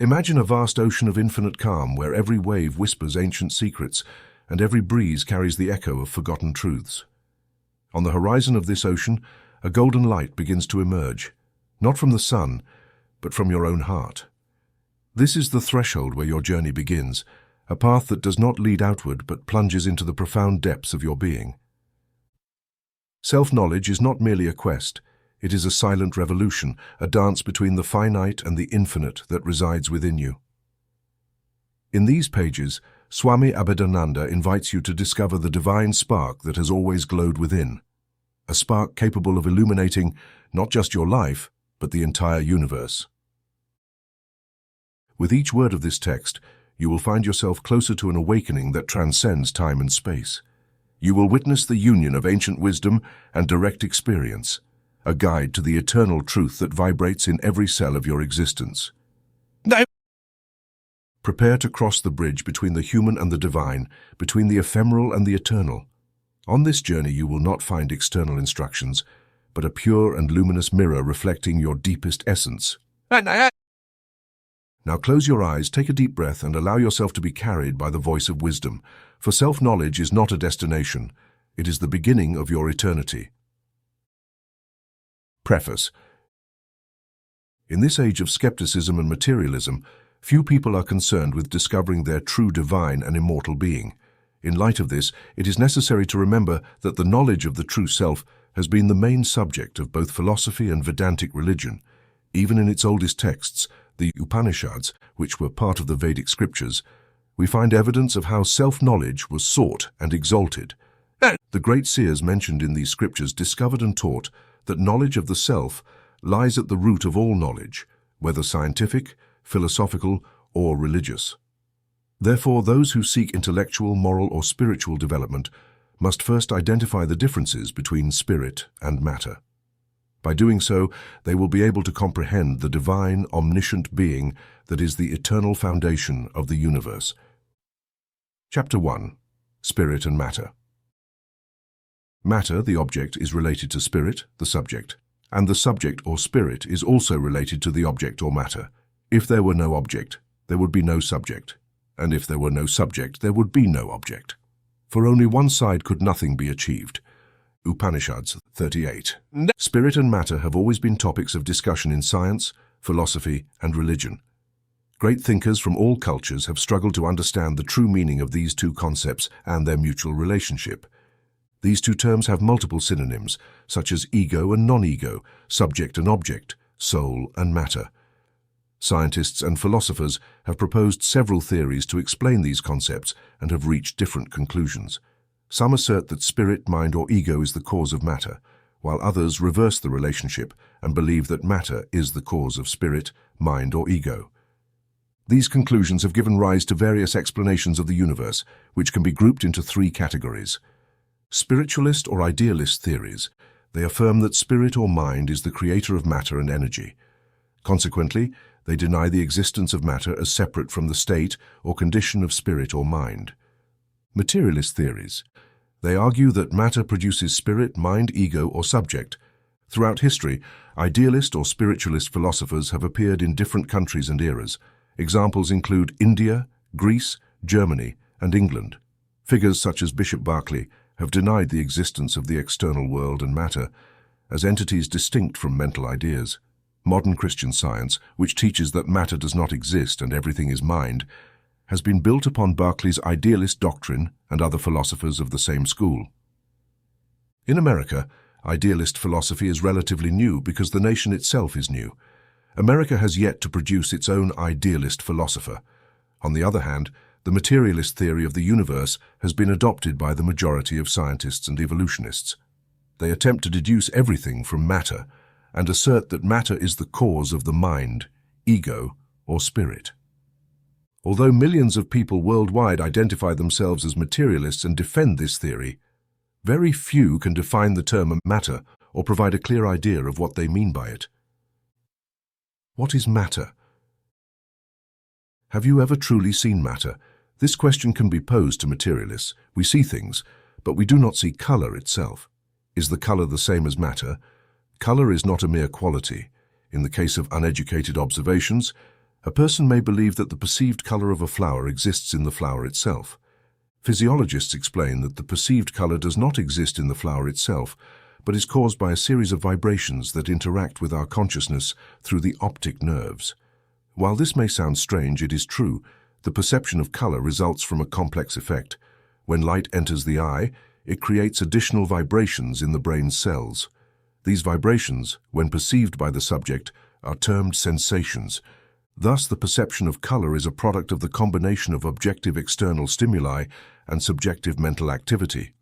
Imagine a vast ocean of infinite calm where every wave whispers ancient secrets and every breeze carries the echo of forgotten truths. On the horizon of this ocean, a golden light begins to emerge, not from the sun, but from your own heart. This is the threshold where your journey begins, a path that does not lead outward but plunges into the profound depths of your being. Self-knowledge is not merely a quest, it is a silent revolution, a dance between the finite and the infinite that resides within you. In these pages, Swami Abhedananda invites you to discover the divine spark that has always glowed within, a spark capable of illuminating not just your life, but the entire universe. With each word of this text, you will find yourself closer to an awakening that transcends time and space. You will witness the union of ancient wisdom and direct experience, a guide to the eternal truth that vibrates in every cell of your existence. No. Prepare to cross the bridge between the human and the divine, between the ephemeral and the eternal. On this journey you will not find external instructions, but a pure and luminous mirror reflecting your deepest essence. Now close your eyes, take a deep breath, and allow yourself to be carried by the voice of wisdom, for self-knowledge is not a destination, it is the beginning of your eternity. Preface. In this age of skepticism and materialism, few people are concerned with discovering their true divine and immortal being. In light of this, it is necessary to remember that the knowledge of the true self has been the main subject of both philosophy and Vedantic religion. Even in its oldest texts, the Upanishads, which were part of the Vedic scriptures, we find evidence of how self-knowledge was sought and exalted. The great seers mentioned in these scriptures discovered and taught that knowledge of the self lies at the root of all knowledge, whether scientific, philosophical, or religious. Therefore, those who seek intellectual, moral, or spiritual development must first identify the differences between spirit and matter. By doing so, they will be able to comprehend the divine, omniscient being that is the eternal foundation of the universe. Chapter 1. Spirit and Matter. Matter, the object, is related to spirit, the subject, and the subject or spirit is also related to the object or matter. If there were no object, there would be no subject, and if there were no subject, there would be no object. For only one side could nothing be achieved. Upanishads 38. Spirit and matter have always been topics of discussion in science, philosophy, and religion. Great thinkers from all cultures have struggled to understand the true meaning of these two concepts and their mutual relationship. These two terms have multiple synonyms, such as ego and non-ego, subject and object, soul and matter. Scientists and philosophers have proposed several theories to explain these concepts and have reached different conclusions. Some assert that spirit, mind, or ego is the cause of matter, while others reverse the relationship and believe that matter is the cause of spirit, mind, or ego. These conclusions have given rise to various explanations of the universe, which can be grouped into three categories. Spiritualist or idealist theories. They affirm that spirit or mind is the creator of matter and energy. Consequently, they deny the existence of matter as separate from the state or condition of spirit or mind. Materialist theories. They argue that matter produces spirit, mind, ego, or subject. Throughout history, idealist or spiritualist philosophers have appeared in different countries and eras. Examples include India, Greece, Germany, and England. Figures such as Bishop Berkeley have denied the existence of the external world and matter as entities distinct from mental ideas. Modern Christian Science, which teaches that matter does not exist and everything is mind, has been built upon Berkeley's idealist doctrine and other philosophers of the same school. In America, idealist philosophy is relatively new because the nation itself is new. America has yet to produce its own idealist philosopher. On the other hand, the materialist theory of the universe has been adopted by the majority of scientists and evolutionists. They attempt to deduce everything from matter and assert that matter is the cause of the mind, ego, or spirit. Although millions of people worldwide identify themselves as materialists and defend this theory, very few can define the term matter or provide a clear idea of what they mean by it. What is matter? Have you ever truly seen matter? This question can be posed to materialists. We see things, but we do not see color itself. Is the color the same as matter? Color is not a mere quality. In the case of uneducated observations, A person may believe that the perceived color of a flower exists in the flower itself. Physiologists explain that the perceived color does not exist in the flower itself, but is caused by a series of vibrations that interact with our consciousness through the optic nerves. While this may sound strange, it is true. The perception of color results from a complex effect. When light enters the eye, it creates additional vibrations in the brain's cells. These vibrations, when perceived by the subject, are termed sensations. Thus, the perception of color is a product of the combination of objective external stimuli and subjective mental activity.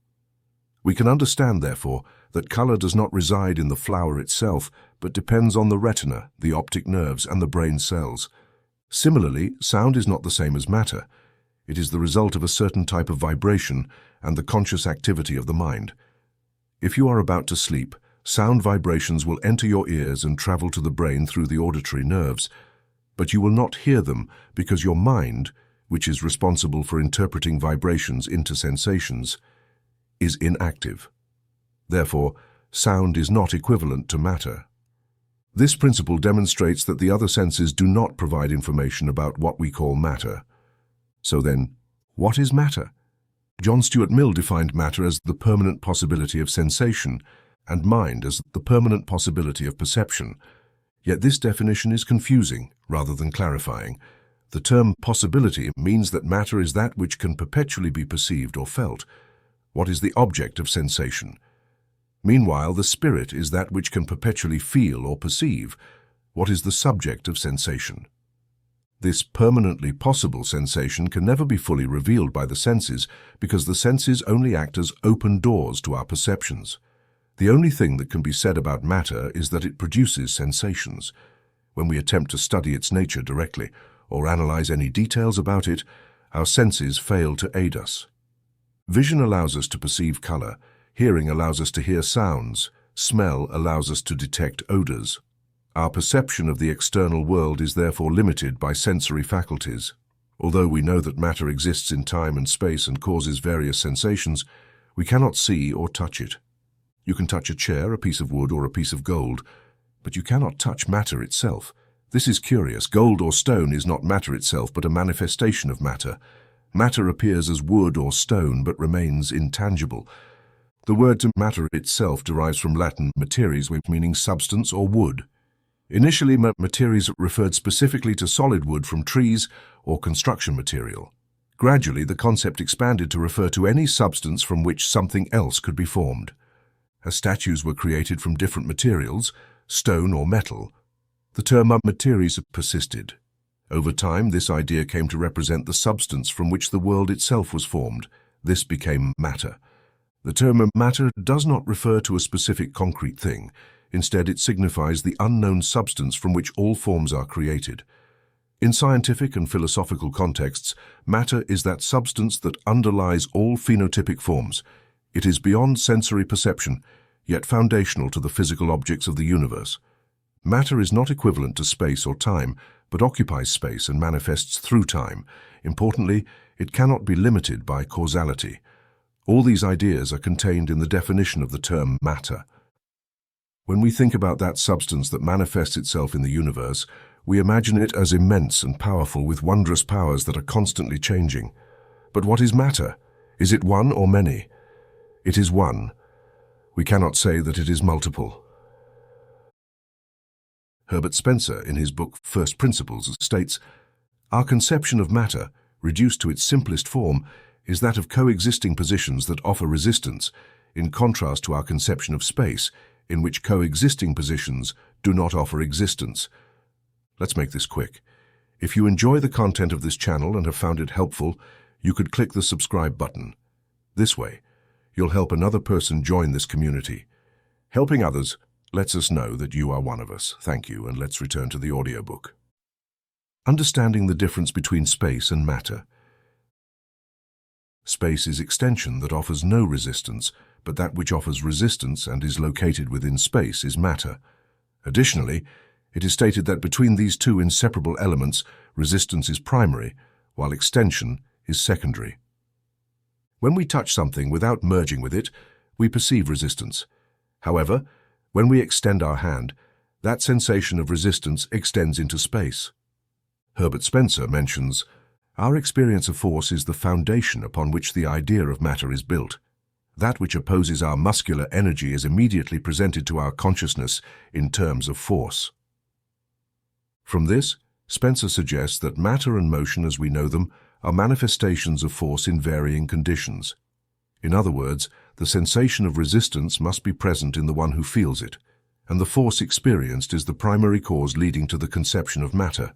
We can understand, therefore, that color does not reside in the flower itself, but depends on the retina, the optic nerves, and the brain cells. Similarly, sound is not the same as matter. It is the result of a certain type of vibration and the conscious activity of the mind. If you are about to sleep, sound vibrations will enter your ears and travel to the brain through the auditory nerves, but you will not hear them because your mind, which is responsible for interpreting vibrations into sensations, is inactive. Therefore, sound is not equivalent to matter. This principle demonstrates that the other senses do not provide information about what we call matter. So then, what is matter? John Stuart Mill defined matter as the permanent possibility of sensation, and mind as the permanent possibility of perception. Yet this definition is confusing rather than clarifying. The term possibility means that matter is that which can perpetually be perceived or felt. What is the object of sensation? Meanwhile, the spirit is that which can perpetually feel or perceive. What is the subject of sensation? This permanently possible sensation can never be fully revealed by the senses because the senses only act as open doors to our perceptions. The only thing that can be said about matter is that it produces sensations. When we attempt to study its nature directly or analyze any details about it, our senses fail to aid us. Vision allows us to perceive color, hearing allows us to hear sounds, smell allows us to detect odors. Our perception of the external world is therefore limited by sensory faculties. Although we know that matter exists in time and space and causes various sensations, we cannot see or touch it. You can touch a chair, a piece of wood, or a piece of gold, but you cannot touch matter itself. This is curious. Gold or stone is not matter itself, but a manifestation of matter. Matter appears as wood or stone, but remains intangible. The word matter itself derives from Latin materies, meaning substance or wood. Initially, materies referred specifically to solid wood from trees or construction material. Gradually, the concept expanded to refer to any substance from which something else could be formed. As statues were created from different materials, stone or metal, the term materies persisted. Over time, this idea came to represent the substance from which the world itself was formed. This became matter. The term matter does not refer to a specific concrete thing. Instead, it signifies the unknown substance from which all forms are created. In scientific and philosophical contexts, matter is that substance that underlies all phenotypic forms. It is beyond sensory perception, yet foundational to the physical objects of the universe. Matter is not equivalent to space or time, but occupies space and manifests through time. Importantly, it cannot be limited by causality. All these ideas are contained in the definition of the term matter. When we think about that substance that manifests itself in the universe, we imagine it as immense and powerful with wondrous powers that are constantly changing. But what is matter? Is it one or many? It is one. We cannot say that it is multiple. Herbert Spencer, in his book First Principles, states, "Our conception of matter, reduced to its simplest form, is that of coexisting positions that offer resistance, in contrast to our conception of space, in which coexisting positions do not offer existence." Let's make this quick. If you enjoy the content of this channel and have found it helpful, you could click the subscribe button. This way, you'll help another person join this community. Helping others lets us know that you are one of us. Thank you, and let's return to the audiobook. Understanding the difference between space and matter. Space is extension that offers no resistance, but that which offers resistance and is located within space is matter. Additionally, it is stated that between these two inseparable elements, resistance is primary, while extension is secondary. When we touch something without merging with it, we perceive resistance. However, when we extend our hand, that sensation of resistance extends into space. Herbert Spencer mentions, "Our experience of force is the foundation upon which the idea of matter is built. That which opposes our muscular energy is immediately presented to our consciousness in terms of force." From this, Spencer suggests that matter and motion as we know them are manifestations of force in varying conditions. In other words, the sensation of resistance must be present in the one who feels it, and the force experienced is the primary cause leading to the conception of matter.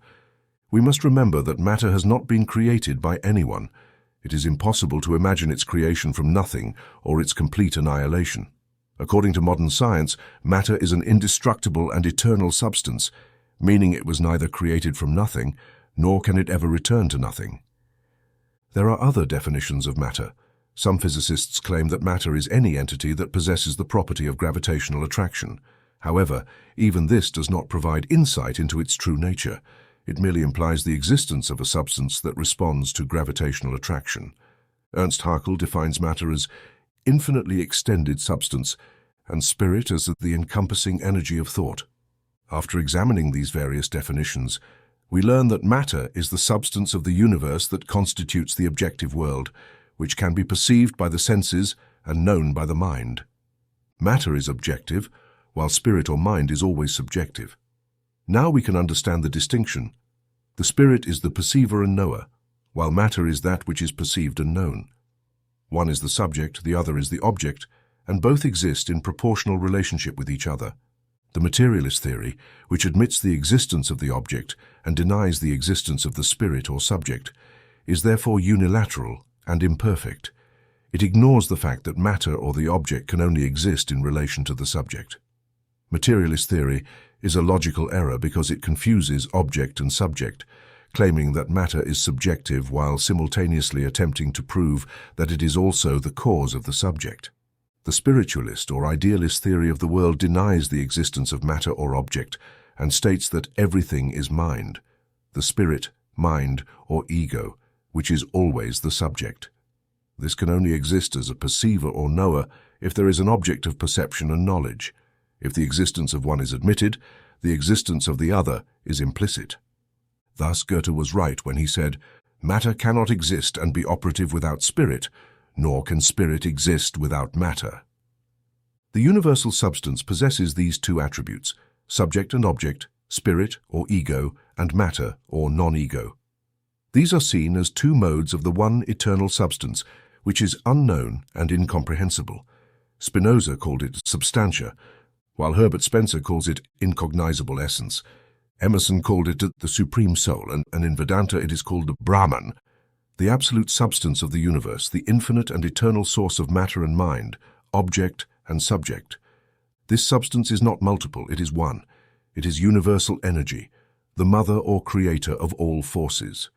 We must remember that matter has not been created by anyone. It is impossible to imagine its creation from nothing or its complete annihilation. According to modern science, matter is an indestructible and eternal substance, meaning it was neither created from nothing, nor can it ever return to nothing. There are other definitions of matter. Some physicists claim that matter is any entity that possesses the property of gravitational attraction. However, even this does not provide insight into its true nature. It merely implies the existence of a substance that responds to gravitational attraction. Ernst Haeckel defines matter as infinitely extended substance and spirit as the encompassing energy of thought. After examining these various definitions, we learn that matter is the substance of the universe that constitutes the objective world, which can be perceived by the senses and known by the mind. Matter is objective, while spirit or mind is always subjective. Now we can understand the distinction. The spirit is the perceiver and knower, while matter is that which is perceived and known. One is the subject, the other is the object, and both exist in proportional relationship with each other. The materialist theory, which admits the existence of the object and denies the existence of the spirit or subject, is therefore unilateral and imperfect. It ignores the fact that matter or the object can only exist in relation to the subject. Materialist theory is a logical error because it confuses object and subject, claiming that matter is subjective while simultaneously attempting to prove that it is also the cause of the subject. The spiritualist or idealist theory of the world denies the existence of matter or object and states that everything is mind, the spirit, mind, or ego, which is always the subject. This can only exist as a perceiver or knower if there is an object of perception and knowledge. If the existence of one is admitted, the existence of the other is implicit. Thus Goethe was right when he said, "Matter cannot exist and be operative without spirit, nor can spirit exist without matter." The universal substance possesses these two attributes, subject and object, spirit or ego, and matter or non-ego. These are seen as two modes of the one eternal substance, which is unknown and incomprehensible. Spinoza called it substantia, while Herbert Spencer calls it incognizable essence. Emerson called it the supreme soul, and in Vedanta it is called the Brahman, the absolute substance of the universe, the infinite and eternal source of matter and mind, object and subject. This substance is not multiple, it is one. It is universal energy, the mother or creator of all forces.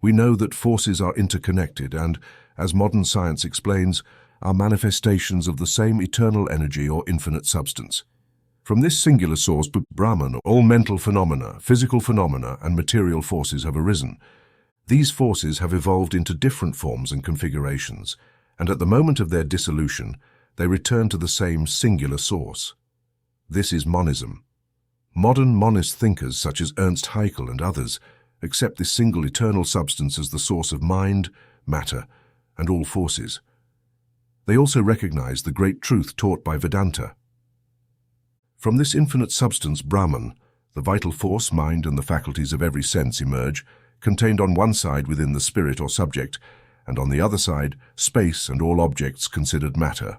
We know that forces are interconnected and, as modern science explains, are manifestations of the same eternal energy or infinite substance. From this singular source, Brahman, all mental phenomena, physical phenomena, and material forces have arisen. These forces have evolved into different forms and configurations, and at the moment of their dissolution, they return to the same singular source. This is monism. Modern monist thinkers such as Ernst Haeckel and others accept this single eternal substance as the source of mind, matter, and all forces. They also recognize the great truth taught by Vedanta. From this infinite substance, Brahman, the vital force, mind, and the faculties of every sense emerge, contained on one side within the spirit or subject, and on the other side, space and all objects considered matter.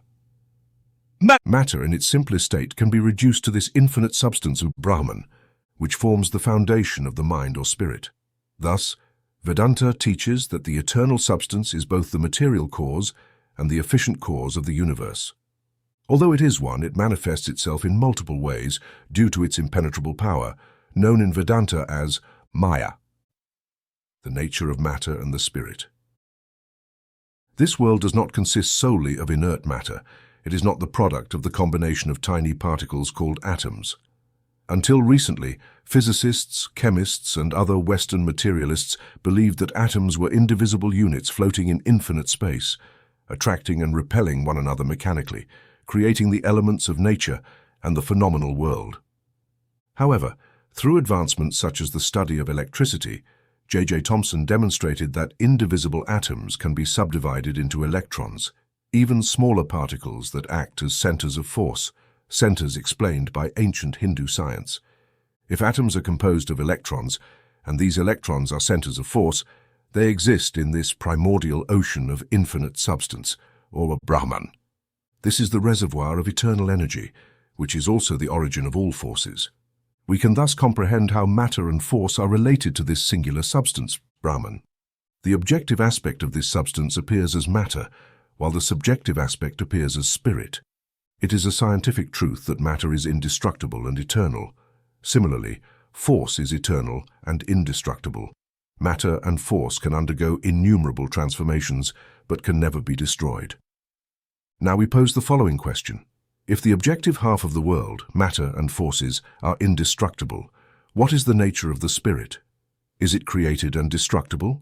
Matter in its simplest state can be reduced to this infinite substance of Brahman, which forms the foundation of the mind or spirit. Thus, Vedanta teaches that the eternal substance is both the material cause and the efficient cause of the universe. Although it is one, it manifests itself in multiple ways due to its impenetrable power, known in Vedanta as Maya, the nature of matter and the spirit. This world does not consist solely of inert matter. It is not the product of the combination of tiny particles called atoms. Until recently, physicists, chemists, and other Western materialists believed that atoms were indivisible units floating in infinite space, attracting and repelling one another mechanically, creating the elements of nature and the phenomenal world. However, through advancements such as the study of electricity, J.J. Thomson demonstrated that indivisible atoms can be subdivided into electrons, even smaller particles that act as centers of force, centers explained by ancient Hindu science. If atoms are composed of electrons, and these electrons are centers of force, they exist in this primordial ocean of infinite substance, or Brahman. This is the reservoir of eternal energy, which is also the origin of all forces. We can thus comprehend how matter and force are related to this singular substance, Brahman. The objective aspect of this substance appears as matter, while the subjective aspect appears as spirit. It is a scientific truth that matter is indestructible and eternal. Similarly, force is eternal and indestructible. Matter and force can undergo innumerable transformations, but can never be destroyed. Now we pose the following question. If the objective half of the world, matter and forces, are indestructible, what is the nature of the spirit? Is it created and destructible?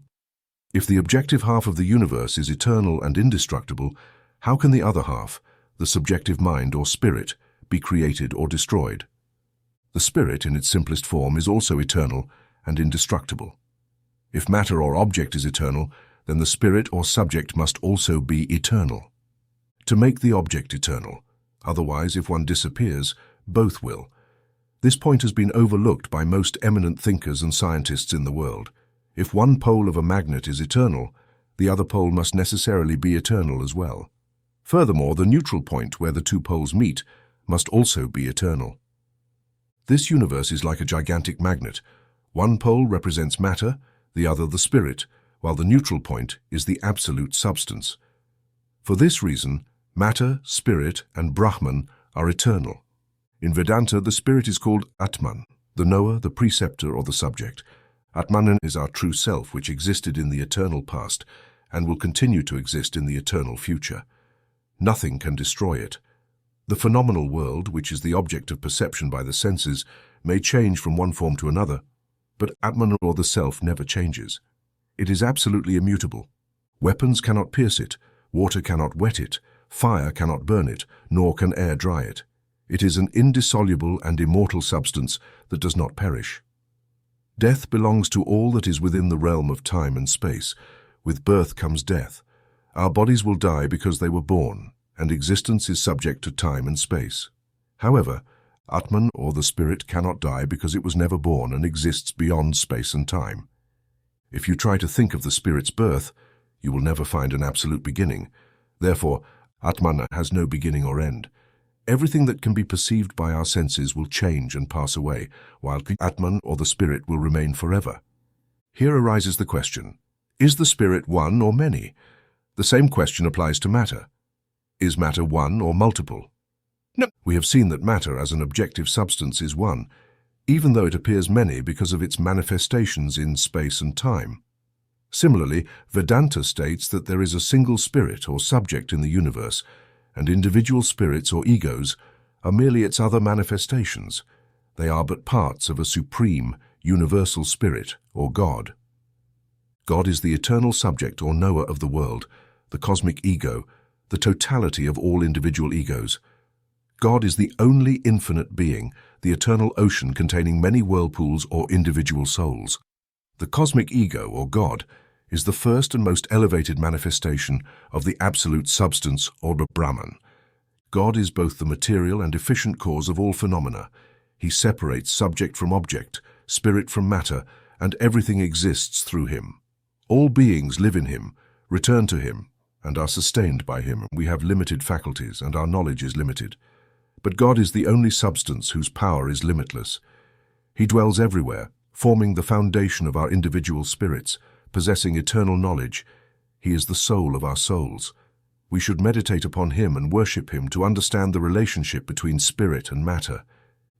If the objective half of the universe is eternal and indestructible, how can the other half, the subjective mind or spirit, be created or destroyed? The spirit, in its simplest form, is also eternal and indestructible. If matter or object is eternal, then the spirit or subject must also be eternal. To make the object eternal, otherwise, if one disappears, both will. This point has been overlooked by most eminent thinkers and scientists in the world. If one pole of a magnet is eternal, the other pole must necessarily be eternal as well. Furthermore, the neutral point where the two poles meet must also be eternal. This universe is like a gigantic magnet. One pole represents matter, the other the spirit, while the neutral point is the absolute substance. For this reason, matter, spirit, and Brahman are eternal. In Vedanta, the spirit is called Atman, the knower, the preceptor, or the subject. Atman is our true self, which existed in the eternal past and will continue to exist in the eternal future. Nothing can destroy it. The phenomenal world, which is the object of perception by the senses, may change from one form to another, but Atman or the self never changes. It is absolutely immutable. Weapons cannot pierce it, water cannot wet it, fire cannot burn it, nor can air dry it. It is an indissoluble and immortal substance that does not perish. Death belongs to all that is within the realm of time and space. With birth comes death. Our bodies will die because they were born, and existence is subject to time and space. However, Atman, or the spirit, cannot die because it was never born and exists beyond space and time. If you try to think of the spirit's birth, you will never find an absolute beginning. Therefore, Atman has no beginning or end. Everything that can be perceived by our senses will change and pass away, while Atman, or the spirit, will remain forever. Here arises the question, is the spirit one or many? The same question applies to matter. Is matter one or multiple? No. We have seen that matter as an objective substance is one, even though it appears many because of its manifestations in space and time. Similarly, Vedanta states that there is a single spirit or subject in the universe, and individual spirits or egos are merely its other manifestations. They are but parts of a supreme, universal spirit or God. God is the eternal subject or knower of the world, the cosmic ego, the totality of all individual egos. God is the only infinite being, the eternal ocean containing many whirlpools or individual souls. The cosmic ego, or God, is the first and most elevated manifestation of the absolute substance, or Brahman. God is both the material and efficient cause of all phenomena. He separates subject from object, spirit from matter, and everything exists through him. All beings live in him, return to him, and are sustained by him. We have limited faculties, and our knowledge is limited. But God is the only substance whose power is limitless. He dwells everywhere, forming the foundation of our individual spirits, possessing eternal knowledge. He is the soul of our souls. We should meditate upon him and worship him to understand the relationship between spirit and matter.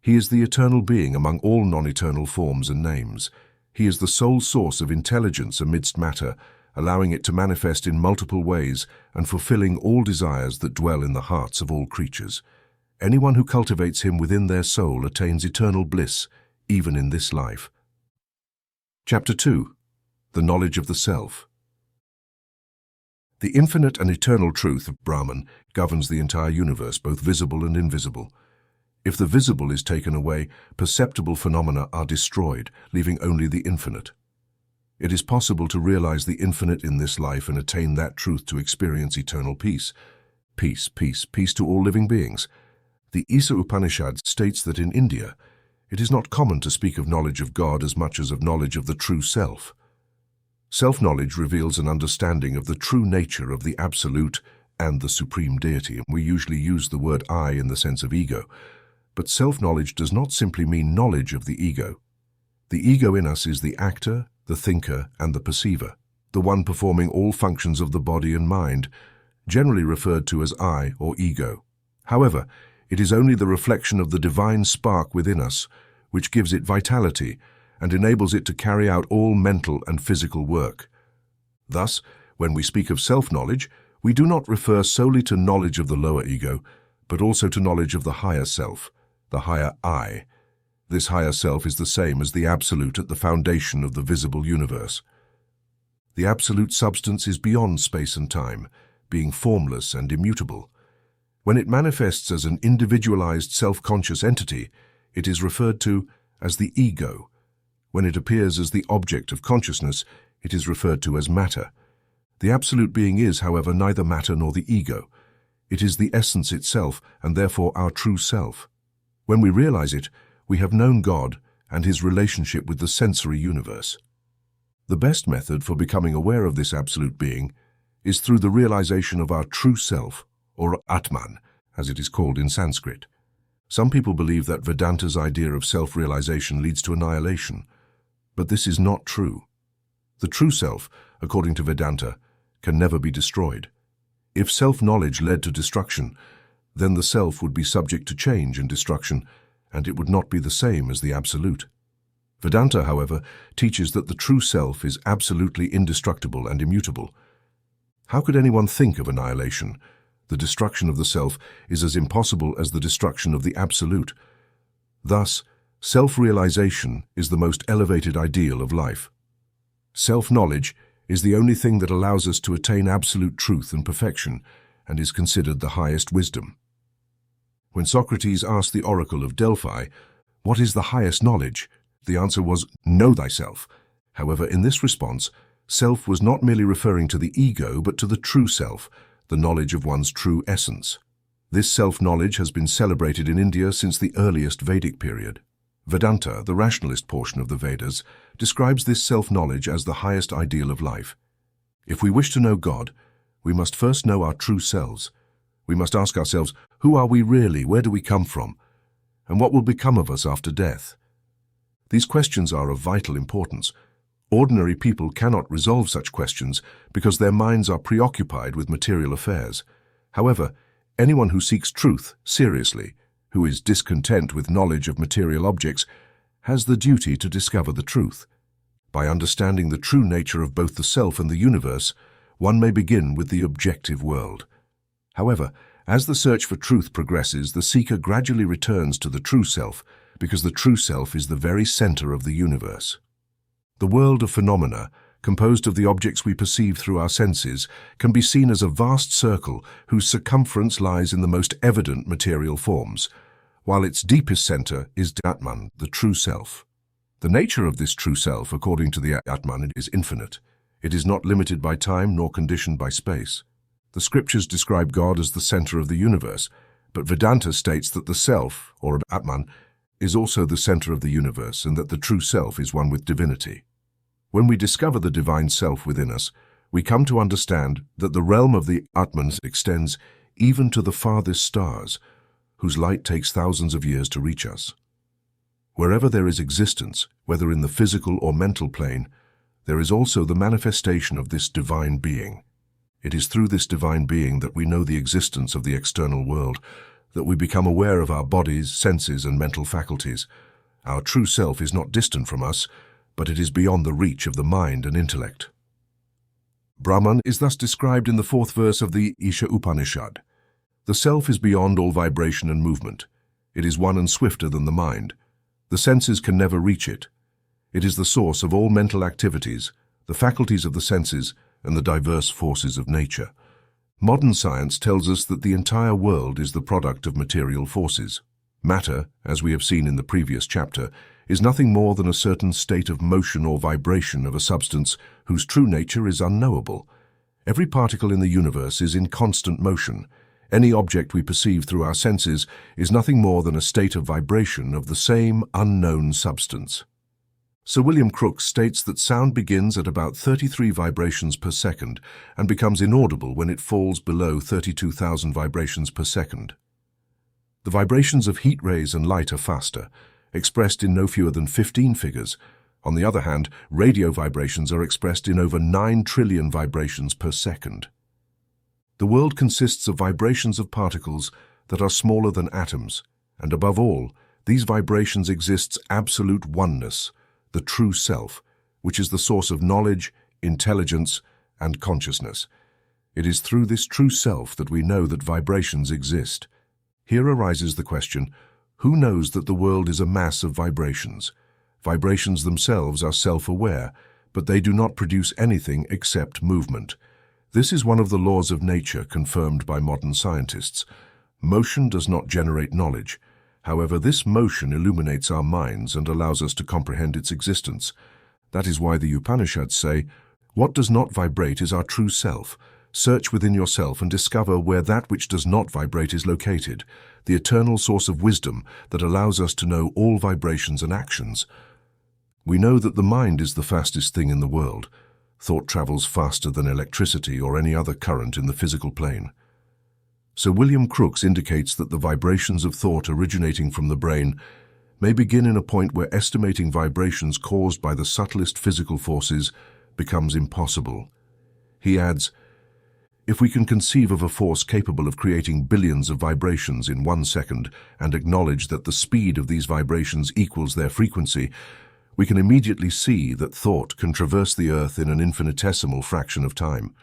He is the eternal being among all non-eternal forms and names. He is the sole source of intelligence amidst matter, allowing it to manifest in multiple ways and fulfilling all desires that dwell in the hearts of all creatures. Anyone who cultivates him within their soul attains eternal bliss, even in this life. Chapter 2. The Knowledge of the Self. The infinite and eternal truth of Brahman governs the entire universe, both visible and invisible. If the visible is taken away, perceptible phenomena are destroyed, leaving only the infinite. It is possible to realize the infinite in this life and attain that truth to experience eternal peace. Peace, peace, peace to all living beings. The Isa Upanishad states that in India, it is not common to speak of knowledge of God as much as of knowledge of the true self. Self-knowledge reveals an understanding of the true nature of the Absolute and the Supreme Deity. We usually use the word I in the sense of ego, but self-knowledge does not simply mean knowledge of the ego. The ego in us is the actor, the thinker, and the perceiver, the one performing all functions of the body and mind, generally referred to as I or ego. However, it is only the reflection of the divine spark within us which gives it vitality and enables it to carry out all mental and physical work. Thus, when we speak of self-knowledge, we do not refer solely to knowledge of the lower ego, but also to knowledge of the higher self, the higher I. This higher self is the same as the Absolute at the foundation of the visible universe. The Absolute substance is beyond space and time, being formless and immutable. When it manifests as an individualized self-conscious entity, it is referred to as the ego. When it appears as the object of consciousness, it is referred to as matter. The Absolute Being is, however, neither matter nor the ego. It is the essence itself, and therefore our true self. When we realize it, we have known God and His relationship with the sensory universe. The best method for becoming aware of this Absolute Being is through the realization of our true self, or Atman, as it is called in Sanskrit. Some people believe that Vedanta's idea of self-realization leads to annihilation, but this is not true. The true self, according to Vedanta, can never be destroyed. If self-knowledge led to destruction, then the self would be subject to change and destruction, and it would not be the same as the Absolute. Vedanta, however, teaches that the true self is absolutely indestructible and immutable. How could anyone think of annihilation? The destruction of the self is as impossible as the destruction of the Absolute. Thus, self-realization is the most elevated ideal of life. Self-knowledge is the only thing that allows us to attain absolute truth and perfection, and is considered the highest wisdom. When Socrates asked the oracle of Delphi, "What is the highest knowledge?" the answer was, "Know thyself." However, in this response, self was not merely referring to the ego, but to the true self, the knowledge of one's true essence. This self-knowledge has been celebrated in India since the earliest Vedic period. Vedanta, the rationalist portion of the Vedas, describes this self-knowledge as the highest ideal of life. If we wish to know God, we must first know our true selves. We must ask ourselves, who are we really, where do we come from, and what will become of us after death? These questions are of vital importance. Ordinary people cannot resolve such questions because their minds are preoccupied with material affairs. However, anyone who seeks truth seriously, who is discontent with knowledge of material objects, has the duty to discover the truth. By understanding the true nature of both the self and the universe, one may begin with the objective world. However, as the search for truth progresses, the seeker gradually returns to the true self, because the true self is the very center of the universe. The world of phenomena, composed of the objects we perceive through our senses, can be seen as a vast circle whose circumference lies in the most evident material forms, while its deepest center is Atman, the true self. The nature of this true self, according to the Atman, is infinite. It is not limited by time nor conditioned by space. The scriptures describe God as the center of the universe, but Vedanta states that the self, or Atman, is also the center of the universe and that the true self is one with divinity. When we discover the divine self within us, we come to understand that the realm of the Atman extends even to the farthest stars, whose light takes thousands of years to reach us. Wherever there is existence, whether in the physical or mental plane, there is also the manifestation of this divine being. It is through this divine being that we know the existence of the external world, that we become aware of our bodies, senses, and mental faculties. Our true self is not distant from us, but it is beyond the reach of the mind and intellect. Brahman is thus described in the 4th verse of the Isha Upanishad. The self is beyond all vibration and movement. It is one and swifter than the mind. The senses can never reach it. It is the source of all mental activities, the faculties of the senses, and the diverse forces of nature. Modern science tells us that the entire world is the product of material forces. Matter, as we have seen in the previous chapter, is nothing more than a certain state of motion or vibration of a substance whose true nature is unknowable. Every particle in the universe is in constant motion. Any object we perceive through our senses is nothing more than a state of vibration of the same unknown substance. Sir William Crookes states that sound begins at about 33 vibrations per second and becomes inaudible when it falls below 32,000 vibrations per second. The vibrations of heat rays and light are faster, expressed in no fewer than 15 figures. On the other hand, radio vibrations are expressed in over 9 trillion vibrations per second. The world consists of vibrations of particles that are smaller than atoms, and above all, these vibrations exists absolute oneness, the true self, which is the source of knowledge, intelligence, and consciousness. It is through this true self that we know that vibrations exist. Here arises the question, who knows that the world is a mass of vibrations? Vibrations themselves are self-aware, but they do not produce anything except movement. This is one of the laws of nature confirmed by modern scientists. Motion does not generate knowledge. However, this motion illuminates our minds and allows us to comprehend its existence. That is why the Upanishads say, "What does not vibrate is our true self. Search within yourself and discover where that which does not vibrate is located, the eternal source of wisdom that allows us to know all vibrations and actions." We know that the mind is the fastest thing in the world. Thought travels faster than electricity or any other current in the physical plane. Sir William Crookes indicates that the vibrations of thought originating from the brain may begin in a point where estimating vibrations caused by the subtlest physical forces becomes impossible. He adds, "If we can conceive of a force capable of creating billions of vibrations in 1 second and acknowledge that the speed of these vibrations equals their frequency, we can immediately see that thought can traverse the earth in an infinitesimal fraction of time.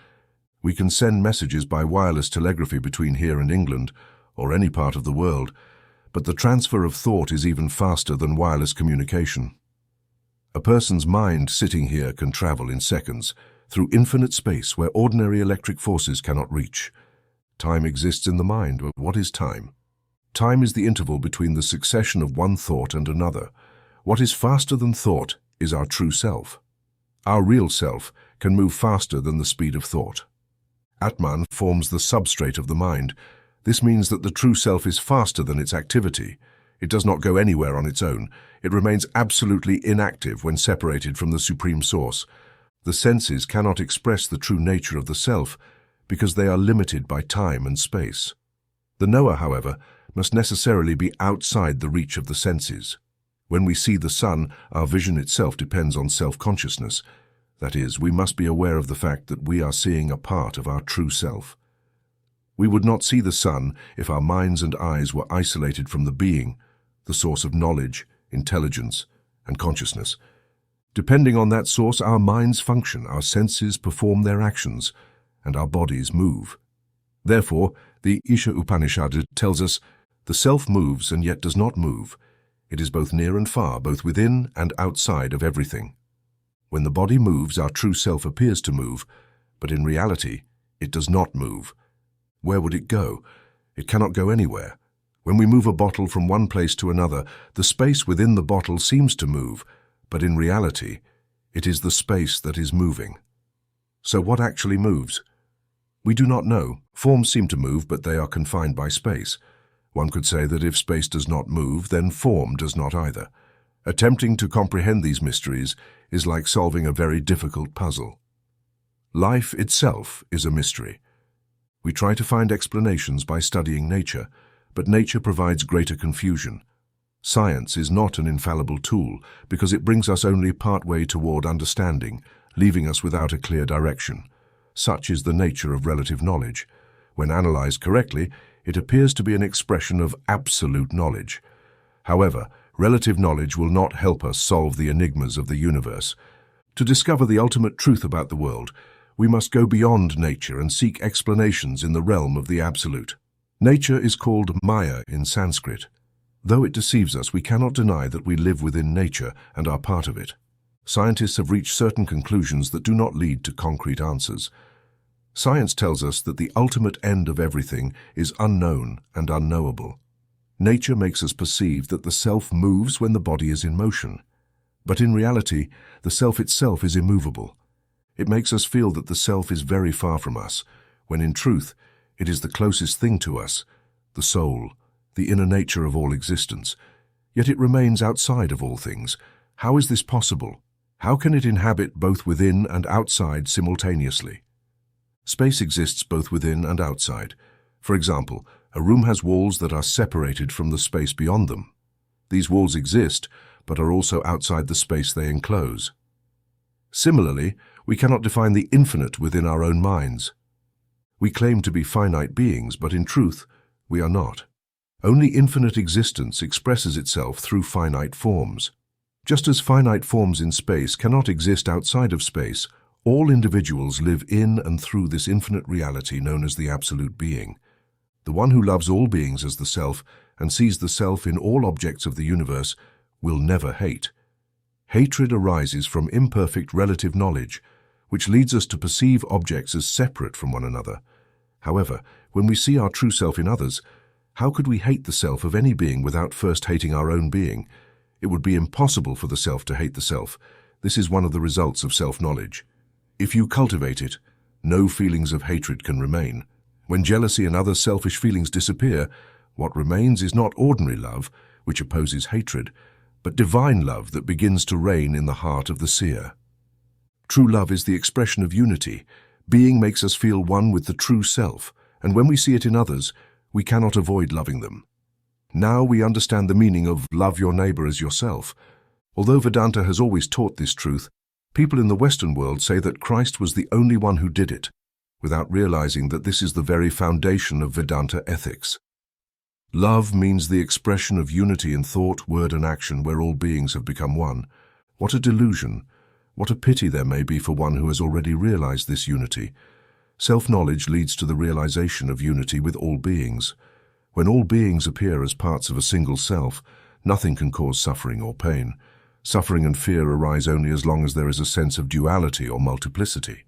We can send messages by wireless telegraphy between here and England, or any part of the world, but the transfer of thought is even faster than wireless communication. A person's mind sitting here can travel in seconds, through infinite space where ordinary electric forces cannot reach. Time exists in the mind, but what is time? Time is the interval between the succession of one thought and another. What is faster than thought is our true self. Our real self can move faster than the speed of thought. Atman forms the substrate of the mind. This means that the true self is faster than its activity. It does not go anywhere on its own. It remains absolutely inactive when separated from the supreme source. The senses cannot express the true nature of the self because they are limited by time and space. The knower, however, must necessarily be outside the reach of the senses. When we see the sun, our vision itself depends on self-consciousness. That is, we must be aware of the fact that we are seeing a part of our true self. We would not see the sun if our minds and eyes were isolated from the being, the source of knowledge, intelligence, and consciousness. Depending on that source, our minds function, our senses perform their actions, and our bodies move. Therefore, the Isha Upanishad tells us, the self moves and yet does not move. It is both near and far, both within and outside of everything. When the body moves, our true self appears to move, but in reality, it does not move. Where would it go? It cannot go anywhere. When we move a bottle from one place to another, the space within the bottle seems to move, but in reality, it is the space that is moving. So what actually moves? We do not know. Forms seem to move, but they are confined by space. One could say that if space does not move, then form does not either. Attempting to comprehend these mysteries is like solving a very difficult puzzle. Life itself is a mystery. We try to find explanations by studying nature, but nature provides greater confusion. Science is not an infallible tool because it brings us only part-way toward understanding, leaving us without a clear direction. Such is the nature of relative knowledge. When analyzed correctly, it appears to be an expression of absolute knowledge. However, relative knowledge will not help us solve the enigmas of the universe. To discover the ultimate truth about the world, we must go beyond nature and seek explanations in the realm of the absolute. Nature is called Maya in Sanskrit. Though it deceives us, we cannot deny that we live within nature and are part of it. Scientists have reached certain conclusions that do not lead to concrete answers. Science tells us that the ultimate end of everything is unknown and unknowable. Nature makes us perceive that the self moves when the body is in motion. But in reality, the self itself is immovable. It makes us feel that the self is very far from us, when in truth, it is the closest thing to us, the soul, the inner nature of all existence. Yet it remains outside of all things. How is this possible? How can it inhabit both within and outside simultaneously? Space exists both within and outside. For example, a room has walls that are separated from the space beyond them. These walls exist, but are also outside the space they enclose. Similarly, we cannot define the infinite within our own minds. We claim to be finite beings, but in truth, we are not. Only infinite existence expresses itself through finite forms. Just as finite forms in space cannot exist outside of space, all individuals live in and through this infinite reality known as the Absolute Being. The one who loves all beings as the self and sees the self in all objects of the universe will never hate. Hatred arises from imperfect relative knowledge, which leads us to perceive objects as separate from one another. However, when we see our true self in others, how could we hate the self of any being without first hating our own being? It would be impossible for the self to hate the self. This is one of the results of self-knowledge. If you cultivate it, no feelings of hatred can remain. When jealousy and other selfish feelings disappear, what remains is not ordinary love, which opposes hatred, but divine love that begins to reign in the heart of the seer. True love is the expression of unity. Being makes us feel one with the true self, and when we see it in others, we cannot avoid loving them. Now we understand the meaning of love your neighbor as yourself. Although Vedanta has always taught this truth, people in the Western world say that Christ was the only one who did it, without realizing that this is the very foundation of Vedanta ethics. Love means the expression of unity in thought, word, and action where all beings have become one. What a delusion! What a pity there may be for one who has already realized this unity. Self-knowledge leads to the realization of unity with all beings. When all beings appear as parts of a single self, nothing can cause suffering or pain. Suffering and fear arise only as long as there is a sense of duality or multiplicity.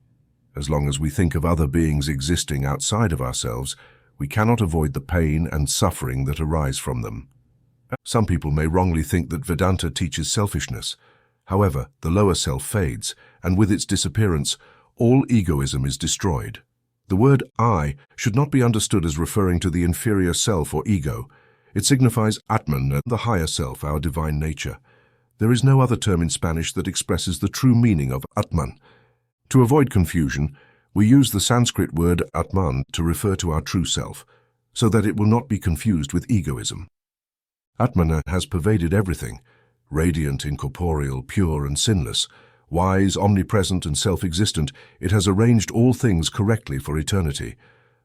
As long as we think of other beings existing outside of ourselves, we cannot avoid the pain and suffering that arise from them. Some people may wrongly think that Vedanta teaches selfishness. However, the lower self fades, and with its disappearance, all egoism is destroyed. The word I should not be understood as referring to the inferior self or ego. It signifies Atman, the higher self, our divine nature. There is no other term in Spanish that expresses the true meaning of Atman. To avoid confusion, we use the Sanskrit word Atman to refer to our true self, so that it will not be confused with egoism. Atman has pervaded everything, radiant, incorporeal, pure and sinless. Wise, omnipresent and self-existent, it has arranged all things correctly for eternity.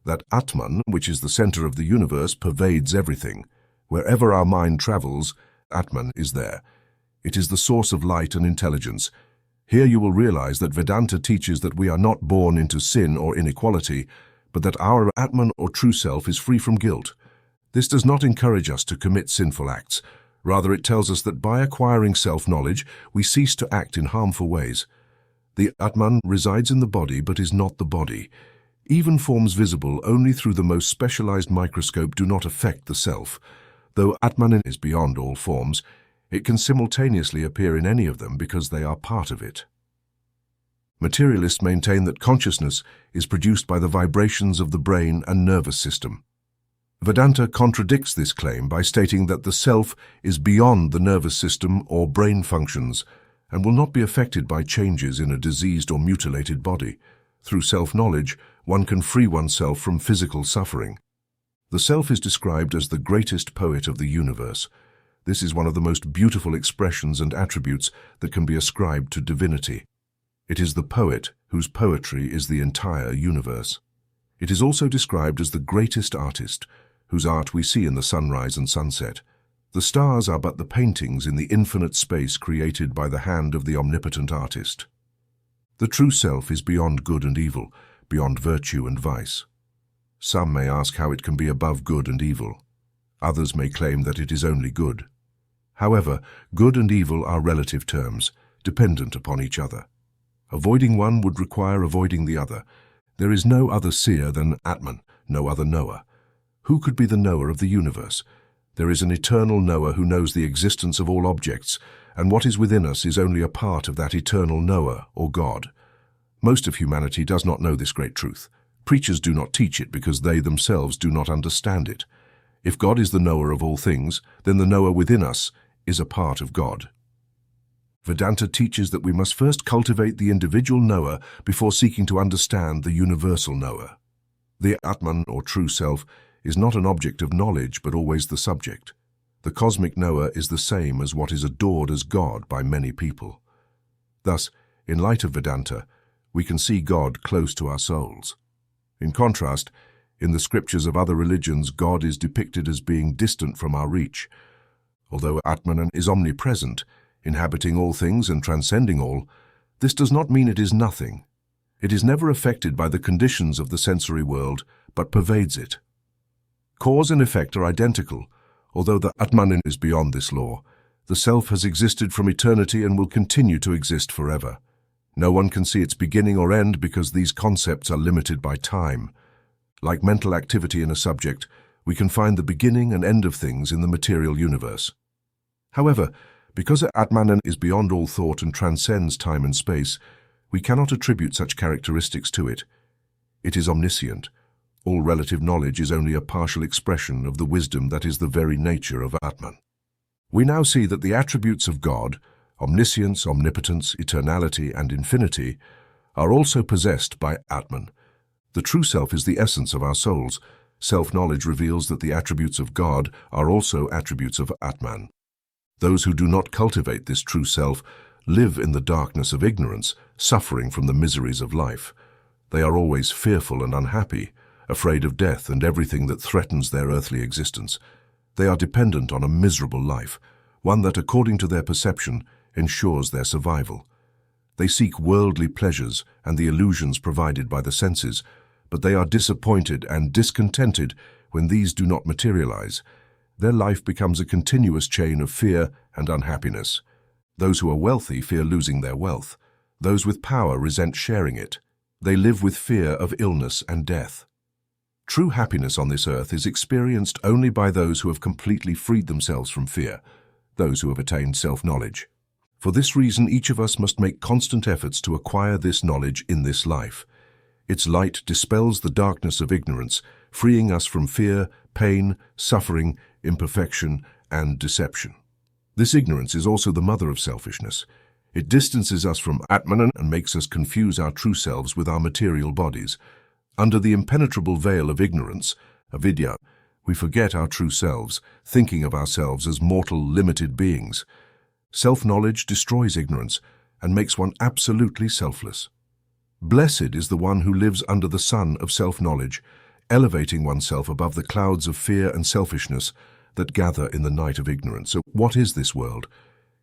That Atman, which is the center of the universe, pervades everything. Wherever our mind travels, Atman is there. It is the source of light and intelligence. Here you will realize that Vedanta teaches that we are not born into sin or inequality, but that our Atman or true self is free from guilt. This does not encourage us to commit sinful acts. Rather, it tells us that by acquiring self-knowledge, we cease to act in harmful ways. The Atman resides in the body but is not the body. Even forms visible only through the most specialized microscope do not affect the self. Though Atman is beyond all forms, it can simultaneously appear in any of them because they are part of it. Materialists maintain that consciousness is produced by the vibrations of the brain and nervous system. Vedanta contradicts this claim by stating that the self is beyond the nervous system or brain functions and will not be affected by changes in a diseased or mutilated body. Through self-knowledge, one can free oneself from physical suffering. The self is described as the greatest poet of the universe. This is one of the most beautiful expressions and attributes that can be ascribed to divinity. It is the poet whose poetry is the entire universe. It is also described as the greatest artist, whose art we see in the sunrise and sunset. The stars are but the paintings in the infinite space created by the hand of the omnipotent artist. The true self is beyond good and evil, beyond virtue and vice. Some may ask how it can be above good and evil. Others may claim that it is only good. However, good and evil are relative terms, dependent upon each other. Avoiding one would require avoiding the other. There is no other seer than Atman, no other knower. Who could be the knower of the universe? There is an eternal knower who knows the existence of all objects, and what is within us is only a part of that eternal knower, or God. Most of humanity does not know this great truth. Preachers do not teach it because they themselves do not understand it. If God is the knower of all things, then the knower within us is a part of God. Vedanta teaches that we must first cultivate the individual knower before seeking to understand the universal knower. The Atman, or true self, is not an object of knowledge but always the subject. The cosmic knower is the same as what is adored as God by many people. Thus, in light of Vedanta, we can see God close to our souls. In contrast, in the scriptures of other religions, God is depicted as being distant from our reach. Although Atman is omnipresent, inhabiting all things and transcending all, this does not mean it is nothing. It is never affected by the conditions of the sensory world, but pervades it. Cause and effect are identical. Although the Atman is beyond this law, the self has existed from eternity and will continue to exist forever. No one can see its beginning or end because these concepts are limited by time. Like mental activity in a subject, we can find the beginning and end of things in the material universe. However, because Atman is beyond all thought and transcends time and space, we cannot attribute such characteristics to it. It is omniscient. All relative knowledge is only a partial expression of the wisdom that is the very nature of Atman. We now see that the attributes of God, omniscience, omnipotence, eternality, and infinity, are also possessed by Atman. The true self is the essence of our souls. Self-knowledge reveals that the attributes of God are also attributes of Atman. Those who do not cultivate this true self live in the darkness of ignorance, suffering from the miseries of life. They are always fearful and unhappy, afraid of death and everything that threatens their earthly existence. They are dependent on a miserable life, one that, according to their perception, ensures their survival. They seek worldly pleasures and the illusions provided by the senses, but they are disappointed and discontented when these do not materialize. Their life becomes a continuous chain of fear and unhappiness. Those who are wealthy fear losing their wealth. Those with power resent sharing it. They live with fear of illness and death. True happiness on this earth is experienced only by those who have completely freed themselves from fear, those who have attained self-knowledge. For this reason, each of us must make constant efforts to acquire this knowledge in this life. Its light dispels the darkness of ignorance, freeing us from fear, pain, suffering, imperfection, and deception. This ignorance is also the mother of selfishness. It distances us from Atman and makes us confuse our true selves with our material bodies. Under the impenetrable veil of ignorance, avidya, we forget our true selves, thinking of ourselves as mortal, limited beings. Self-knowledge destroys ignorance and makes one absolutely selfless. Blessed is the one who lives under the sun of self-knowledge, elevating oneself above the clouds of fear and selfishness that gather in the night of ignorance. So what is this world?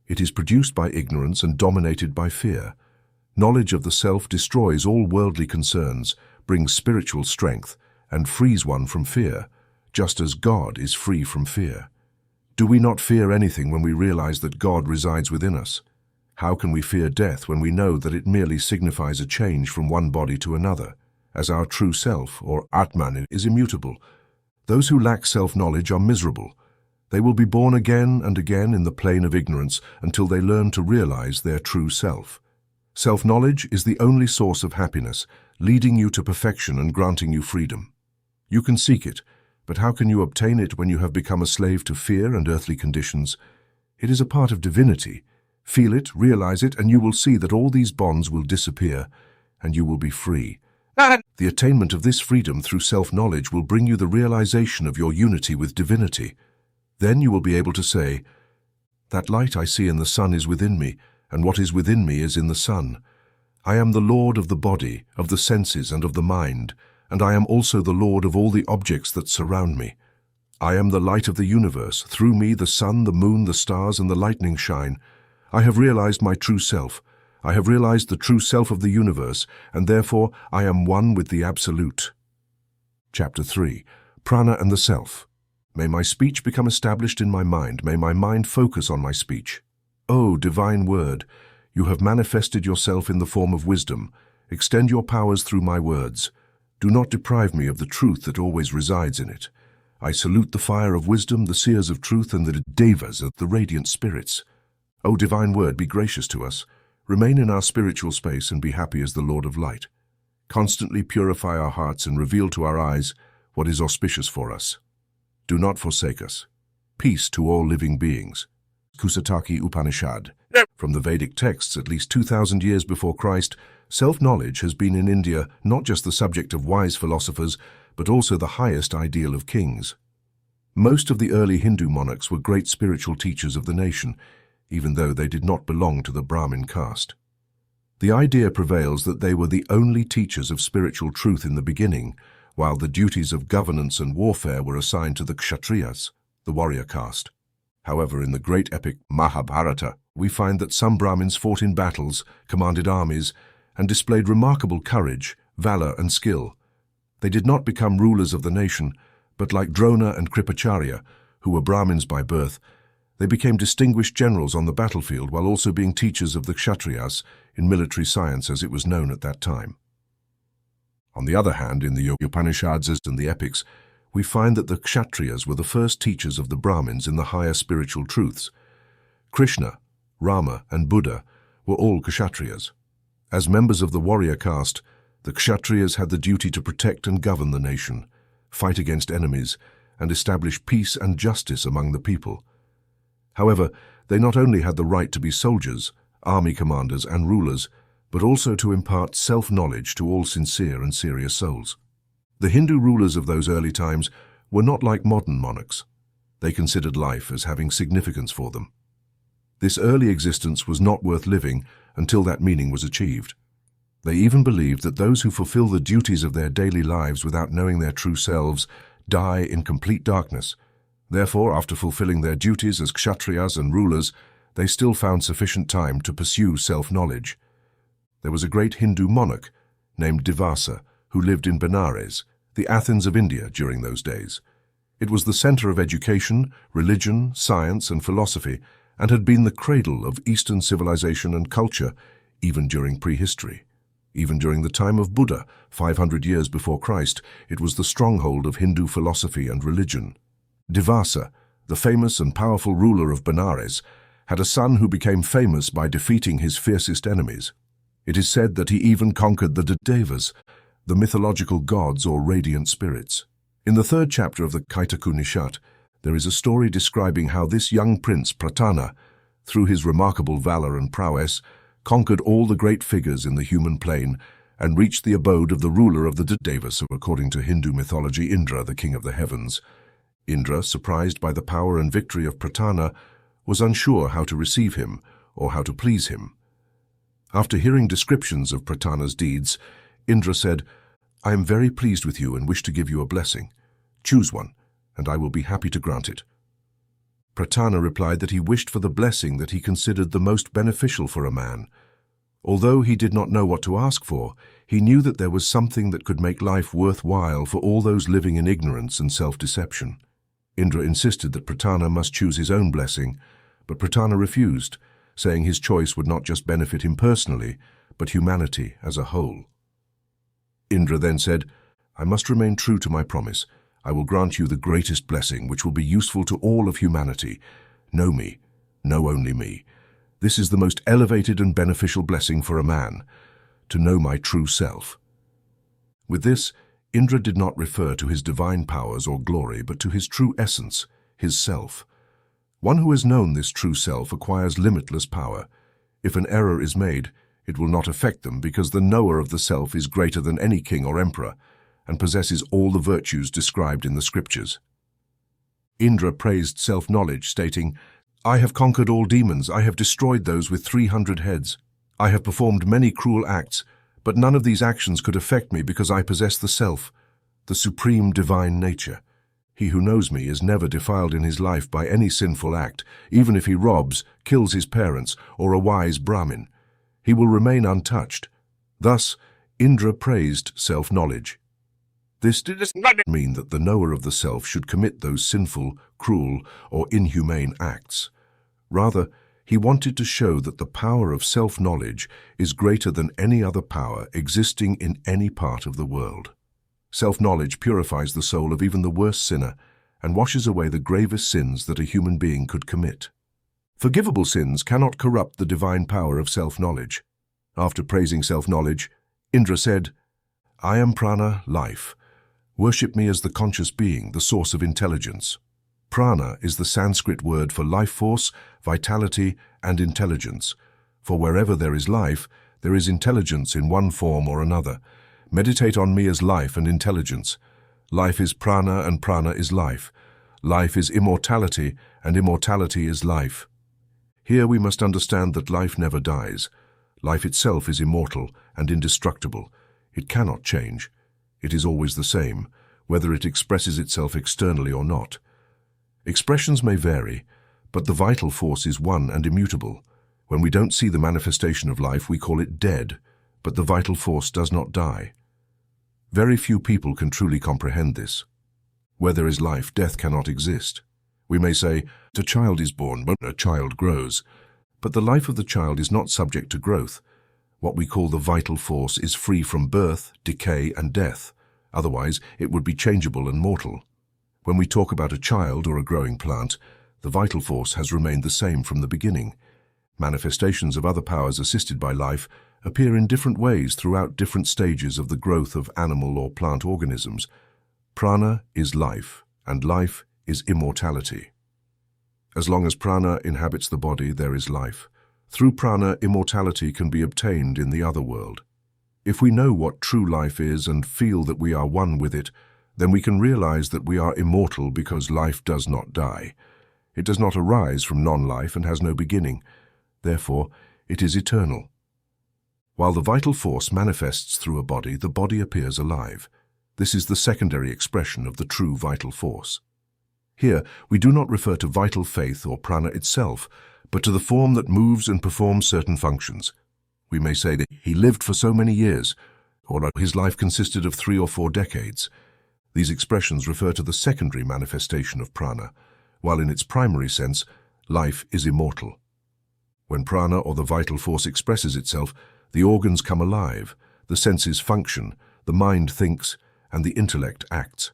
It is produced by ignorance and dominated by fear. Knowledge of the self destroys all worldly concerns, brings spiritual strength, and frees one from fear, just as God is free from fear. Do we not fear anything when we realize that God resides within us? How can we fear death when we know that it merely signifies a change from one body to another, as our true self, or Atman, is immutable? Those who lack self-knowledge are miserable. They will be born again and again in the plane of ignorance until they learn to realize their true self. Self-knowledge is the only source of happiness, leading you to perfection and granting you freedom. You can seek it, but how can you obtain it when you have become a slave to fear and earthly conditions? It is a part of divinity. Feel it, realize it, and you will see that all these bonds will disappear, and you will be free. The attainment of this freedom through self-knowledge will bring you the realization of your unity with divinity. Then you will be able to say, "That light I see in the sun is within me, and what is within me is in the sun. I am the Lord of the body, of the senses, and of the mind, and I am also the Lord of all the objects that surround me. I am the light of the universe. Through me the sun, the moon, the stars, and the lightning shine. I have realized my true self. I have realized the true self of the universe, and therefore I am one with the Absolute." Chapter 3. Prana and the Self. May my speech become established in my mind. May my mind focus on my speech. O divine word, you have manifested yourself in the form of wisdom. Extend your powers through my words. Do not deprive me of the truth that always resides in it. I salute the fire of wisdom, the seers of truth, and the devas of the radiant spirits. O divine word, be gracious to us. Remain in our spiritual space and be happy as the Lord of light. Constantly purify our hearts and reveal to our eyes what is auspicious for us. Do not forsake us. Peace to all living beings. Kusataki Upanishad. From the Vedic texts at least 2,000 years before Christ, self-knowledge has been in India not just the subject of wise philosophers, but also the highest ideal of kings. Most of the early Hindu monarchs were great spiritual teachers of the nation, even though they did not belong to the Brahmin caste. The idea prevails that they were the only teachers of spiritual truth in the beginning, while the duties of governance and warfare were assigned to the Kshatriyas, the warrior caste. However, in the great epic Mahabharata, we find that some Brahmins fought in battles, commanded armies, and displayed remarkable courage, valor, and skill. They did not become rulers of the nation, but like Drona and Kripacharya, who were Brahmins by birth, they became distinguished generals on the battlefield while also being teachers of the Kshatriyas in military science as it was known at that time. On the other hand, in the Upanishads and the epics, we find that the Kshatriyas were the first teachers of the Brahmins in the higher spiritual truths. Krishna, Rama, and Buddha were all Kshatriyas. As members of the warrior caste, the Kshatriyas had the duty to protect and govern the nation, fight against enemies, and establish peace and justice among the people. However, they not only had the right to be soldiers, army commanders, and rulers, but also to impart self-knowledge to all sincere and serious souls. The Hindu rulers of those early times were not like modern monarchs. They considered life as having significance for them. This early existence was not worth living until that meaning was achieved. They even believed that those who fulfill the duties of their daily lives without knowing their true selves die in complete darkness. Therefore, after fulfilling their duties as Kshatriyas and rulers, they still found sufficient time to pursue self-knowledge. There was a great Hindu monarch named Divasa who lived in Benares, the Athens of India during those days. It was the center of education, religion, science, and philosophy, and had been the cradle of Eastern civilization and culture even during prehistory. Even during the time of Buddha, 500 years before Christ, it was the stronghold of Hindu philosophy and religion. Divasa, the famous and powerful ruler of Benares, had a son who became famous by defeating his fiercest enemies. It is said that he even conquered the Devas, the mythological gods or radiant spirits. In the 3rd chapter of the Kaitakunishat, there is a story describing how this young prince, Pratana, through his remarkable valor and prowess, conquered all the great figures in the human plane and reached the abode of the ruler of the Devas, according to Hindu mythology, Indra, the king of the heavens. Indra, surprised by the power and victory of Pratana, was unsure how to receive him or how to please him. After hearing descriptions of Pratana's deeds, Indra said, "I am very pleased with you and wish to give you a blessing. Choose one, and I will be happy to grant it." Pratana replied that he wished for the blessing that he considered the most beneficial for a man. Although he did not know what to ask for, he knew that there was something that could make life worthwhile for all those living in ignorance and self-deception. Indra insisted that Pratana must choose his own blessing, but Pratana refused, saying his choice would not just benefit him personally, but humanity as a whole. Indra then said, "I must remain true to my promise. I will grant you the greatest blessing, which will be useful to all of humanity. Know me, know only me. This is the most elevated and beneficial blessing for a man, to know my true self." With this, Indra did not refer to his divine powers or glory, but to his true essence, his self. One who has known this true self acquires limitless power. If an error is made, it will not affect them because the knower of the self is greater than any king or emperor and possesses all the virtues described in the scriptures. Indra praised self-knowledge, stating, "I have conquered all demons, I have destroyed those with 300 heads. I have performed many cruel acts, but none of these actions could affect me because I possess the self, the supreme divine nature. He who knows me is never defiled in his life by any sinful act, even if he robs, kills his parents, or a wise Brahmin. He will remain untouched." Thus, Indra praised self-knowledge. This does not mean that the knower of the self should commit those sinful, cruel, or inhumane acts. Rather, he wanted to show that the power of self-knowledge is greater than any other power existing in any part of the world. Self-knowledge purifies the soul of even the worst sinner and washes away the gravest sins that a human being could commit. Forgivable sins cannot corrupt the divine power of self-knowledge. After praising self-knowledge, Indra said, "I am Prana, life. Worship me as the conscious being, the source of intelligence." Prana is the Sanskrit word for life force, vitality, and intelligence. For wherever there is life, there is intelligence in one form or another. Meditate on me as life and intelligence. Life is prana and prana is life. Life is immortality and immortality is life. Here we must understand that life never dies. Life itself is immortal and indestructible. It cannot change. It is always the same, whether it expresses itself externally or not. Expressions may vary, but the vital force is one and immutable. When we don't see the manifestation of life, we call it dead, but the vital force does not die. Very few people can truly comprehend this. Where there is life, death cannot exist. We may say, a child is born, but a child grows. But the life of the child is not subject to growth. What we call the vital force is free from birth, decay, and death. Otherwise, it would be changeable and mortal. When we talk about a child or a growing plant, the vital force has remained the same from the beginning. Manifestations of other powers assisted by life appear in different ways throughout different stages of the growth of animal or plant organisms. Prana is life, and life is immortality. As long as prana inhabits the body, there is life. Through prana, immortality can be obtained in the other world. If we know what true life is and feel that we are one with it, then we can realize that we are immortal because life does not die. It does not arise from non-life and has no beginning. Therefore, it is eternal. While the vital force manifests through a body, the body appears alive. This is the secondary expression of the true vital force. Here, we do not refer to vital faith or prana itself, but to the form that moves and performs certain functions. We may say that he lived for so many years, or that his life consisted of 3 or 4 decades. These expressions refer to the secondary manifestation of prana, while in its primary sense, life is immortal. When prana or the vital force expresses itself, the organs come alive, the senses function, the mind thinks, and the intellect acts.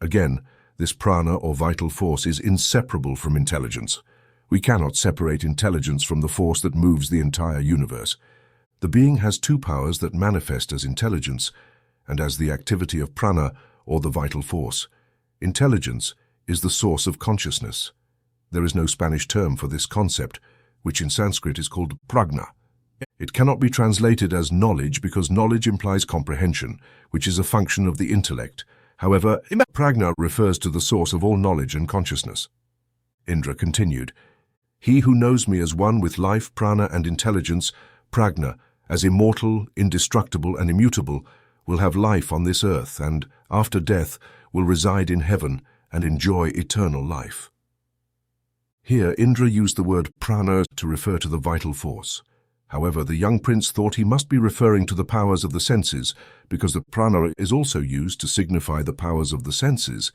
Again, this prana or vital force is inseparable from intelligence. We cannot separate intelligence from the force that moves the entire universe. The being has 2 powers that manifest as intelligence and as the activity of prana or the vital force. Intelligence is the source of consciousness. There is no Spanish term for this concept, which in Sanskrit is called prajna. It cannot be translated as knowledge because knowledge implies comprehension, which is a function of the intellect. However, prajna refers to the source of all knowledge and consciousness. Indra continued, "He who knows me as one with life, prana, and intelligence, prajna, as immortal, indestructible, and immutable, will have life on this earth and, after death, will reside in heaven and enjoy eternal life." Here, Indra used the word prana to refer to the vital force. However, the young prince thought he must be referring to the powers of the senses, because the prana is also used to signify the powers of the senses,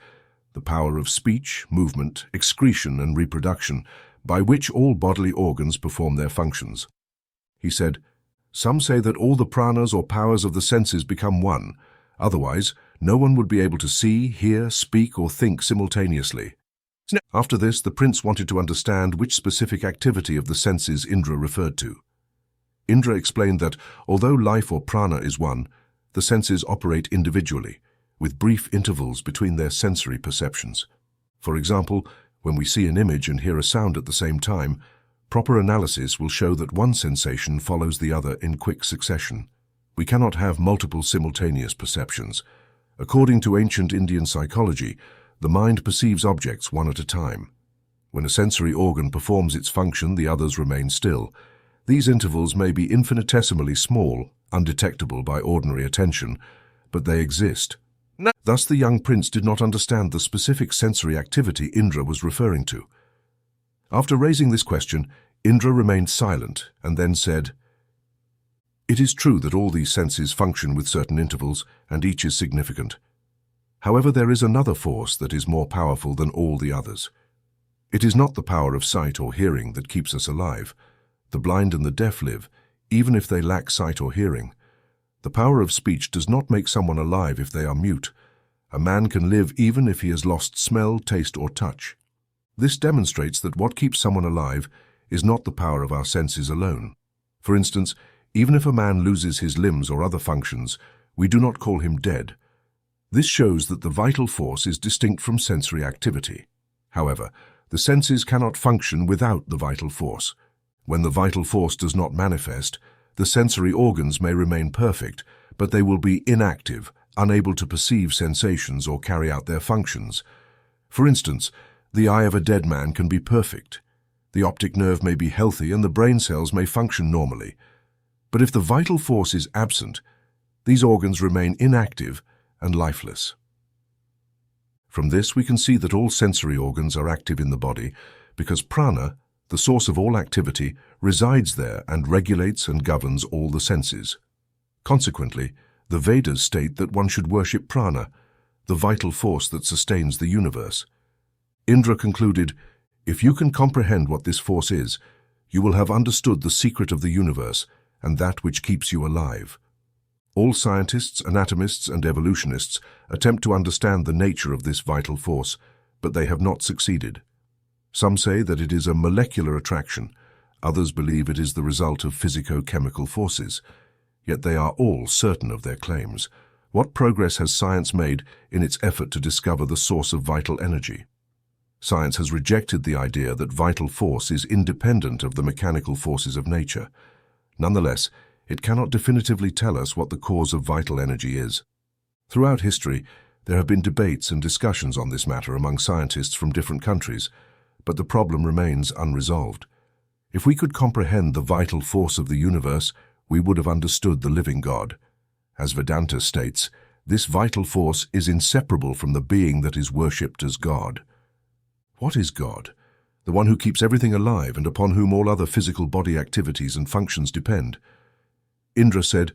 the power of speech, movement, excretion, and reproduction, by which all bodily organs perform their functions. He said, "Some say that all the pranas or powers of the senses become one. Otherwise, no one would be able to see, hear, speak, or think simultaneously." After this, the prince wanted to understand which specific activity of the senses Indra referred to. Indra explained that, although life or prana is one, the senses operate individually, with brief intervals between their sensory perceptions. For example, when we see an image and hear a sound at the same time, proper analysis will show that one sensation follows the other in quick succession. We cannot have multiple simultaneous perceptions. According to ancient Indian psychology, the mind perceives objects one at a time. When a sensory organ performs its function, the others remain still. These intervals may be infinitesimally small, undetectable by ordinary attention, but they exist. Thus the young prince did not understand the specific sensory activity Indra was referring to. After raising this question, Indra remained silent and then said, "It is true that all these senses function with certain intervals, and each is significant. However, there is another force that is more powerful than all the others. It is not the power of sight or hearing that keeps us alive. The blind and the deaf live, even if they lack sight or hearing. The power of speech does not make someone alive if they are mute. A man can live even if he has lost smell, taste, or touch. This demonstrates that what keeps someone alive is not the power of our senses alone. For instance, even if a man loses his limbs or other functions, we do not call him dead. This shows that the vital force is distinct from sensory activity. However, the senses cannot function without the vital force. When the vital force does not manifest, the sensory organs may remain perfect, but they will be inactive, unable to perceive sensations or carry out their functions. For instance, the eye of a dead man can be perfect. The optic nerve may be healthy and the brain cells may function normally. But if the vital force is absent, these organs remain inactive and lifeless. From this, we can see that all sensory organs are active in the body because prana, the source of all activity, resides there and regulates and governs all the senses. Consequently, the Vedas state that one should worship prana, the vital force that sustains the universe. Indra concluded, "If you can comprehend what this force is, you will have understood the secret of the universe and that which keeps you alive." All scientists, anatomists, and evolutionists attempt to understand the nature of this vital force, but they have not succeeded. Some say that it is a molecular attraction, others believe it is the result of physico-chemical forces. Yet they are all certain of their claims. What progress has science made in its effort to discover the source of vital energy? Science has rejected the idea that vital force is independent of the mechanical forces of nature. Nonetheless, it cannot definitively tell us what the cause of vital energy is. Throughout history, there have been debates and discussions on this matter among scientists from different countries, but the problem remains unresolved. If we could comprehend the vital force of the universe, we would have understood the living God. As Vedanta states, this vital force is inseparable from the being that is worshipped as God. What is God? The one who keeps everything alive and upon whom all other physical body activities and functions depend. Indra said,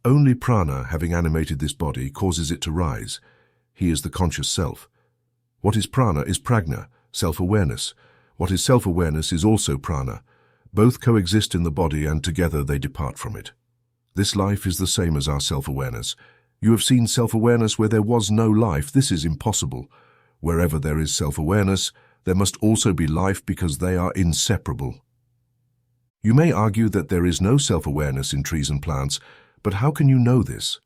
"Only prana, having animated this body, causes it to rise. He is the conscious self. What is prana is prajna, self-awareness. What is self-awareness is also prana. Both coexist in the body and together they depart from it. This life is the same as our self-awareness. You have seen self-awareness where there was no life. This is impossible. Wherever there is self-awareness, there must also be life because they are inseparable." You may argue that there is no self-awareness in trees and plants, but how can you know this?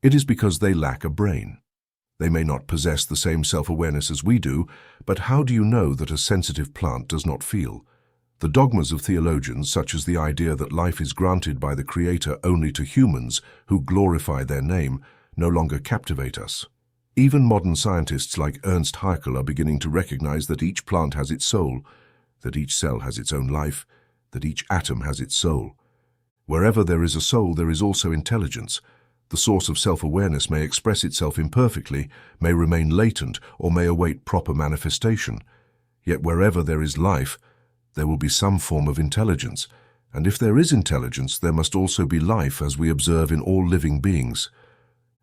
It is because they lack a brain. They may not possess the same self-awareness as we do, but how do you know that a sensitive plant does not feel? The dogmas of theologians, such as the idea that life is granted by the Creator only to humans who glorify their name, no longer captivate us. Even modern scientists like Ernst Haeckel are beginning to recognize that each plant has its soul, that each cell has its own life, that each atom has its soul. Wherever there is a soul, there is also intelligence. The source of self-awareness may express itself imperfectly, may remain latent, or may await proper manifestation. Yet wherever there is life, there will be some form of intelligence. And if there is intelligence, there must also be life, as we observe in all living beings.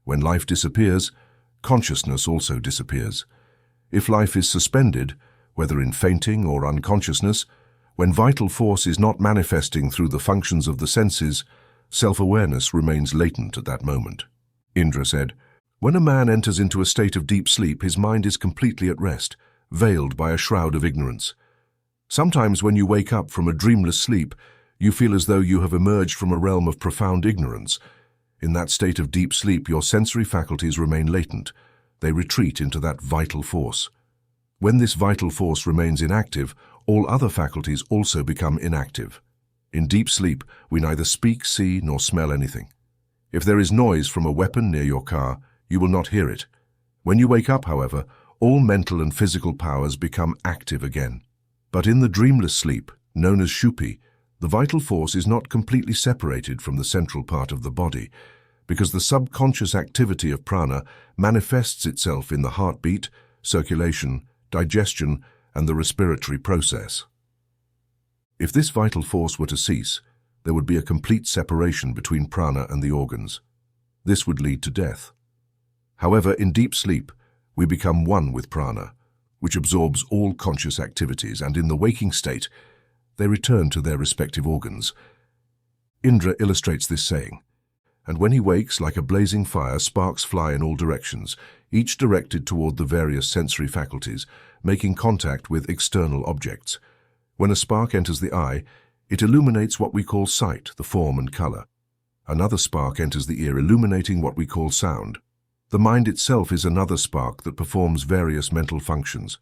When life disappears, consciousness also disappears. If life is suspended, whether in fainting or unconsciousness, when vital force is not manifesting through the functions of the senses, self-awareness remains latent at that moment. Indra said, "When a man enters into a state of deep sleep, his mind is completely at rest, veiled by a shroud of ignorance. Sometimes when you wake up from a dreamless sleep, you feel as though you have emerged from a realm of profound ignorance. In that state of deep sleep, your sensory faculties remain latent. They retreat into that vital force. When this vital force remains inactive, all other faculties also become inactive. In deep sleep, we neither speak, see, nor smell anything. If there is noise from a weapon near your car, you will not hear it. When you wake up, however, all mental and physical powers become active again. But in the dreamless sleep, known as Shupi, the vital force is not completely separated from the central part of the body, because the subconscious activity of prana manifests itself in the heartbeat, circulation, digestion, and the respiratory process. If this vital force were to cease, there would be a complete separation between prana and the organs. This would lead to death. However, in deep sleep, we become one with prana, which absorbs all conscious activities, and in the waking state, they return to their respective organs. Indra illustrates this saying, And when he wakes, like a blazing fire, sparks fly in all directions, each directed toward the various sensory faculties, making contact with external objects. When a spark enters the eye, it illuminates what we call sight, the form and color. Another spark enters the ear, illuminating what we call sound. The mind itself is another spark that performs various mental functions.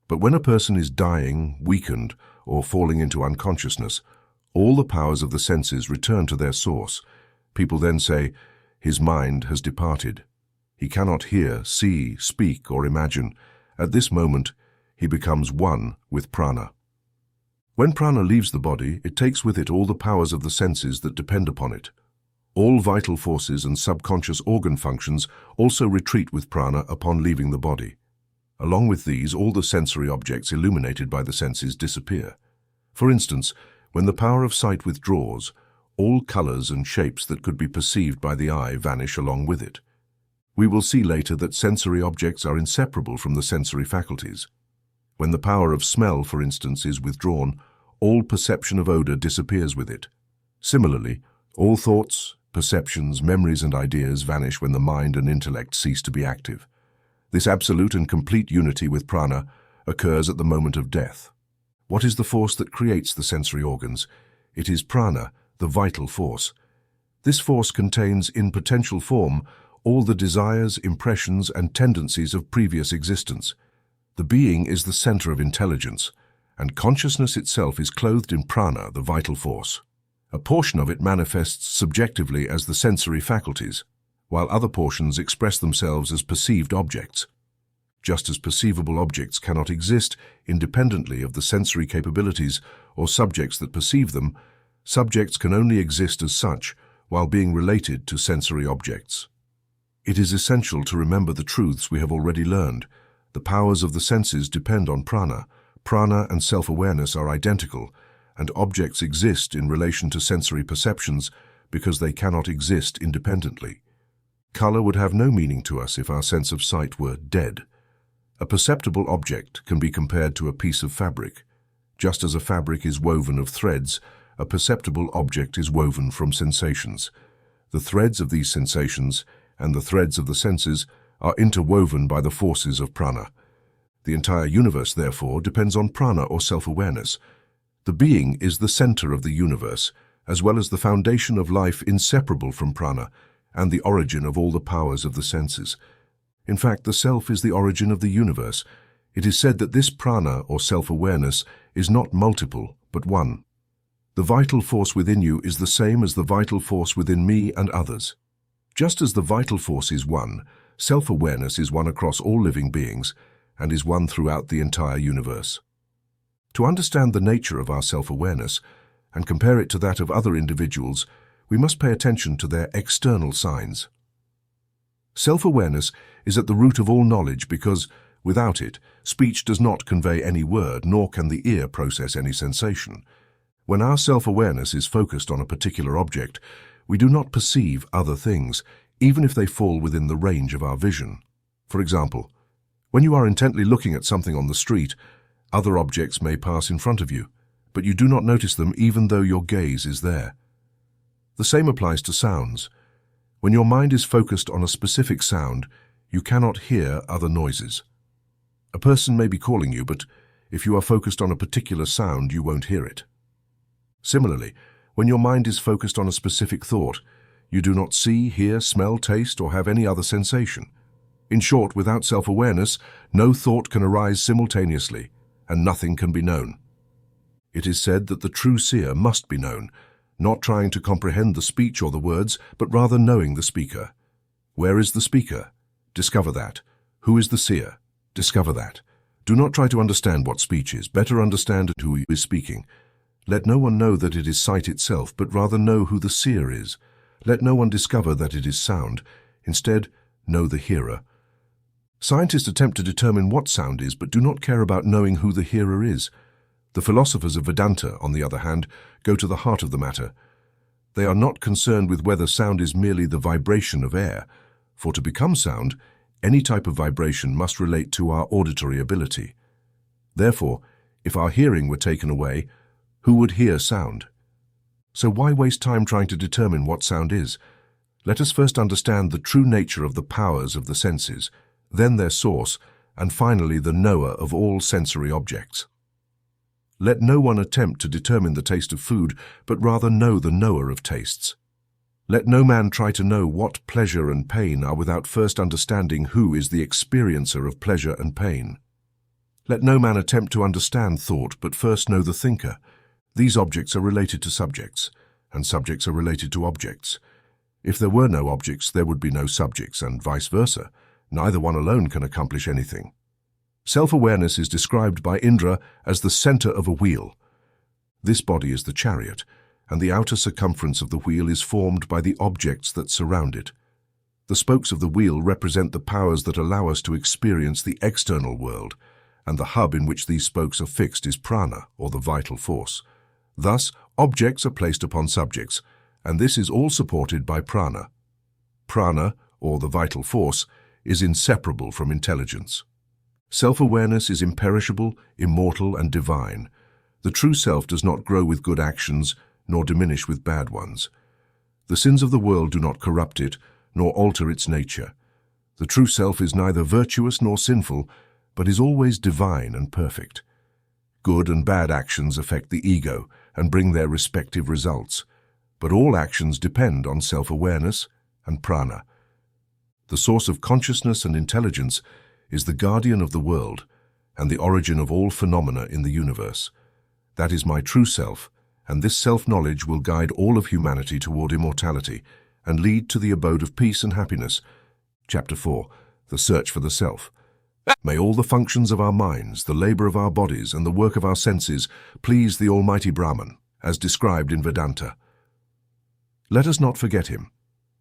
But when a person is dying, weakened, or falling into unconsciousness, all the powers of the senses return to their source. People then say, his mind has departed. He cannot hear, see, speak, or imagine. At this moment, he becomes one with prana. When prana leaves the body, it takes with it all the powers of the senses that depend upon it. All vital forces and subconscious organ functions also retreat with prana upon leaving the body. Along with these, all the sensory objects illuminated by the senses disappear. For instance, when the power of sight withdraws, all colors and shapes that could be perceived by the eye vanish along with it. We will see later that sensory objects are inseparable from the sensory faculties. When the power of smell, for instance, is withdrawn, all perception of odor disappears with it. Similarly, all thoughts, perceptions, memories, and ideas vanish when the mind and intellect cease to be active. This absolute and complete unity with prana occurs at the moment of death. What is the force that creates the sensory organs? It is prana, the vital force. This force contains, in potential form, all the desires, impressions, and tendencies of previous existence. The being is the center of intelligence, and consciousness itself is clothed in prana, the vital force. A portion of it manifests subjectively as the sensory faculties, while other portions express themselves as perceived objects. Just as perceivable objects cannot exist independently of the sensory capabilities or subjects that perceive them, subjects can only exist as such while being related to sensory objects. It is essential to remember the truths we have already learned. The powers of the senses depend on prana. Prana and self-awareness are identical, and objects exist in relation to sensory perceptions because they cannot exist independently. Color would have no meaning to us if our sense of sight were dead. A perceptible object can be compared to a piece of fabric. Just as a fabric is woven of threads, a perceptible object is woven from sensations. The threads of these sensations and the threads of the senses are interwoven by the forces of prana. The entire universe, therefore, depends on prana or self-awareness. The being is the center of the universe, as well as the foundation of life, inseparable from prana, and the origin of all the powers of the senses. In fact, the self is the origin of the universe. It is said that this prana or self-awareness is not multiple, but one. The vital force within you is the same as the vital force within me and others. Just as the vital force is one, self-awareness is one across all living beings and is one throughout the entire universe. To understand the nature of our self-awareness and compare it to that of other individuals, we must pay attention to their external signs. Self-awareness is at the root of all knowledge because, without it, speech does not convey any word, nor can the ear process any sensation. When our self-awareness is focused on a particular object, we do not perceive other things, even if they fall within the range of our vision. For example, when you are intently looking at something on the street, other objects may pass in front of you, but you do not notice them even though your gaze is there. The same applies to sounds. When your mind is focused on a specific sound, you cannot hear other noises. A person may be calling you, but if you are focused on a particular sound, you won't hear it. Similarly, when your mind is focused on a specific thought, you do not see, hear, smell, taste, or have any other sensation. In short, without self-awareness, no thought can arise simultaneously, and nothing can be known. It is said that the true seer must be known, not trying to comprehend the speech or the words, but rather knowing the speaker. Where is the speaker? Discover that. Who is the seer? Discover that. Do not try to understand what speech is. Better understand who is speaking. Let no one know that it is sight itself, but rather know who the seer is. Let no one discover that it is sound. Instead, know the hearer. Scientists attempt to determine what sound is, but do not care about knowing who the hearer is. The philosophers of Vedanta, on the other hand, go to the heart of the matter. They are not concerned with whether sound is merely the vibration of air, for to become sound, any type of vibration must relate to our auditory ability. Therefore, if our hearing were taken away, who would hear sound? So why waste time trying to determine what sound is? Let us first understand the true nature of the powers of the senses, then their source, and finally the knower of all sensory objects. Let no one attempt to determine the taste of food, but rather know the knower of tastes. Let no man try to know what pleasure and pain are without first understanding who is the experiencer of pleasure and pain. Let no man attempt to understand thought, but first know the thinker. These objects are related to subjects, and subjects are related to objects. If there were no objects, there would be no subjects, and vice versa. Neither one alone can accomplish anything. Self-awareness is described by Indra as the center of a wheel. This body is the chariot, and the outer circumference of the wheel is formed by the objects that surround it. The spokes of the wheel represent the powers that allow us to experience the external world, and the hub in which these spokes are fixed is Prana, or the vital force. Thus, objects are placed upon subjects, and this is all supported by Prana. Prana, or the vital force, is inseparable from intelligence. Self-awareness is imperishable, immortal, and divine. The true self does not grow with good actions, nor diminish with bad ones. The sins of the world do not corrupt it, nor alter its nature. The true self is neither virtuous nor sinful, but is always divine and perfect. Good and bad actions affect the ego and bring their respective results, but all actions depend on self-awareness and prana. The source of consciousness and intelligence is the guardian of the world and the origin of all phenomena in the universe. That is my true self, and this self-knowledge will guide all of humanity toward immortality and lead to the abode of peace and happiness. Chapter 4. The Search for the Self. May all the functions of our minds, the labor of our bodies, and the work of our senses please the Almighty Brahman, as described in Vedanta. Let us not forget him.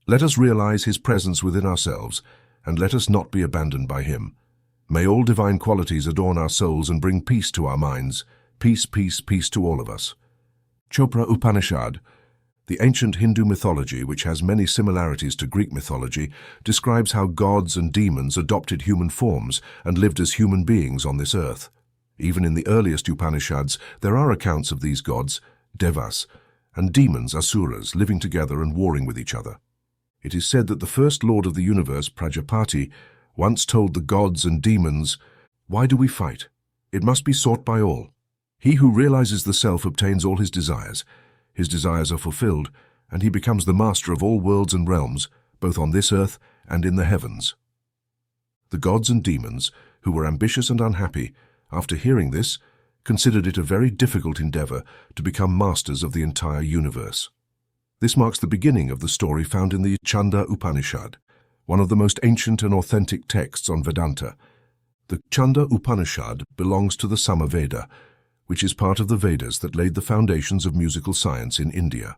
Let us realize his presence within ourselves, and let us not be abandoned by him. May all divine qualities adorn our souls and bring peace to our minds. Peace, peace, peace to all of us. Chopra Upanishad, the ancient Hindu mythology, which has many similarities to Greek mythology, describes how gods and demons adopted human forms and lived as human beings on this earth. Even in the earliest Upanishads, there are accounts of these gods, devas, and demons, asuras, living together and warring with each other. It is said that the first lord of the universe, Prajapati, once told the gods and demons, "Why do we fight? It must be sought by all. He who realizes the self obtains all his desires. His desires are fulfilled, and he becomes the master of all worlds and realms, both on this earth and in the heavens." The gods and demons, who were ambitious and unhappy, after hearing this, considered it a very difficult endeavor to become masters of the entire universe. This marks the beginning of the story found in the Chanda Upanishad, one of the most ancient and authentic texts on Vedanta. The Chanda Upanishad belongs to the Samaveda, which is part of the Vedas that laid the foundations of musical science in India.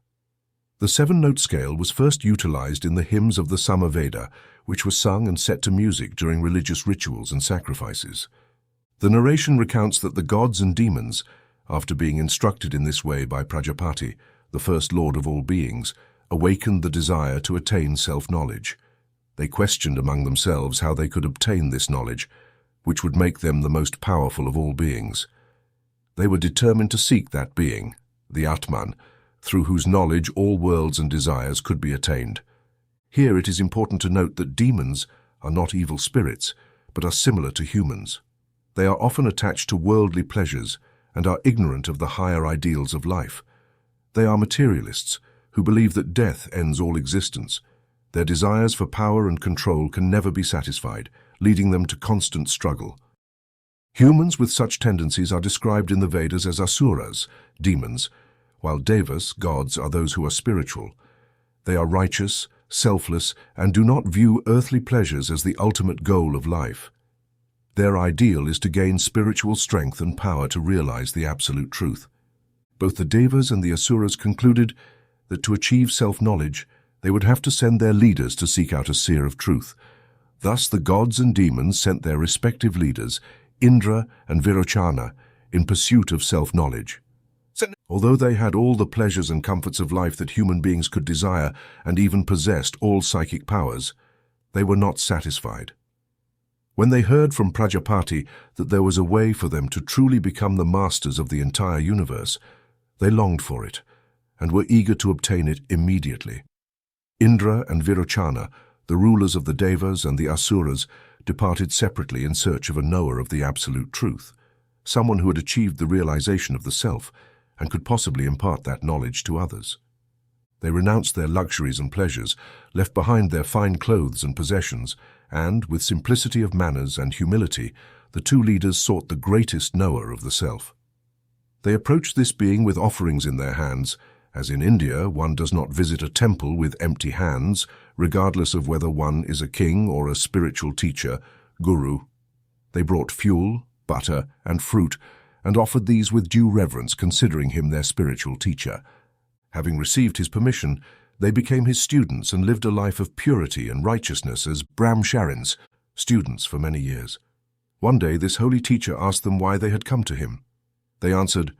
The seven-note scale was first utilized in the hymns of the Samaveda, which were sung and set to music during religious rituals and sacrifices. The narration recounts that the gods and demons, after being instructed in this way by Prajapati, the first lord of all beings, awakened the desire to attain self-knowledge. They questioned among themselves how they could obtain this knowledge, which would make them the most powerful of all beings. They were determined to seek that being, the Atman, through whose knowledge all worlds and desires could be attained. Here it is important to note that demons are not evil spirits, but are similar to humans. They are often attached to worldly pleasures and are ignorant of the higher ideals of life. They are materialists who believe that death ends all existence. Their desires for power and control can never be satisfied, leading them to constant struggle. Humans with such tendencies are described in the Vedas as asuras, demons, while devas, gods, are those who are spiritual. They are righteous, selfless, and do not view earthly pleasures as the ultimate goal of life. Their ideal is to gain spiritual strength and power to realize the absolute truth. Both the devas and the asuras concluded that to achieve self-knowledge, they would have to send their leaders to seek out a seer of truth. Thus the gods and demons sent their respective leaders, Indra and Virochana, in pursuit of self-knowledge. Although they had all the pleasures and comforts of life that human beings could desire and even possessed all psychic powers, they were not satisfied. When they heard from Prajapati that there was a way for them to truly become the masters of the entire universe, they longed for it and were eager to obtain it immediately. Indra and Virochana, the rulers of the Devas and the Asuras, departed separately in search of a knower of the absolute truth, someone who had achieved the realization of the self and could possibly impart that knowledge to others. They renounced their luxuries and pleasures, left behind their fine clothes and possessions, and, with simplicity of manners and humility, the two leaders sought the greatest knower of the self. They approached this being with offerings in their hands, as in India one does not visit a temple with empty hands, regardless of whether one is a king or a spiritual teacher, guru. They brought fuel, butter, and fruit, and offered these with due reverence, considering him their spiritual teacher. Having received his permission, they became his students and lived a life of purity and righteousness as brahmacharins, students for many years. One day this holy teacher asked them why they had come to him. They answered,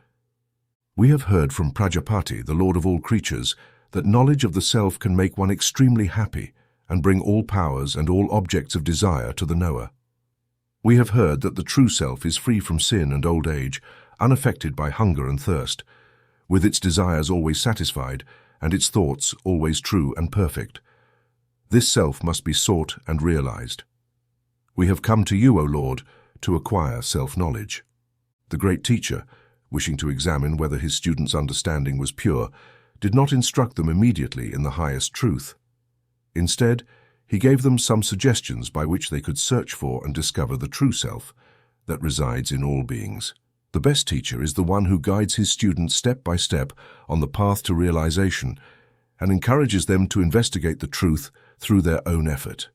"We have heard from Prajapati, the Lord of all creatures, that knowledge of the self can make one extremely happy and bring all powers and all objects of desire to the knower. We have heard that the true self is free from sin and old age, unaffected by hunger and thirst, with its desires always satisfied and its thoughts always true and perfect. This self must be sought and realized. We have come to you, O Lord, to acquire self-knowledge." The great teacher, wishing to examine whether his students' understanding was pure, did not instruct them immediately in the highest truth. Instead, he gave them some suggestions by which they could search for and discover the true self that resides in all beings. The best teacher is the one who guides his students step by step on the path to realization and encourages them to investigate the truth through their own effort.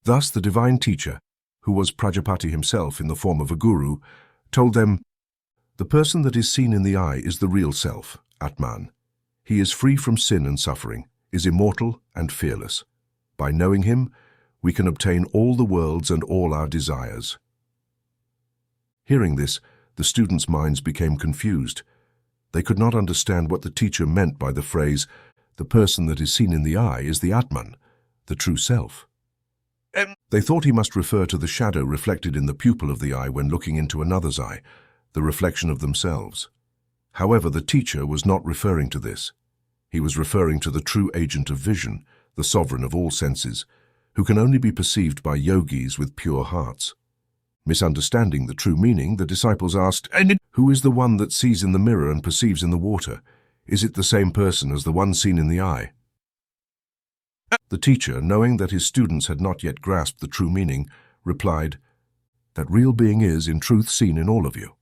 Thus, the divine teacher, who was Prajapati himself in the form of a guru, told them, "The person that is seen in the eye is the real self, Atman. He is free from sin and suffering, is immortal and fearless. By knowing him, we can obtain all the worlds and all our desires." Hearing this, the students' minds became confused. They could not understand what the teacher meant by the phrase, "The person that is seen in the eye is the Atman, the true self." They thought he must refer to the shadow reflected in the pupil of the eye when looking into another's eye, the reflection of themselves. However, the teacher was not referring to this. He was referring to the true agent of vision, the sovereign of all senses, who can only be perceived by yogis with pure hearts. Misunderstanding the true meaning, the disciples asked, "Who is the one that sees in the mirror and perceives in the water? Is it the same person as the one seen in the eye?" The teacher, knowing that his students had not yet grasped the true meaning, replied, "That real being is, in truth, seen in all of you."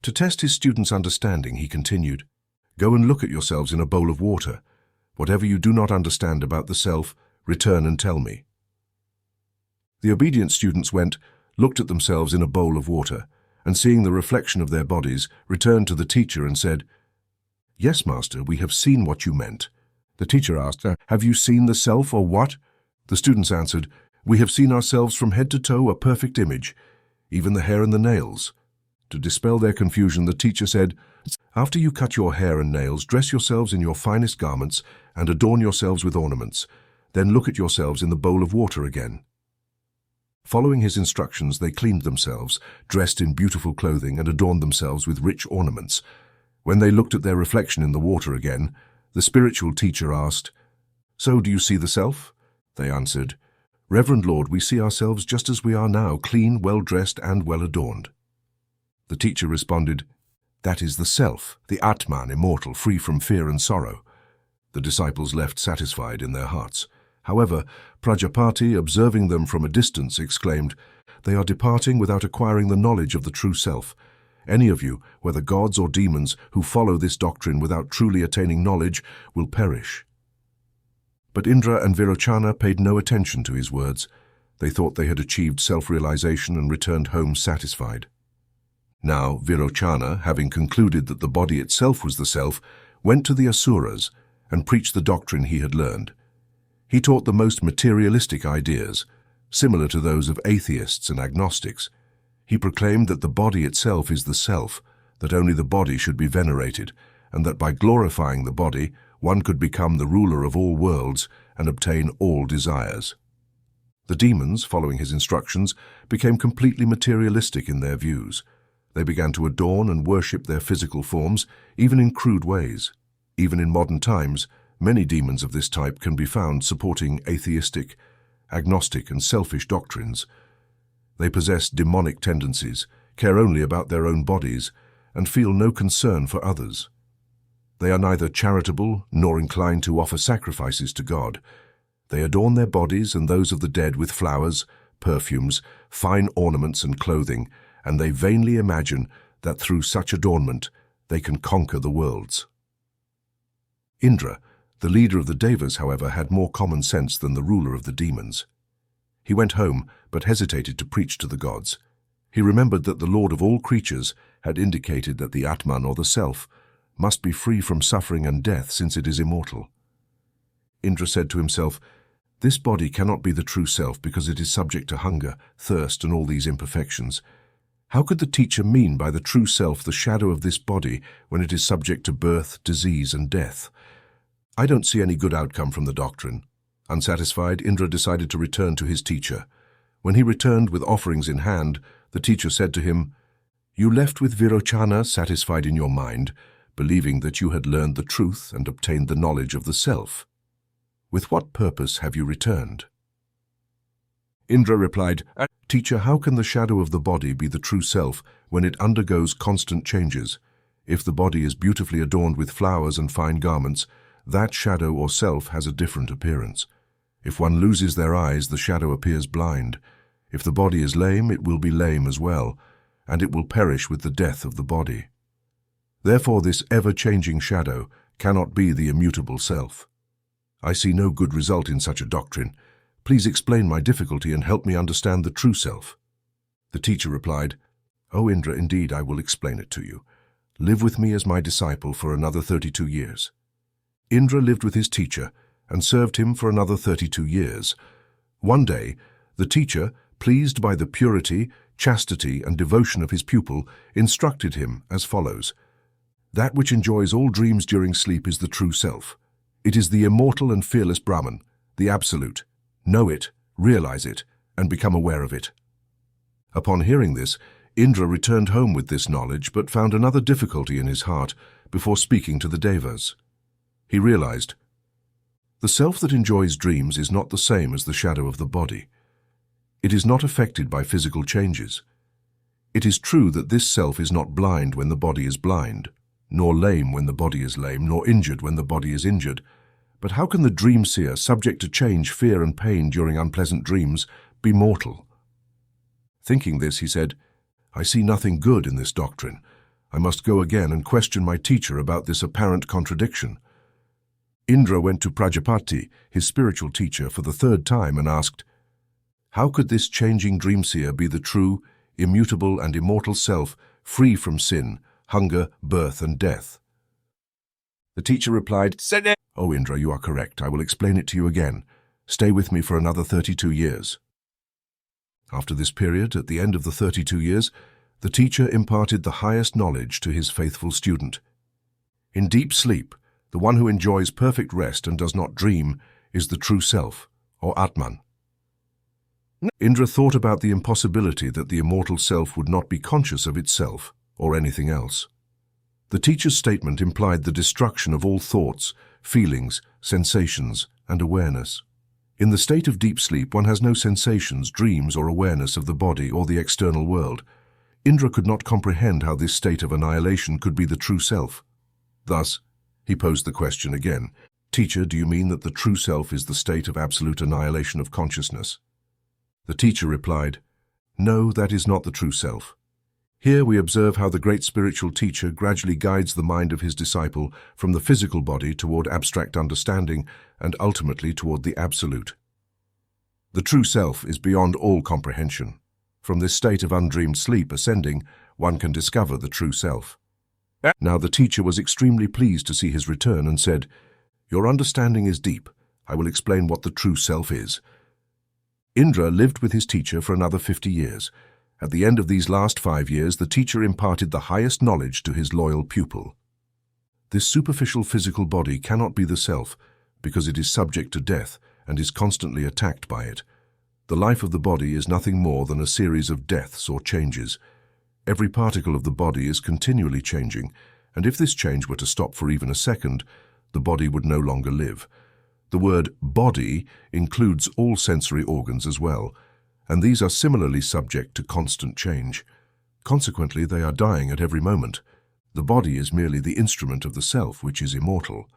To test his students' understanding, he continued, "Go and look at yourselves in a bowl of water. Whatever you do not understand about the self, return and tell me." The obedient students went, looked at themselves in a bowl of water, and seeing the reflection of their bodies, returned to the teacher and said, "Yes, Master, we have seen what you meant." The teacher asked, "Have you seen the self or what?" The students answered, "We have seen ourselves from head to toe, a perfect image, even the hair and the nails." To dispel their confusion, the teacher said, "After you cut your hair and nails, dress yourselves in your finest garments and adorn yourselves with ornaments. Then look at yourselves in the bowl of water again." Following his instructions, they cleaned themselves, dressed in beautiful clothing, and adorned themselves with rich ornaments. When they looked at their reflection in the water again, the spiritual teacher asked, "So do you see the self?" They answered, "Reverend Lord, we see ourselves just as we are now, clean, well-dressed, and well-adorned." The teacher responded, "That is the self, the Atman, immortal, free from fear and sorrow." The disciples left satisfied in their hearts. However, Prajapati, observing them from a distance, exclaimed, "They are departing without acquiring the knowledge of the true self. Any of you, whether gods or demons, who follow this doctrine without truly attaining knowledge will perish." But Indra and Virochana paid no attention to his words. They thought they had achieved self-realization and returned home satisfied. Now, Virochana, having concluded that the body itself was the self, went to the Asuras and preached the doctrine he had learned. He taught the most materialistic ideas, similar to those of atheists and agnostics. He proclaimed that the body itself is the self, that only the body should be venerated, and that by glorifying the body, one could become the ruler of all worlds and obtain all desires. The demons, following his instructions, became completely materialistic in their views. They began to adorn and worship their physical forms, even in crude ways. Even in modern times, Many demons of this type can be found supporting atheistic, agnostic, and selfish doctrines. They possess demonic tendencies, care only about their own bodies, and feel no concern for others. They are neither charitable nor inclined to offer sacrifices to God. They adorn their bodies and those of the dead with flowers, perfumes, fine ornaments and clothing, and they vainly imagine that through such adornment they can conquer the worlds. Indra, the leader of the Devas, however, had more common sense than the ruler of the demons. He went home, but hesitated to preach to the gods. He remembered that the Lord of all creatures had indicated that the Atman, or the Self, must be free from suffering and death since it is immortal. Indra said to himself, "This body cannot be the true self because it is subject to hunger, thirst, and all these imperfections. How could the teacher mean by the true self the shadow of this body when it is subject to birth, disease, and death? I don't see any good outcome from the doctrine." Unsatisfied, Indra decided to return to his teacher. When he returned with offerings in hand, the teacher said to him, "You left with Virochana satisfied in your mind, believing that you had learned the truth and obtained the knowledge of the self. With what purpose have you returned?" Indra replied, "Teacher, how can the shadow of the body be the true self when it undergoes constant changes? If the body is beautifully adorned with flowers and fine garments, that shadow or self has a different appearance. If one loses their eyes, the shadow appears blind. If the body is lame, it will be lame as well, and it will perish with the death of the body. Therefore, this ever-changing shadow cannot be the immutable self. I see no good result in such a doctrine. Please explain my difficulty and help me understand the true self." The teacher replied, "O Indra, indeed I will explain it to you. Live with me as my disciple for another 32 years. Indra lived with his teacher and served him for another 32 years. One day, the teacher, pleased by the purity, chastity, and devotion of his pupil, instructed him as follows: "That which enjoys all dreams during sleep is the true self. It is the immortal and fearless Brahman, the Absolute. Know it, realize it, and become aware of it." Upon hearing this, Indra returned home with this knowledge, but found another difficulty in his heart before speaking to the Devas. He realized, the self that enjoys dreams is not the same as the shadow of the body. It is not affected by physical changes. It is true that this self is not blind when the body is blind, nor lame when the body is lame, nor injured when the body is injured. But how can the dream seer, subject to change, fear, and pain during unpleasant dreams, be mortal? Thinking this, he said, "I see nothing good in this doctrine. I must go again and question my teacher about this apparent contradiction." Indra went to Prajapati, his spiritual teacher, for the third time and asked, "How could this changing dream seer be the true, immutable, and immortal self, free from sin, hunger, birth, and death?" The teacher replied, "O Indra, you are correct. I will explain it to you again. Stay with me for another 32 years. After this period, at the end of the 32 years, the teacher imparted the highest knowledge to his faithful student. In deep sleep, the one who enjoys perfect rest and does not dream is the true self, or Atman. Indra thought about the impossibility that the immortal self would not be conscious of itself or anything else. The teacher's statement implied the destruction of all thoughts, feelings, sensations, and awareness. In the state of deep sleep, one has no sensations, dreams, or awareness of the body or the external world. Indra could not comprehend how this state of annihilation could be the true self. Thus, he posed the question again, "Teacher, do you mean that the true self is the state of absolute annihilation of consciousness?" The teacher replied, "No, that is not the true self. Here we observe how the great spiritual teacher gradually guides the mind of his disciple from the physical body toward abstract understanding and ultimately toward the absolute. The true self is beyond all comprehension. From this state of undreamed sleep ascending, one can discover the true self." Now the teacher was extremely pleased to see his return and said, "Your understanding is deep. I will explain what the true self is." Indra lived with his teacher for another 50 years. At the end of these last 5 years, the teacher imparted the highest knowledge to his loyal pupil. This superficial physical body cannot be the self because it is subject to death and is constantly attacked by it. The life of the body is nothing more than a series of deaths or changes. Every particle of the body is continually changing, and if this change were to stop for even a second, the body would no longer live. The word body includes all sensory organs as well, and these are similarly subject to constant change. Consequently, they are dying at every moment. The body is merely the instrument of the self, which is immortal.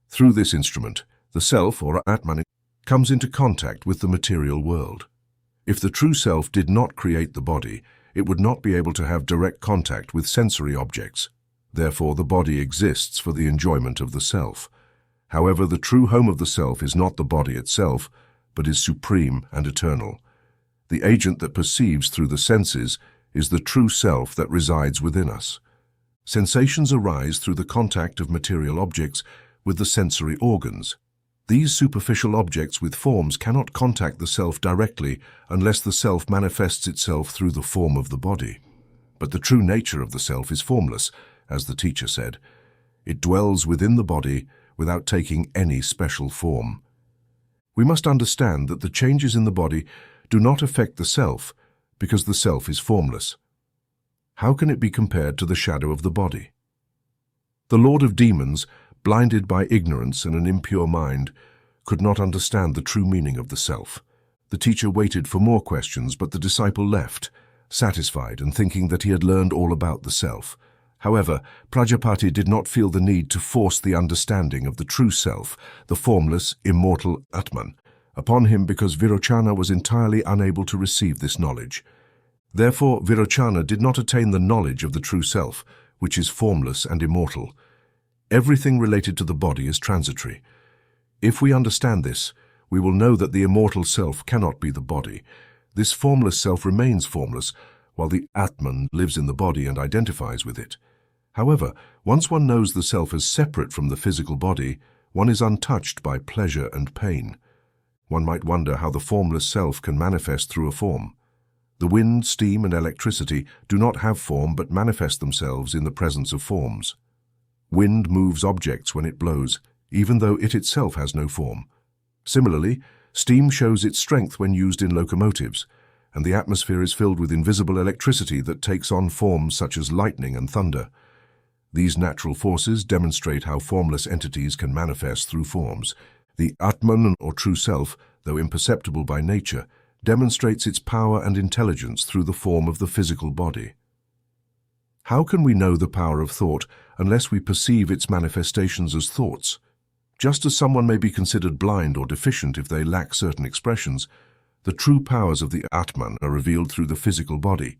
Through this instrument, the self, or Atman, comes into contact with the material world. If the true self did not create the body, it would not be able to have direct contact with sensory objects. Therefore, the body exists for the enjoyment of the self. However, the true home of the self is not the body itself, but is supreme and eternal. The agent that perceives through the senses is the true self that resides within us. Sensations arise through the contact of material objects with the sensory organs. These superficial objects with forms cannot contact the self directly unless the self manifests itself through the form of the body. But the true nature of the self is formless, as the teacher said. It dwells within the body without taking any special form. We must understand that the changes in the body do not affect the self, because the self is formless. How can it be compared to the shadow of the body? The Lord of Demons, blinded by ignorance and an impure mind, could not understand the true meaning of the self. The teacher waited for more questions, but the disciple left, satisfied and thinking that he had learned all about the self. However, Prajapati did not feel the need to force the understanding of the true self, the formless, immortal Atman, upon him because Virochana was entirely unable to receive this knowledge. Therefore, Virochana did not attain the knowledge of the true self, which is formless and immortal. Everything related to the body is transitory. If we understand this, we will know that the immortal self cannot be the body. This formless self remains formless, while the Atman lives in the body and identifies with it. However, once one knows the self as separate from the physical body, one is untouched by pleasure and pain. One might wonder how the formless self can manifest through a form. The wind, steam, and electricity do not have form but manifest themselves in the presence of forms. Wind moves objects when it blows, even though it itself has no form. Similarly, steam shows its strength when used in locomotives, and the atmosphere is filled with invisible electricity that takes on forms such as lightning and thunder. These natural forces demonstrate how formless entities can manifest through forms. The Atman, or true self, though imperceptible by nature, demonstrates its power and intelligence through the form of the physical body. How can we know the power of thought unless we perceive its manifestations as thoughts? Just as someone may be considered blind or deficient if they lack certain expressions, the true powers of the Atman are revealed through the physical body.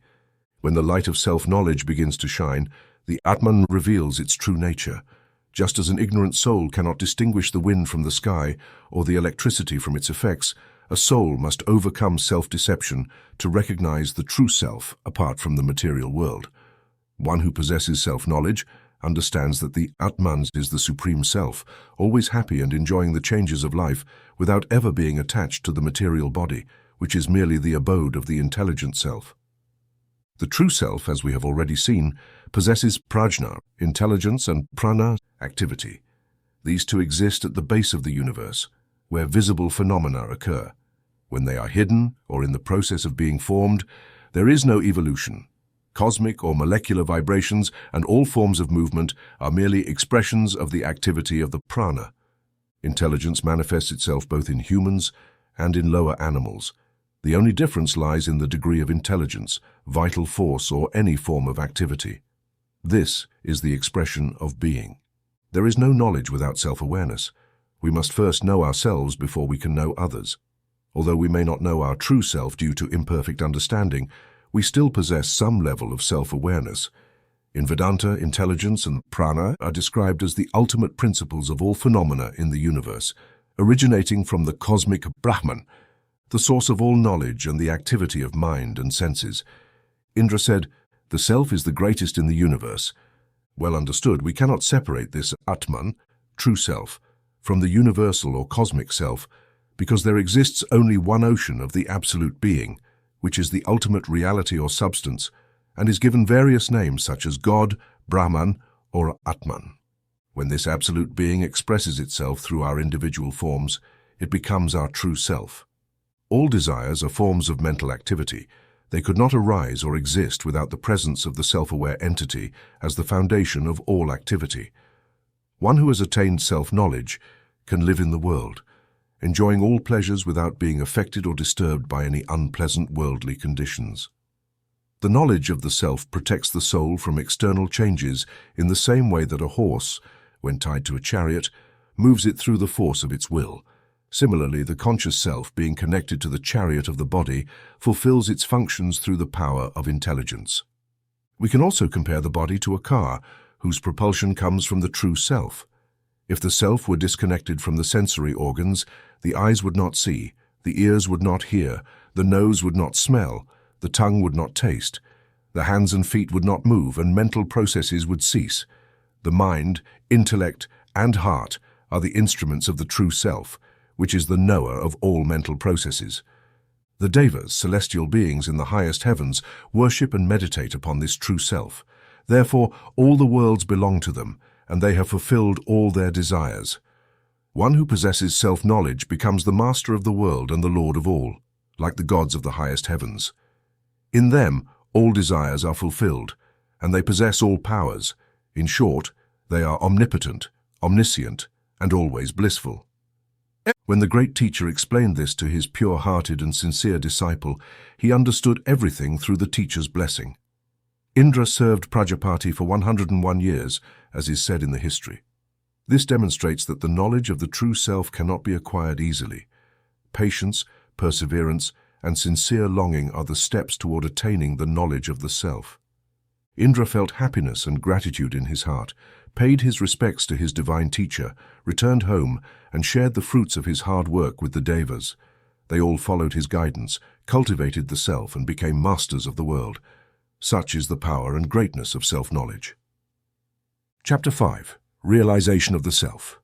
When the light of self-knowledge begins to shine, the Atman reveals its true nature. Just as an ignorant soul cannot distinguish the wind from the sky or the electricity from its effects, a soul must overcome self-deception to recognize the true self apart from the material world. One who possesses self-knowledge understands that the Atman is the supreme self, always happy and enjoying the changes of life without ever being attached to the material body, which is merely the abode of the intelligent self. The true self, as we have already seen, possesses prajna, intelligence, and prana, activity. These two exist at the base of the universe, where visible phenomena occur. When they are hidden or in the process of being formed, there is no evolution. Cosmic or molecular vibrations and all forms of movement are merely expressions of the activity of the prana. Intelligence manifests itself both in humans and in lower animals. The only difference lies in the degree of intelligence, vital force, or any form of activity. This is the expression of being. There is no knowledge without self-awareness. We must first know ourselves before we can know others. Although we may not know our true self due to imperfect understanding, we still possess some level of self-awareness. In Vedanta, intelligence and prana are described as the ultimate principles of all phenomena in the universe, originating from the cosmic Brahman, the source of all knowledge and the activity of mind and senses. Indra said, "The self is the greatest in the universe." Well understood, we cannot separate this Atman, true self, from the universal or cosmic self, because there exists only one ocean of the absolute being, which is the ultimate reality or substance, and is given various names such as God, Brahman, or Atman. When this absolute being expresses itself through our individual forms, it becomes our true self. All desires are forms of mental activity. They could not arise or exist without the presence of the self-aware entity as the foundation of all activity. One who has attained self-knowledge can live in the world, enjoying all pleasures without being affected or disturbed by any unpleasant worldly conditions. The knowledge of the self protects the soul from external changes in the same way that a horse, when tied to a chariot, moves it through the force of its will. Similarly, the conscious self, being connected to the chariot of the body, fulfills its functions through the power of intelligence. We can also compare the body to a car, whose propulsion comes from the true self. If the self were disconnected from the sensory organs, the eyes would not see, the ears would not hear, the nose would not smell, the tongue would not taste, the hands and feet would not move, and mental processes would cease. The mind, intellect, and heart are the instruments of the true self, which is the knower of all mental processes. The devas, celestial beings in the highest heavens, worship and meditate upon this true self. Therefore, all the worlds belong to them, and they have fulfilled all their desires. One who possesses self-knowledge becomes the master of the world and the lord of all, like the gods of the highest heavens. In them, all desires are fulfilled, and they possess all powers. In short, they are omnipotent, omniscient, and always blissful. When the great teacher explained this to his pure-hearted and sincere disciple, he understood everything through the teacher's blessing. Indra served Prajapati for 101 years, as is said in the history. This demonstrates that the knowledge of the true self cannot be acquired easily. Patience, perseverance, and sincere longing are the steps toward attaining the knowledge of the self. Indra felt happiness and gratitude in his heart, paid his respects to his divine teacher, returned home, and shared the fruits of his hard work with the devas. They all followed his guidance, cultivated the self, and became masters of the world. Such is the power and greatness of self-knowledge. Chapter 5. Realization of the Self.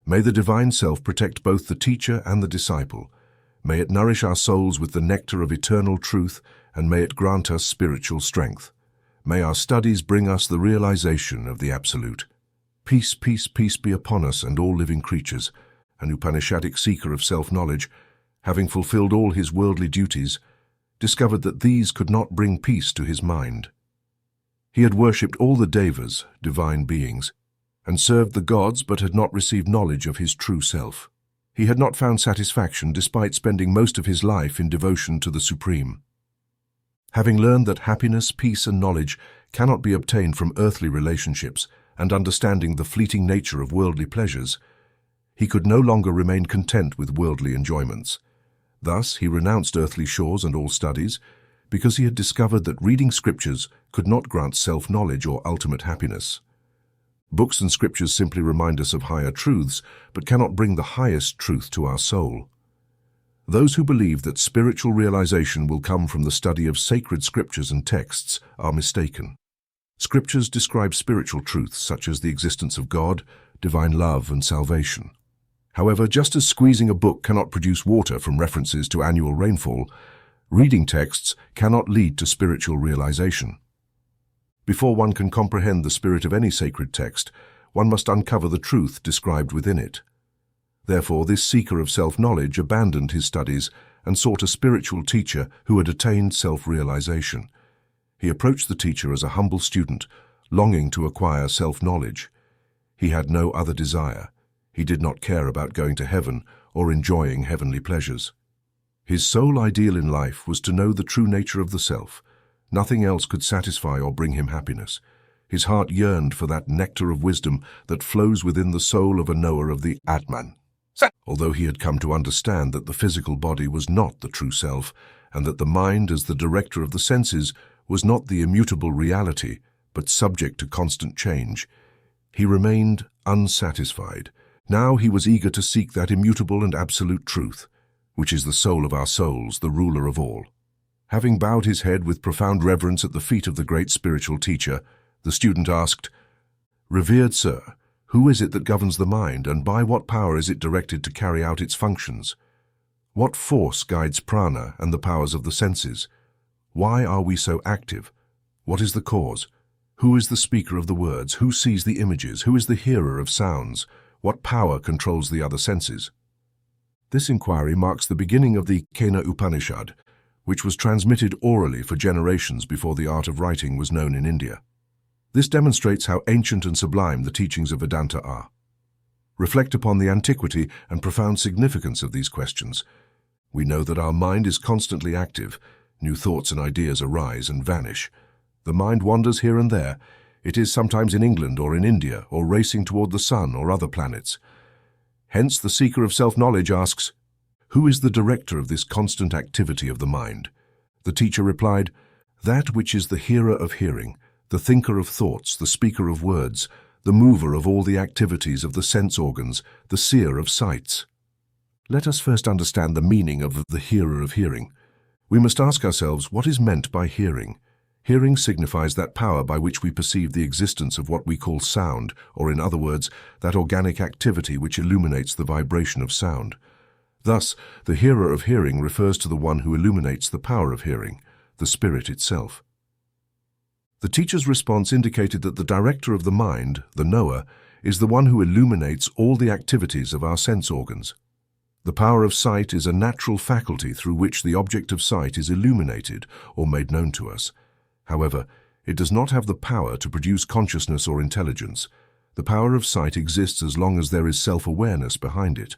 May the divine self protect both the teacher and the disciple. May it nourish our souls with the nectar of eternal truth, and may it grant us spiritual strength. May our studies bring us the realization of the Absolute. Peace, peace, peace be upon us and all living creatures. An Upanishadic seeker of self-knowledge, having fulfilled all his worldly duties, discovered that these could not bring peace to his mind. He had worshipped all the devas, divine beings, and served the gods but had not received knowledge of his true self. He had not found satisfaction despite spending most of his life in devotion to the Supreme. Having learned that happiness, peace, and knowledge cannot be obtained from earthly relationships, and understanding the fleeting nature of worldly pleasures, he could no longer remain content with worldly enjoyments. Thus, he renounced earthly shores and all studies, because he had discovered that reading scriptures could not grant self-knowledge or ultimate happiness. Books and scriptures simply remind us of higher truths, but cannot bring the highest truth to our soul. Those who believe that spiritual realization will come from the study of sacred scriptures and texts are mistaken. Scriptures describe spiritual truths such as the existence of God, divine love, and salvation. However, just as squeezing a book cannot produce water from references to annual rainfall, reading texts cannot lead to spiritual realization. Before one can comprehend the spirit of any sacred text, one must uncover the truth described within it. Therefore, this seeker of self-knowledge abandoned his studies and sought a spiritual teacher who had attained self-realization. He approached the teacher as a humble student, longing to acquire self-knowledge. He had no other desire. He did not care about going to heaven or enjoying heavenly pleasures. His sole ideal in life was to know the true nature of the self. Nothing else could satisfy or bring him happiness. His heart yearned for that nectar of wisdom that flows within the soul of a knower of the Atman. Although he had come to understand that the physical body was not the true self, and that the mind as the director of the senses was not the immutable reality, but subject to constant change, he remained unsatisfied. Now he was eager to seek that immutable and absolute truth, which is the soul of our souls, the ruler of all. Having bowed his head with profound reverence at the feet of the great spiritual teacher, the student asked, "Revered sir, who is it that governs the mind, and by what power is it directed to carry out its functions? What force guides prana and the powers of the senses? Why are we so active? What is the cause? Who is the speaker of the words? Who sees the images? Who is the hearer of sounds? What power controls the other senses?" This inquiry marks the beginning of the Kena Upanishad, which was transmitted orally for generations before the art of writing was known in India. This demonstrates how ancient and sublime the teachings of Vedanta are. Reflect upon the antiquity and profound significance of these questions. We know that our mind is constantly active. New thoughts and ideas arise and vanish. The mind wanders here and there. It is sometimes in England or in India or racing toward the sun or other planets. Hence, the seeker of self-knowledge asks, who is the director of this constant activity of the mind? The teacher replied, that which is the hearer of hearing, the thinker of thoughts, the speaker of words, the mover of all the activities of the sense organs, the seer of sights. Let us first understand the meaning of the hearer of hearing. We must ask ourselves what is meant by hearing. Hearing signifies that power by which we perceive the existence of what we call sound, or in other words, that organic activity which illuminates the vibration of sound. Thus, the hearer of hearing refers to the one who illuminates the power of hearing, the spirit itself. The teacher's response indicated that the director of the mind, the knower, is the one who illuminates all the activities of our sense organs. The power of sight is a natural faculty through which the object of sight is illuminated or made known to us. However, it does not have the power to produce consciousness or intelligence. The power of sight exists as long as there is self-awareness behind it.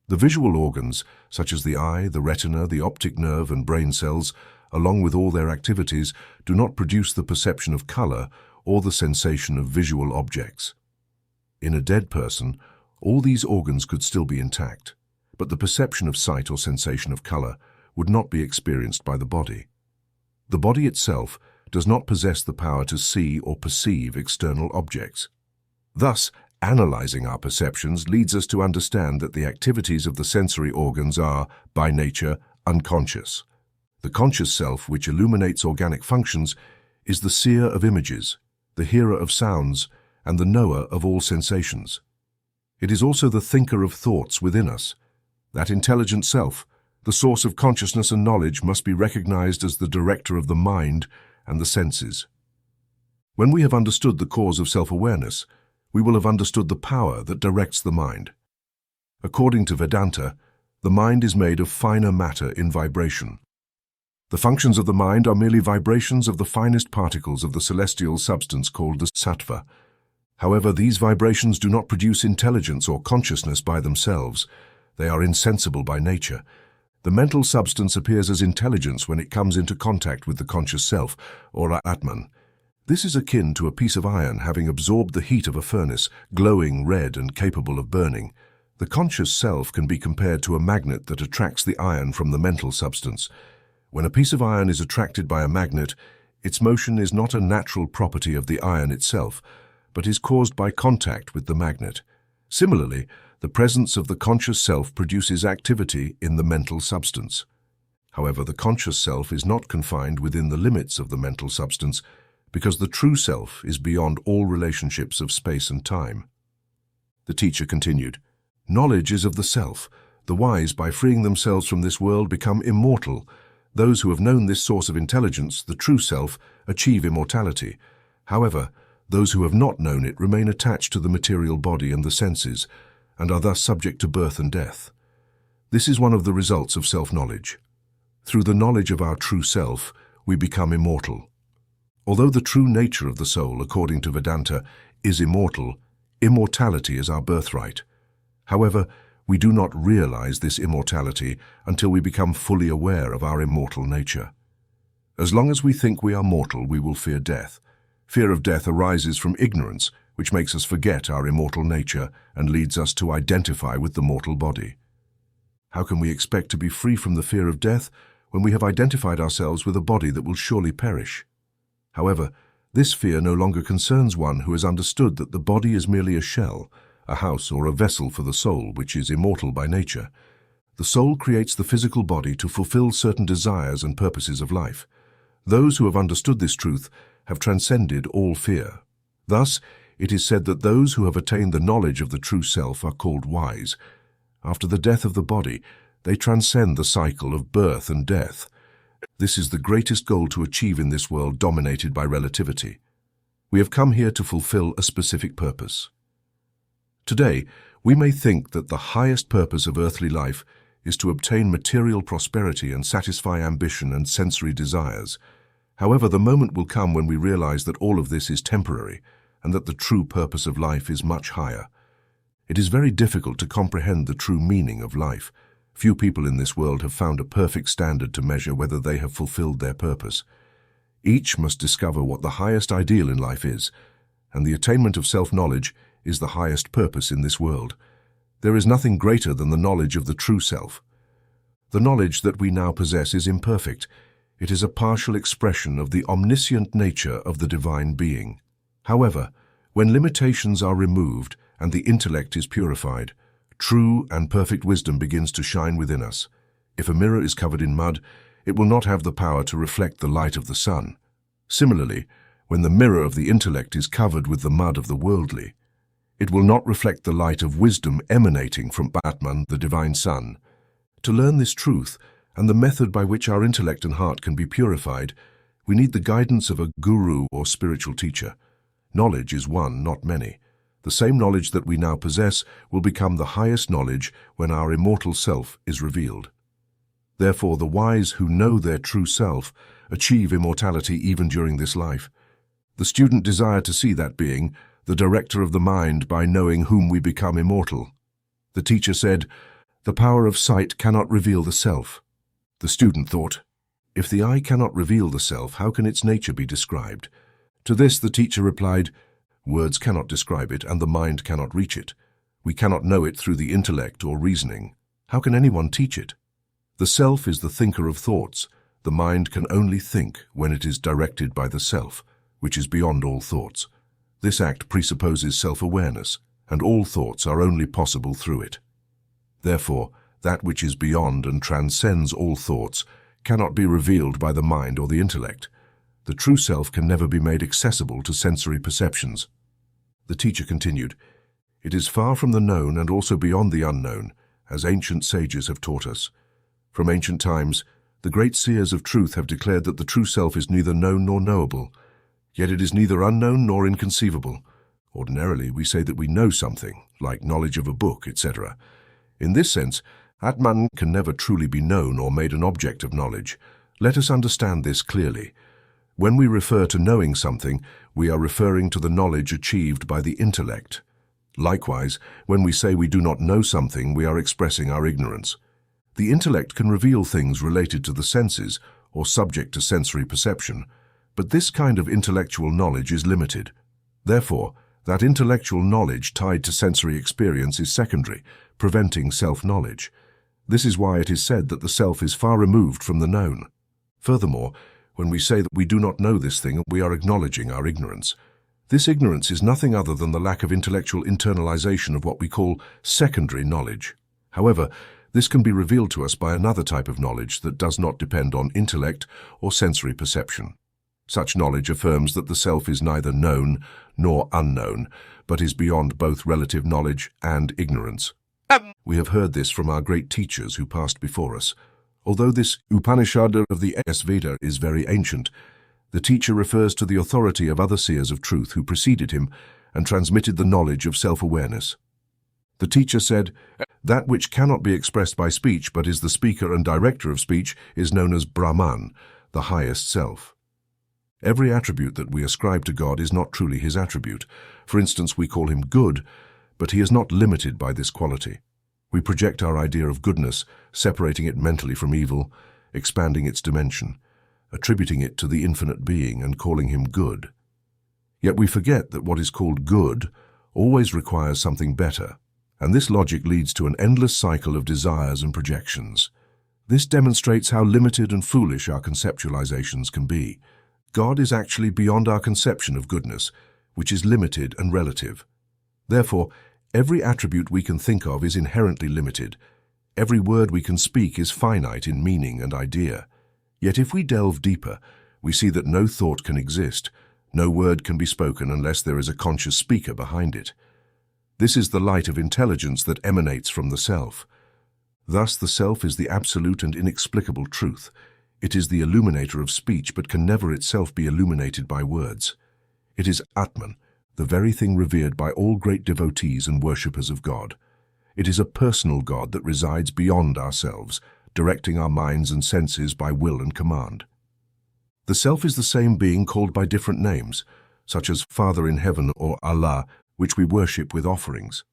The visual organs, such as the eye, the retina, the optic nerve and brain cells, along with all their activities, do not produce the perception of color or the sensation of visual objects. In a dead person, all these organs could still be intact, but the perception of sight or sensation of color would not be experienced by the body. The body itself does not possess the power to see or perceive external objects. Thus, analyzing our perceptions leads us to understand that the activities of the sensory organs are, by nature, unconscious. The conscious self, which illuminates organic functions, is the seer of images, the hearer of sounds, and the knower of all sensations. It is also the thinker of thoughts within us. That intelligent self, the source of consciousness and knowledge, must be recognized as the director of the mind and the senses. When we have understood the cause of self-awareness, we will have understood the power that directs the mind. According to Vedanta, the mind is made of finer matter in vibration. The functions of the mind are merely vibrations of the finest particles of the celestial substance called the sattva. However, these vibrations do not produce intelligence or consciousness by themselves. They are insensible by nature. The mental substance appears as intelligence when it comes into contact with the conscious self, or Atman. This is akin to a piece of iron having absorbed the heat of a furnace, glowing red and capable of burning. The conscious self can be compared to a magnet that attracts the iron from the mental substance. When a piece of iron is attracted by a magnet, its motion is not a natural property of the iron itself, but is caused by contact with the magnet. Similarly, the presence of the conscious self produces activity in the mental substance. However, the conscious self is not confined within the limits of the mental substance because the true self is beyond all relationships of space and time. The teacher continued, knowledge is of the self. The wise, by freeing themselves from this world, become immortal. Those who have known this source of intelligence, the true self, achieve immortality. However, those who have not known it remain attached to the material body and the senses, and are thus subject to birth and death. This is one of the results of self-knowledge. Through the knowledge of our true self, we become immortal. Although the true nature of the soul, according to Vedanta, is immortal, immortality is our birthright. However, we do not realize this immortality until we become fully aware of our immortal nature. As long as we think we are mortal, we will fear death. Fear of death arises from ignorance, which makes us forget our immortal nature and leads us to identify with the mortal body. How can we expect to be free from the fear of death when we have identified ourselves with a body that will surely perish? However, this fear no longer concerns one who has understood that the body is merely a shell, a house or a vessel for the soul, which is immortal by nature. The soul creates the physical body to fulfill certain desires and purposes of life. Those who have understood this truth have transcended all fear. Thus, it is said that those who have attained the knowledge of the true self are called wise. After the death of the body, they transcend the cycle of birth and death. This is the greatest goal to achieve in this world dominated by relativity. We have come here to fulfill a specific purpose. Today, we may think that the highest purpose of earthly life is to obtain material prosperity and satisfy ambition and sensory desires. However, the moment will come when we realize that all of this is temporary and that the true purpose of life is much higher. It is very difficult to comprehend the true meaning of life. Few people in this world have found a perfect standard to measure whether they have fulfilled their purpose. Each must discover what the highest ideal in life is, and the attainment of self-knowledge is the highest purpose in this world. There is nothing greater than the knowledge of the true self. The knowledge that we now possess is imperfect. It is a partial expression of the omniscient nature of the divine being. However, when limitations are removed and the intellect is purified, true and perfect wisdom begins to shine within us. If a mirror is covered in mud, it will not have the power to reflect the light of the sun. Similarly, when the mirror of the intellect is covered with the mud of the worldly, it will not reflect the light of wisdom emanating from Atman, the divine sun. To learn this truth and the method by which our intellect and heart can be purified, we need the guidance of a guru or spiritual teacher. Knowledge is one, not many. The same knowledge that we now possess will become the highest knowledge when our immortal self is revealed. Therefore, the wise who know their true self achieve immortality even during this life. The student desired to see that being, the director of the mind, by knowing whom we become immortal. The teacher said, "The power of sight cannot reveal the self." The student thought, "If the eye cannot reveal the self, how can its nature be described?" To this the teacher replied, "Words cannot describe it, and the mind cannot reach it. We cannot know it through the intellect or reasoning. How can anyone teach it? The self is the thinker of thoughts. The mind can only think when it is directed by the self, which is beyond all thoughts. This act presupposes self-awareness, and all thoughts are only possible through it. Therefore, that which is beyond and transcends all thoughts cannot be revealed by the mind or the intellect. The true self can never be made accessible to sensory perceptions." The teacher continued, "It is far from the known and also beyond the unknown, as ancient sages have taught us. From ancient times, the great seers of truth have declared that the true self is neither known nor knowable, yet it is neither unknown nor inconceivable. Ordinarily, we say that we know something, like knowledge of a book, etc. In this sense, Atman can never truly be known or made an object of knowledge. Let us understand this clearly. When we refer to knowing something, we are referring to the knowledge achieved by the intellect. Likewise, when we say we do not know something, we are expressing our ignorance. The intellect can reveal things related to the senses or subject to sensory perception, but this kind of intellectual knowledge is limited. Therefore, that intellectual knowledge tied to sensory experience is secondary, preventing self-knowledge. This is why it is said that the self is far removed from the known. Furthermore, when we say that we do not know this thing, we are acknowledging our ignorance. This ignorance is nothing other than the lack of intellectual internalization of what we call secondary knowledge. However, this can be revealed to us by another type of knowledge that does not depend on intellect or sensory perception. Such knowledge affirms that the self is neither known nor unknown, but is beyond both relative knowledge and ignorance. We have heard this from our great teachers who passed before us. Although this Upanishad of the Veda is very ancient, the teacher refers to the authority of other seers of truth who preceded him and transmitted the knowledge of self-awareness. The teacher said, "That which cannot be expressed by speech but is the speaker and director of speech is known as Brahman, the highest self." Every attribute that we ascribe to God is not truly his attribute. For instance, we call him good, but he is not limited by this quality. We project our idea of goodness, separating it mentally from evil, expanding its dimension, attributing it to the infinite being and calling him good. Yet we forget that what is called good always requires something better, and this logic leads to an endless cycle of desires and projections. This demonstrates how limited and foolish our conceptualizations can be. God is actually beyond our conception of goodness, which is limited and relative. Therefore, every attribute we can think of is inherently limited. Every word we can speak is finite in meaning and idea. Yet if we delve deeper, we see that no thought can exist, no word can be spoken unless there is a conscious speaker behind it. This is the light of intelligence that emanates from the self. Thus, the self is the absolute and inexplicable truth. It is the illuminator of speech, but can never itself be illuminated by words. It is Atman, the very thing revered by all great devotees and worshippers of God. It is a personal God that resides beyond ourselves, directing our minds and senses by will and command. The self is the same being called by different names, such as Father in Heaven or Allah, which we worship with offerings.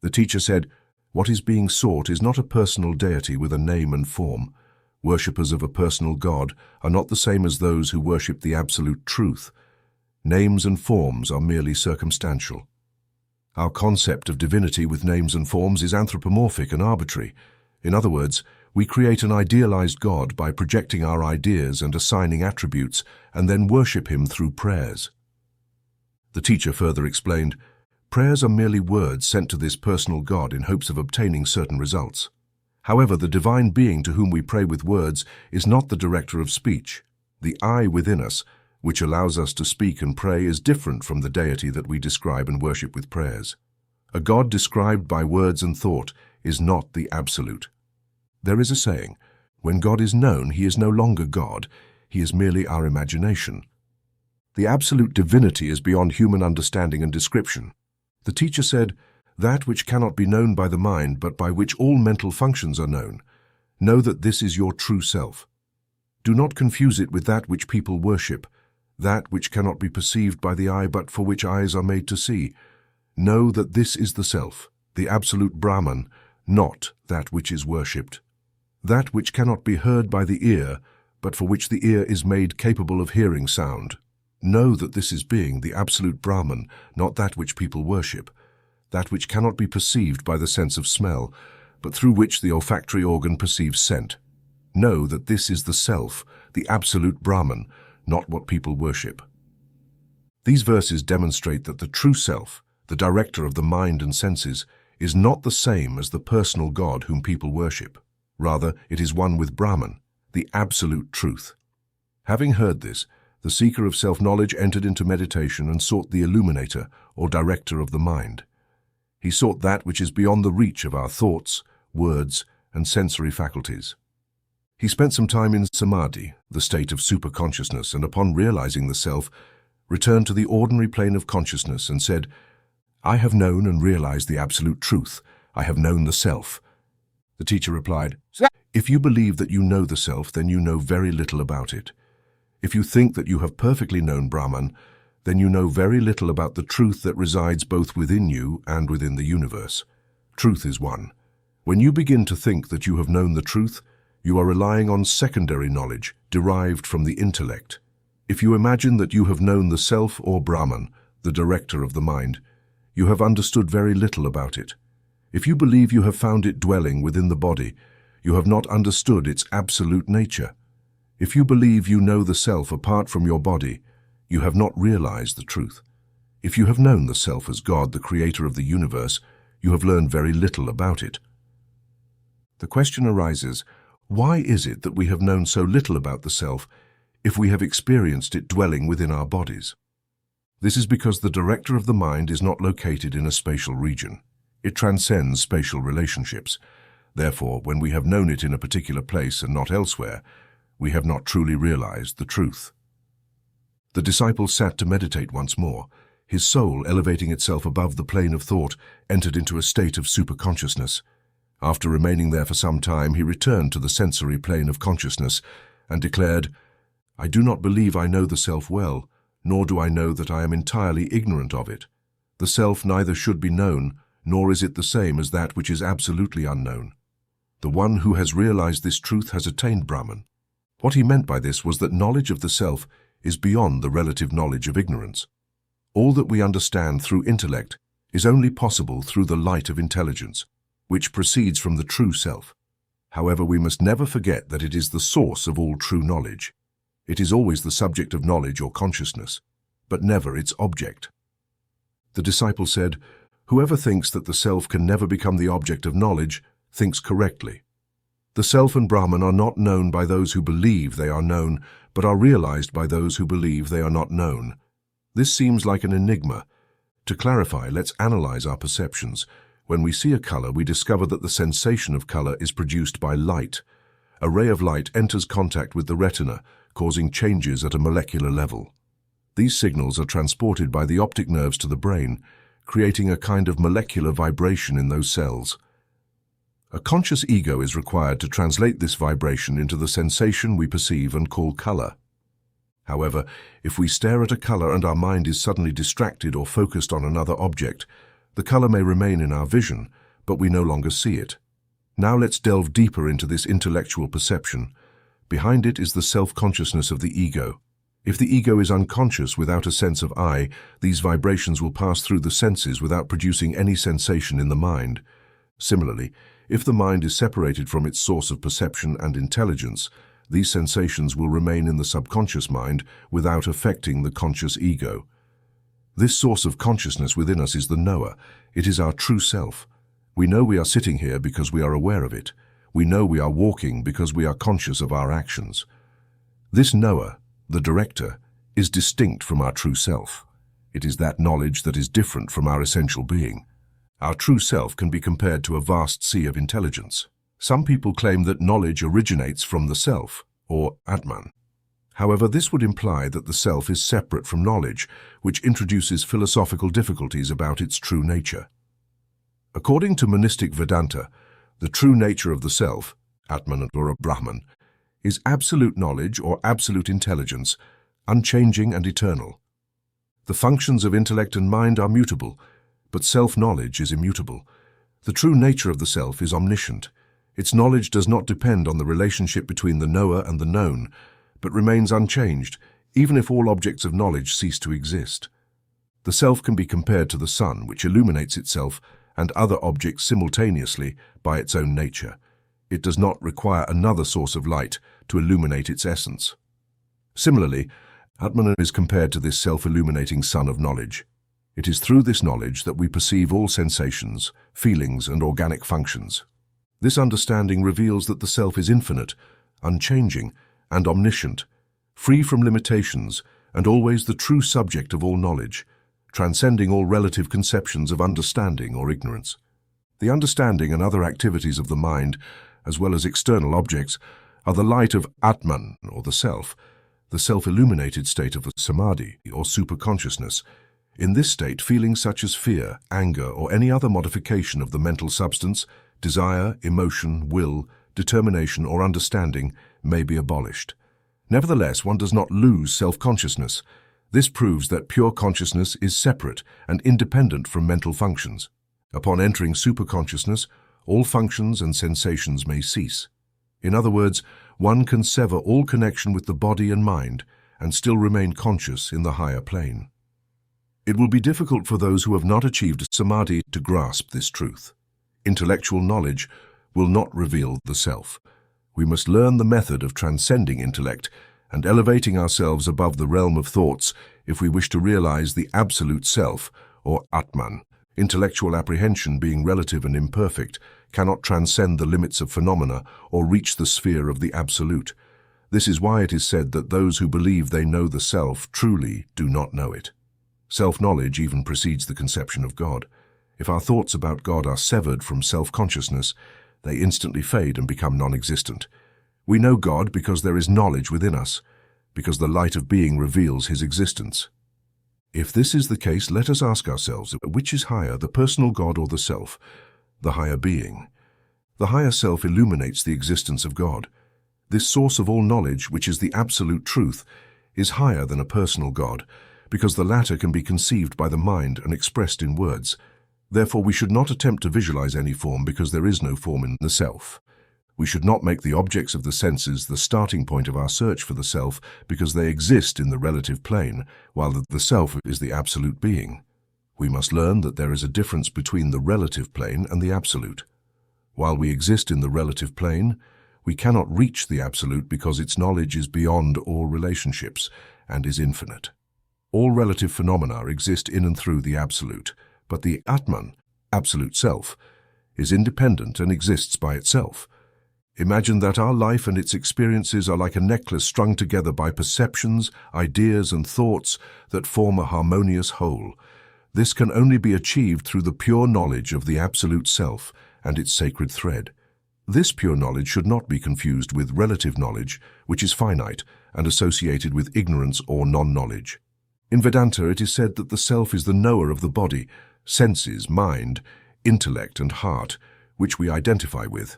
The teacher said, what is being sought is not a personal deity with a name and form. Worshippers of a personal God are not the same as those who worship the absolute truth. Names and forms are merely circumstantial. Our concept of divinity with names and forms is anthropomorphic and arbitrary. In other words, we create an idealized God by projecting our ideas and assigning attributes, and then worship him through prayers. The teacher further explained, prayers are merely words sent to this personal God in hopes of obtaining certain results. However, the divine being to whom we pray with words is not the director of speech. The I within us, which allows us to speak and pray, is different from the deity that we describe and worship with prayers. A God described by words and thought is not the absolute. There is a saying, when God is known, he is no longer God, he is merely our imagination. The absolute divinity is beyond human understanding and description. The teacher said, that which cannot be known by the mind, but by which all mental functions are known. Know that this is your true self. Do not confuse it with that which people worship, that which cannot be perceived by the eye, but for which eyes are made to see. Know that this is the self, the absolute Brahman, not that which is worshipped. That which cannot be heard by the ear, but for which the ear is made capable of hearing sound. Know that this is being, the absolute Brahman, not that which people worship. That which cannot be perceived by the sense of smell, but through which the olfactory organ perceives scent. Know that this is the self, the absolute Brahman, not what people worship. These verses demonstrate that the true self, the director of the mind and senses, is not the same as the personal God whom people worship. Rather, it is one with Brahman, the absolute truth. Having heard this, the seeker of self-knowledge entered into meditation and sought the illuminator, or director of the mind. He sought that which is beyond the reach of our thoughts, words, and sensory faculties. He spent some time in samadhi, the state of superconsciousness, and upon realizing the self, returned to the ordinary plane of consciousness and said, I have known and realized the absolute truth. I have known the self. The teacher replied, if you believe that you know the self, then you know very little about it. If you think that you have perfectly known Brahman, then you know very little about the truth that resides both within you and within the universe. Truth is one. When you begin to think that you have known the truth, you are relying on secondary knowledge derived from the intellect. If you imagine that you have known the self or Brahman, the director of the mind, you have understood very little about it. If you believe you have found it dwelling within the body, you have not understood its absolute nature. If you believe you know the self apart from your body, you have not realized the truth. If you have known the self as God, the creator of the universe, you have learned very little about it. The question arises, why is it that we have known so little about the self if we have experienced it dwelling within our bodies? This is because the director of the mind is not located in a spatial region. It transcends spatial relationships. Therefore, when we have known it in a particular place and not elsewhere, we have not truly realized the truth. The disciple sat to meditate once more. His soul, elevating itself above the plane of thought, entered into a state of superconsciousness. After remaining there for some time, he returned to the sensory plane of consciousness and declared, I do not believe I know the self well, nor do I know that I am entirely ignorant of it. The self neither should be known, nor is it the same as that which is absolutely unknown. The one who has realized this truth has attained Brahman. What he meant by this was that knowledge of the self is beyond the relative knowledge of ignorance. All that we understand through intellect is only possible through the light of intelligence, which proceeds from the true self. However, we must never forget that it is the source of all true knowledge. It is always the subject of knowledge or consciousness, but never its object. The disciple said, whoever thinks that the self can never become the object of knowledge thinks correctly. The self and Brahman are not known by those who believe they are known, but are realized by those who believe they are not known. This seems like an enigma. To clarify, let's analyze our perceptions. When we see a color, we discover that the sensation of color is produced by light. A ray of light enters contact with the retina, causing changes at a molecular level. These signals are transported by the optic nerves to the brain, creating a kind of molecular vibration in those cells. A conscious ego is required to translate this vibration into the sensation we perceive and call color. However, if we stare at a color and our mind is suddenly distracted or focused on another object, the color may remain in our vision, but we no longer see it. Now let's delve deeper into this intellectual perception. Behind it is the self-consciousness of the ego. If the ego is unconscious without a sense of I, these vibrations will pass through the senses without producing any sensation in the mind. Similarly, if the mind is separated from its source of perception and intelligence, these sensations will remain in the subconscious mind without affecting the conscious ego. This source of consciousness within us is the knower. It is our true self. We know we are sitting here because we are aware of it. We know we are walking because we are conscious of our actions. This knower, the director, is distinct from our true self. It is that knowledge that is different from our essential being. Our true self can be compared to a vast sea of intelligence. Some people claim that knowledge originates from the self, or Atman. However, this would imply that the self is separate from knowledge, which introduces philosophical difficulties about its true nature. According to monistic Vedanta, the true nature of the self, Atman or Brahman, is absolute knowledge or absolute intelligence, unchanging and eternal. The functions of intellect and mind are mutable, but self-knowledge is immutable. The true nature of the self is omniscient. Its knowledge does not depend on the relationship between the knower and the known, but remains unchanged, even if all objects of knowledge cease to exist. The self can be compared to the sun, which illuminates itself and other objects simultaneously by its own nature. It does not require another source of light to illuminate its essence. Similarly, Atman is compared to this self-illuminating sun of knowledge. It is through this knowledge that we perceive all sensations, feelings, and organic functions. This understanding reveals that the self is infinite, unchanging, and omniscient, free from limitations, and always the true subject of all knowledge, transcending all relative conceptions of understanding or ignorance. The understanding and other activities of the mind, as well as external objects, are the light of Atman, or the self-illuminated state of samadhi, or superconsciousness. In this state, feelings such as fear, anger, or any other modification of the mental substance, desire, emotion, will, determination, or understanding may be abolished. Nevertheless, one does not lose self-consciousness. This proves that pure consciousness is separate and independent from mental functions. Upon entering superconsciousness, all functions and sensations may cease. In other words, one can sever all connection with the body and mind and still remain conscious in the higher plane. It will be difficult for those who have not achieved samadhi to grasp this truth. Intellectual knowledge will not reveal the self. We must learn the method of transcending intellect and elevating ourselves above the realm of thoughts if we wish to realize the absolute self, or Atman. Intellectual apprehension, being relative and imperfect, cannot transcend the limits of phenomena or reach the sphere of the absolute. This is why it is said that those who believe they know the self truly do not know it. Self-knowledge even precedes the conception of God. If our thoughts about God are severed from self-consciousness, they instantly fade and become non-existent. We know God because there is knowledge within us, because the light of being reveals his existence. If this is the case, let us ask ourselves, which is higher, the personal God or the self, the higher being? The higher self illuminates the existence of God. This source of all knowledge, which is the absolute truth, is higher than a personal God, because the latter can be conceived by the mind and expressed in words. Therefore, we should not attempt to visualize any form because there is no form in the self. We should not make the objects of the senses the starting point of our search for the self because they exist in the relative plane, while the self is the absolute being. We must learn that there is a difference between the relative plane and the absolute. While we exist in the relative plane, we cannot reach the absolute because its knowledge is beyond all relationships and is infinite. All relative phenomena exist in and through the absolute, but the Atman, absolute self, is independent and exists by itself. Imagine that our life and its experiences are like a necklace strung together by perceptions, ideas, and thoughts that form a harmonious whole. This can only be achieved through the pure knowledge of the absolute self and its sacred thread. This pure knowledge should not be confused with relative knowledge, which is finite and associated with ignorance or non-knowledge. In Vedanta, it is said that the self is the knower of the body, senses, mind, intellect, and heart, which we identify with.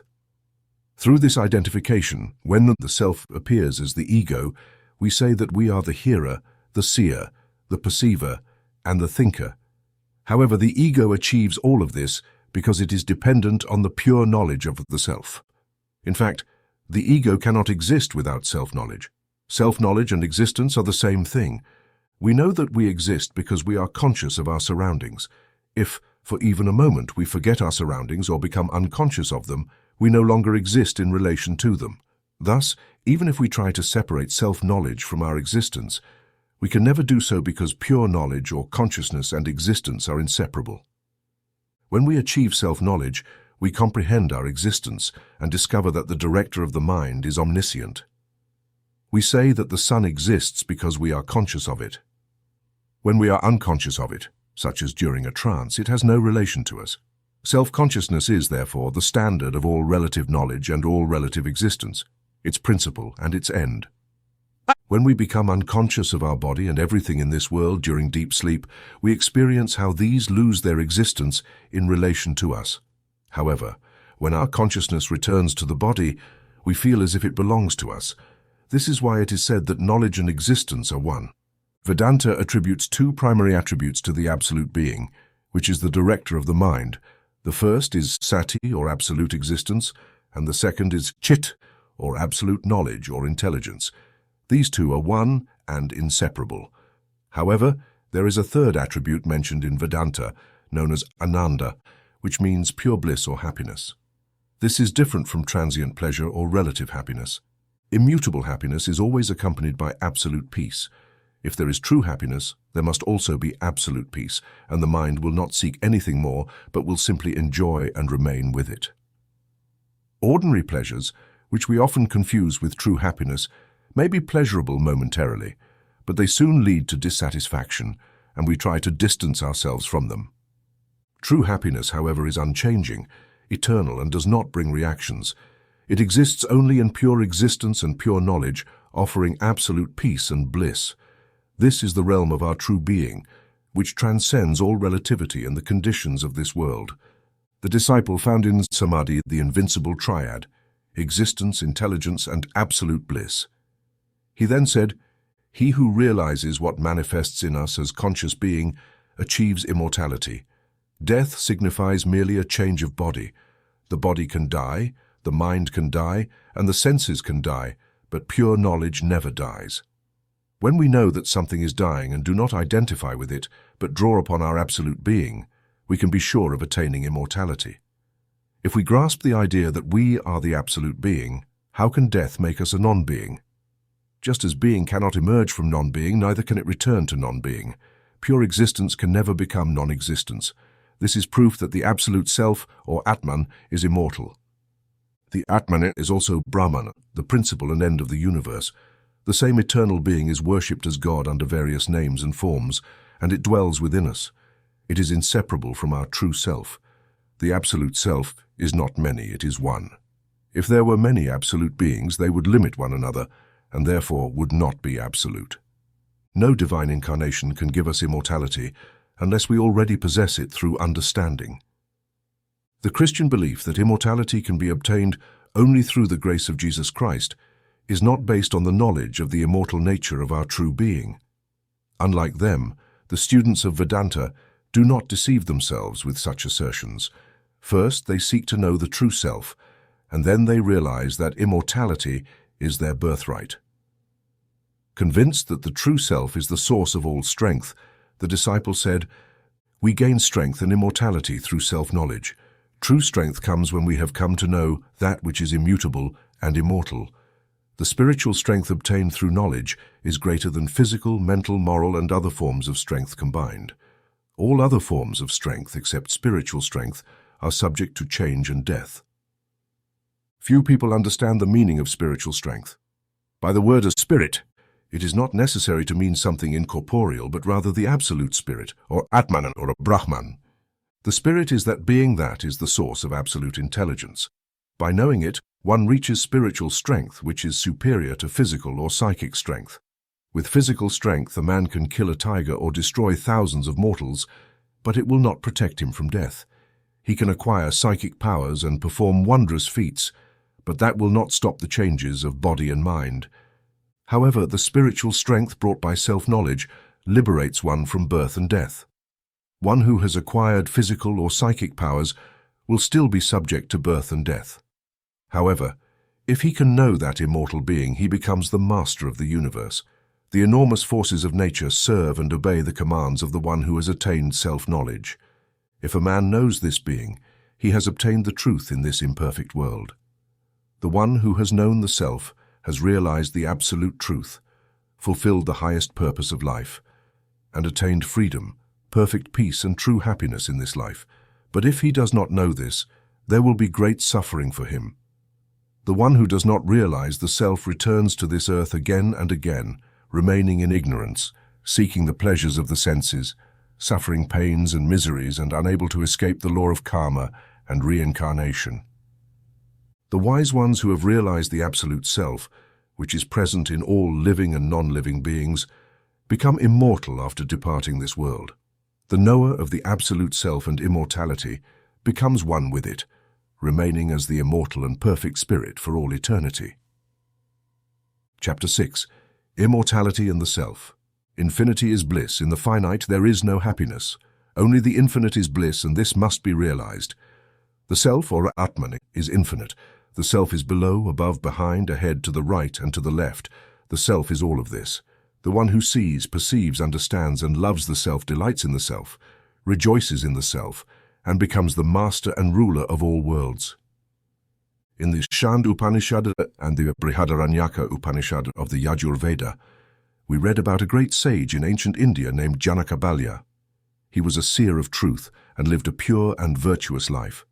Through this identification, when the self appears as the ego, We say that we are the hearer, the seer, the perceiver, and the thinker. However, the ego achieves all of this because it is dependent on the pure knowledge of the self. In fact, the ego cannot exist without self-knowledge. Self-knowledge and existence are the same thing. We know that we exist because we are conscious of our surroundings. If, for even a moment, we forget our surroundings or become unconscious of them, we no longer exist in relation to them. Thus, even if we try to separate self-knowledge from our existence, we can never do so because pure knowledge or consciousness and existence are inseparable. When we achieve self-knowledge, we comprehend our existence and discover that the director of the mind is omniscient. We say that the sun exists because we are conscious of it. When we are unconscious of it, such as during a trance, it has no relation to us. Self-consciousness is, therefore, the standard of all relative knowledge and all relative existence, its principle and its end. When we become unconscious of our body and everything in this world during deep sleep, we experience how these lose their existence in relation to us. However, when our consciousness returns to the body, we feel as if it belongs to us. This is why it is said that knowledge and existence are one. Vedanta attributes two primary attributes to the absolute being, which is the director of the mind. The first is sati, or absolute existence, and the second is chit, or absolute knowledge or intelligence. These two are one and inseparable. However, there is a third attribute mentioned in Vedanta, known as ananda, which means pure bliss or happiness. This is different from transient pleasure or relative happiness. Immutable happiness is always accompanied by absolute peace. If there is true happiness, there must also be absolute peace, and the mind will not seek anything more, but will simply enjoy and remain with it. Ordinary pleasures, which we often confuse with true happiness, may be pleasurable momentarily, but they soon lead to dissatisfaction, and we try to distance ourselves from them. True happiness, however, is unchanging, eternal, and does not bring reactions. It exists only in pure existence and pure knowledge, offering absolute peace and bliss. This is the realm of our true being, which transcends all relativity and the conditions of this world. The disciple found in Samadhi the invincible triad, existence, intelligence, and absolute bliss. He then said, "He who realizes what manifests in us as conscious being achieves immortality. Death signifies merely a change of body. The body can die, the mind can die, and the senses can die, but pure knowledge never dies." When we know that something is dying and do not identify with it, but draw upon our absolute being, we can be sure of attaining immortality. If we grasp the idea that we are the absolute being, how can death make us a non-being? Just as being cannot emerge from non-being, neither can it return to non-being. Pure existence can never become non-existence. This is proof that the absolute self, or Atman, is immortal. The Atman is also Brahman, the principle and end of the universe. The same eternal being is worshipped as God under various names and forms, and it dwells within us. It is inseparable from our true self. The absolute self is not many, it is one. If there were many absolute beings, they would limit one another, and therefore would not be absolute. No divine incarnation can give us immortality unless we already possess it through understanding. The Christian belief that immortality can be obtained only through the grace of Jesus Christ is not based on the knowledge of the immortal nature of our true being. Unlike them, the students of Vedanta do not deceive themselves with such assertions. First, they seek to know the true self, and then they realize that immortality is their birthright. Convinced that the true self is the source of all strength, the disciple said, "We gain strength and immortality through self-knowledge. True strength comes when we have come to know that which is immutable and immortal. The spiritual strength obtained through knowledge is greater than physical, mental, moral, and other forms of strength combined. All other forms of strength, except spiritual strength, are subject to change and death." Few people understand the meaning of spiritual strength. By the word spirit, it is not necessary to mean something incorporeal, but rather the absolute spirit, or Atman, or a Brahman. The spirit is that being that is the source of absolute intelligence. By knowing it, one reaches spiritual strength, which is superior to physical or psychic strength. With physical strength, a man can kill a tiger or destroy thousands of mortals, but it will not protect him from death. He can acquire psychic powers and perform wondrous feats, but that will not stop the changes of body and mind. However, the spiritual strength brought by self-knowledge liberates one from birth and death. One who has acquired physical or psychic powers will still be subject to birth and death. However, if he can know that immortal being, he becomes the master of the universe. The enormous forces of nature serve and obey the commands of the one who has attained self-knowledge. If a man knows this being, he has obtained the truth in this imperfect world. The one who has known the self has realized the absolute truth, fulfilled the highest purpose of life, and attained freedom, perfect peace and true happiness in this life. But if he does not know this, there will be great suffering for him. The one who does not realize the self returns to this earth again and again, remaining in ignorance, seeking the pleasures of the senses, suffering pains and miseries and unable to escape the law of karma and reincarnation. The wise ones who have realized the absolute self, which is present in all living and non-living beings, become immortal after departing this world. The knower of the absolute self and immortality becomes one with it, remaining as the immortal and perfect spirit for all eternity. Chapter 6. Immortality and the Self. Infinity is bliss. In the finite there is no happiness. Only the infinite is bliss, and this must be realized. The self, or Atman, is infinite. The self is below, above, behind, ahead, to the right and to the left. The self is all of this. The one who sees, perceives, understands, and loves the self delights in the self, rejoices in the self, and becomes the master and ruler of all worlds. In the Chand Upanishad and the Brihadaranyaka Upanishad of the Yajurveda, we read about a great sage in ancient India named Janakabalya. He was a seer of truth and lived a pure and virtuous life.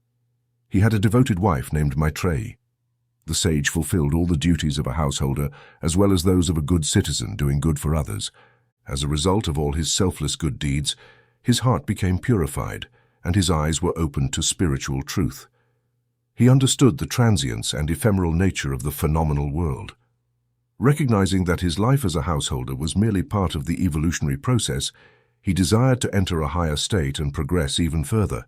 He had a devoted wife named Maitreyi. The sage fulfilled all the duties of a householder as well as those of a good citizen, doing good for others. As a result of all his selfless good deeds, his heart became purified and his eyes were opened to spiritual truth. He understood the transience and ephemeral nature of the phenomenal world. Recognizing that his life as a householder was merely part of the evolutionary process, he desired to enter a higher state and progress even further.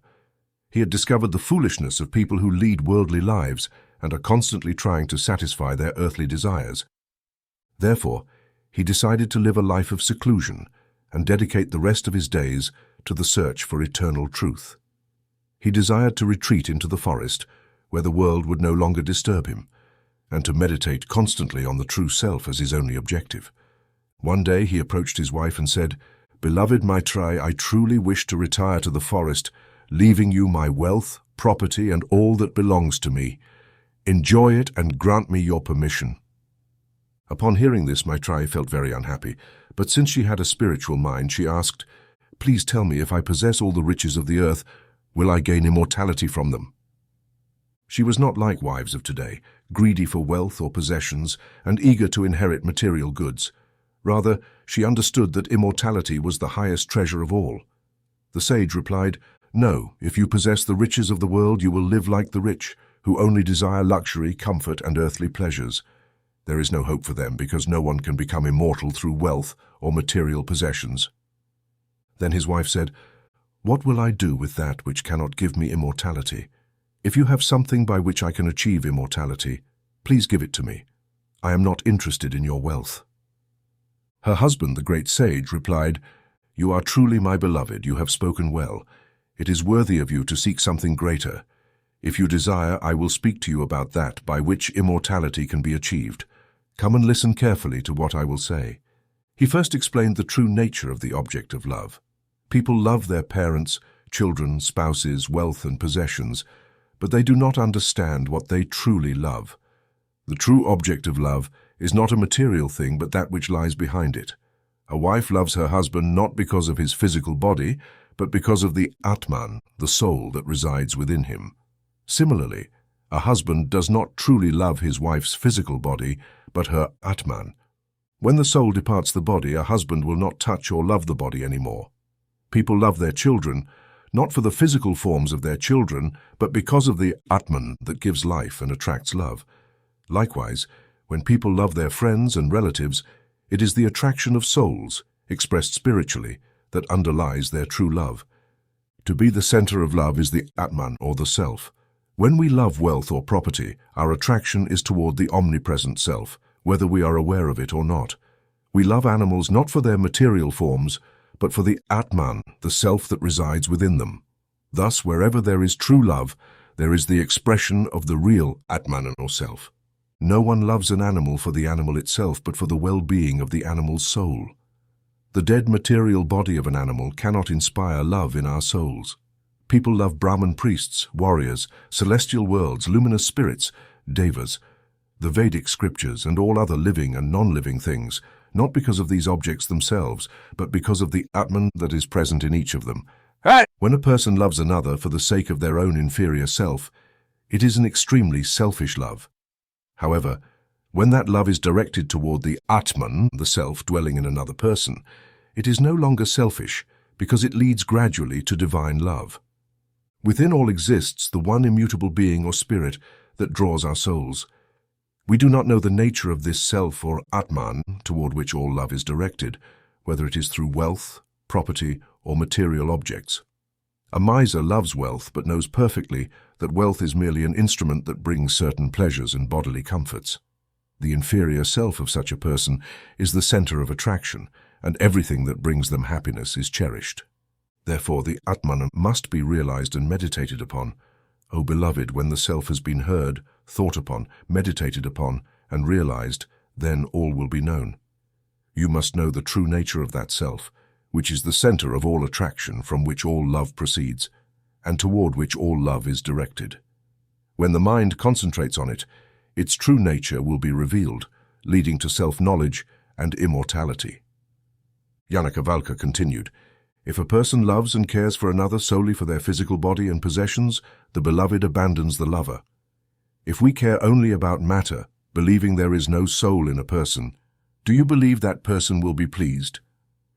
He had discovered the foolishness of people who lead worldly lives and are constantly trying to satisfy their earthly desires. Therefore, he decided to live a life of seclusion and dedicate the rest of his days to the search for eternal truth. He desired to retreat into the forest, where the world would no longer disturb him, and to meditate constantly on the true self as his only objective. One day he approached his wife and said, "Beloved Maitreyi, I truly wish to retire to the forest, leaving you my wealth, property, and all that belongs to me. Enjoy it and grant me your permission." Upon hearing this, Maitreyi felt very unhappy, but since she had a spiritual mind, she asked, "Please tell me, if I possess all the riches of the earth, will I gain immortality from them?" She was not like wives of today, greedy for wealth or possessions and eager to inherit material goods. Rather, she understood that immortality was the highest treasure of all. The sage replied, "No, if you possess the riches of the world, you will live like the rich, who only desire luxury, comfort, and earthly pleasures. There is no hope for them because no one can become immortal through wealth or material possessions." Then his wife said, "What will I do with that which cannot give me immortality? If you have something by which I can achieve immortality, please give it to me. I am not interested in your wealth." Her husband, the great sage, replied, "You are truly my beloved, you have spoken well. It is worthy of you to seek something greater. If you desire, I will speak to you about that by which immortality can be achieved. Come and listen carefully to what I will say." He first explained the true nature of the object of love. People love their parents, children, spouses, wealth, and possessions, but they do not understand what they truly love. The true object of love is not a material thing, but that which lies behind it. A wife loves her husband not because of his physical body, but because of the Atman, the soul that resides within him. Similarly, a husband does not truly love his wife's physical body, but her Atman. When the soul departs the body, a husband will not touch or love the body anymore. People love their children, not for the physical forms of their children, but because of the Atman that gives life and attracts love. Likewise, when people love their friends and relatives, it is the attraction of souls, expressed spiritually, that underlies their true love. To be the center of love is the Atman, or the self. When we love wealth or property, our attraction is toward the omnipresent self, whether we are aware of it or not. We love animals not for their material forms, but for the Atman, the self that resides within them. Thus, wherever there is true love, there is the expression of the real Atman or self. No one loves an animal for the animal itself, but for the well-being of the animal's soul. The dead material body of an animal cannot inspire love in our souls. People love Brahman priests, warriors, celestial worlds, luminous spirits, devas, the Vedic scriptures, and all other living and non-living things, not because of these objects themselves, but because of the Atman that is present in each of them. When a person loves another for the sake of their own inferior self, it is an extremely selfish love. However, when that love is directed toward the Atman, the self dwelling in another person, it is no longer selfish, because it leads gradually to divine love. Within all exists the one immutable being or spirit that draws our souls. We do not know the nature of this self or Atman toward which all love is directed, whether it is through wealth, property, or material objects. A miser loves wealth but knows perfectly that wealth is merely an instrument that brings certain pleasures and bodily comforts. The inferior self of such a person is the center of attraction, and everything that brings them happiness is cherished. Therefore, the Atman must be realized and meditated upon. O beloved, when the self has been heard, thought upon, meditated upon, and realized, then all will be known. You must know the true nature of that self, which is the center of all attraction, from which all love proceeds, and toward which all love is directed. When the mind concentrates on it, its true nature will be revealed, leading to self-knowledge and immortality. Yajnavalkya continued, if a person loves and cares for another solely for their physical body and possessions, the beloved abandons the lover. If we care only about matter, believing there is no soul in a person, do you believe that person will be pleased?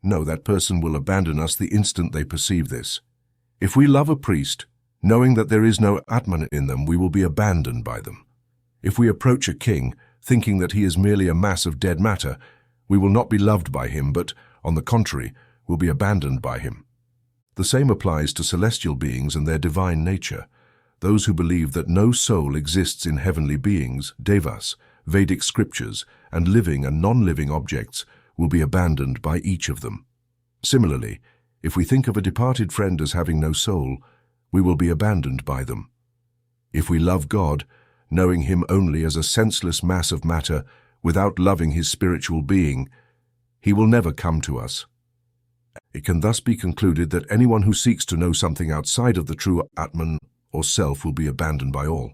No, that person will abandon us the instant they perceive this. If we love a priest, knowing that there is no Atman in them, we will be abandoned by them. If we approach a king, thinking that he is merely a mass of dead matter, we will not be loved by him, but, on the contrary, will be abandoned by him. The same applies to celestial beings and their divine nature. Those who believe that no soul exists in heavenly beings, devas, Vedic scriptures, and living and non-living objects will be abandoned by each of them. Similarly, if we think of a departed friend as having no soul, we will be abandoned by them. If we love God, knowing him only as a senseless mass of matter, without loving his spiritual being, he will never come to us. It can thus be concluded that anyone who seeks to know something outside of the true Atman or self will be abandoned by all,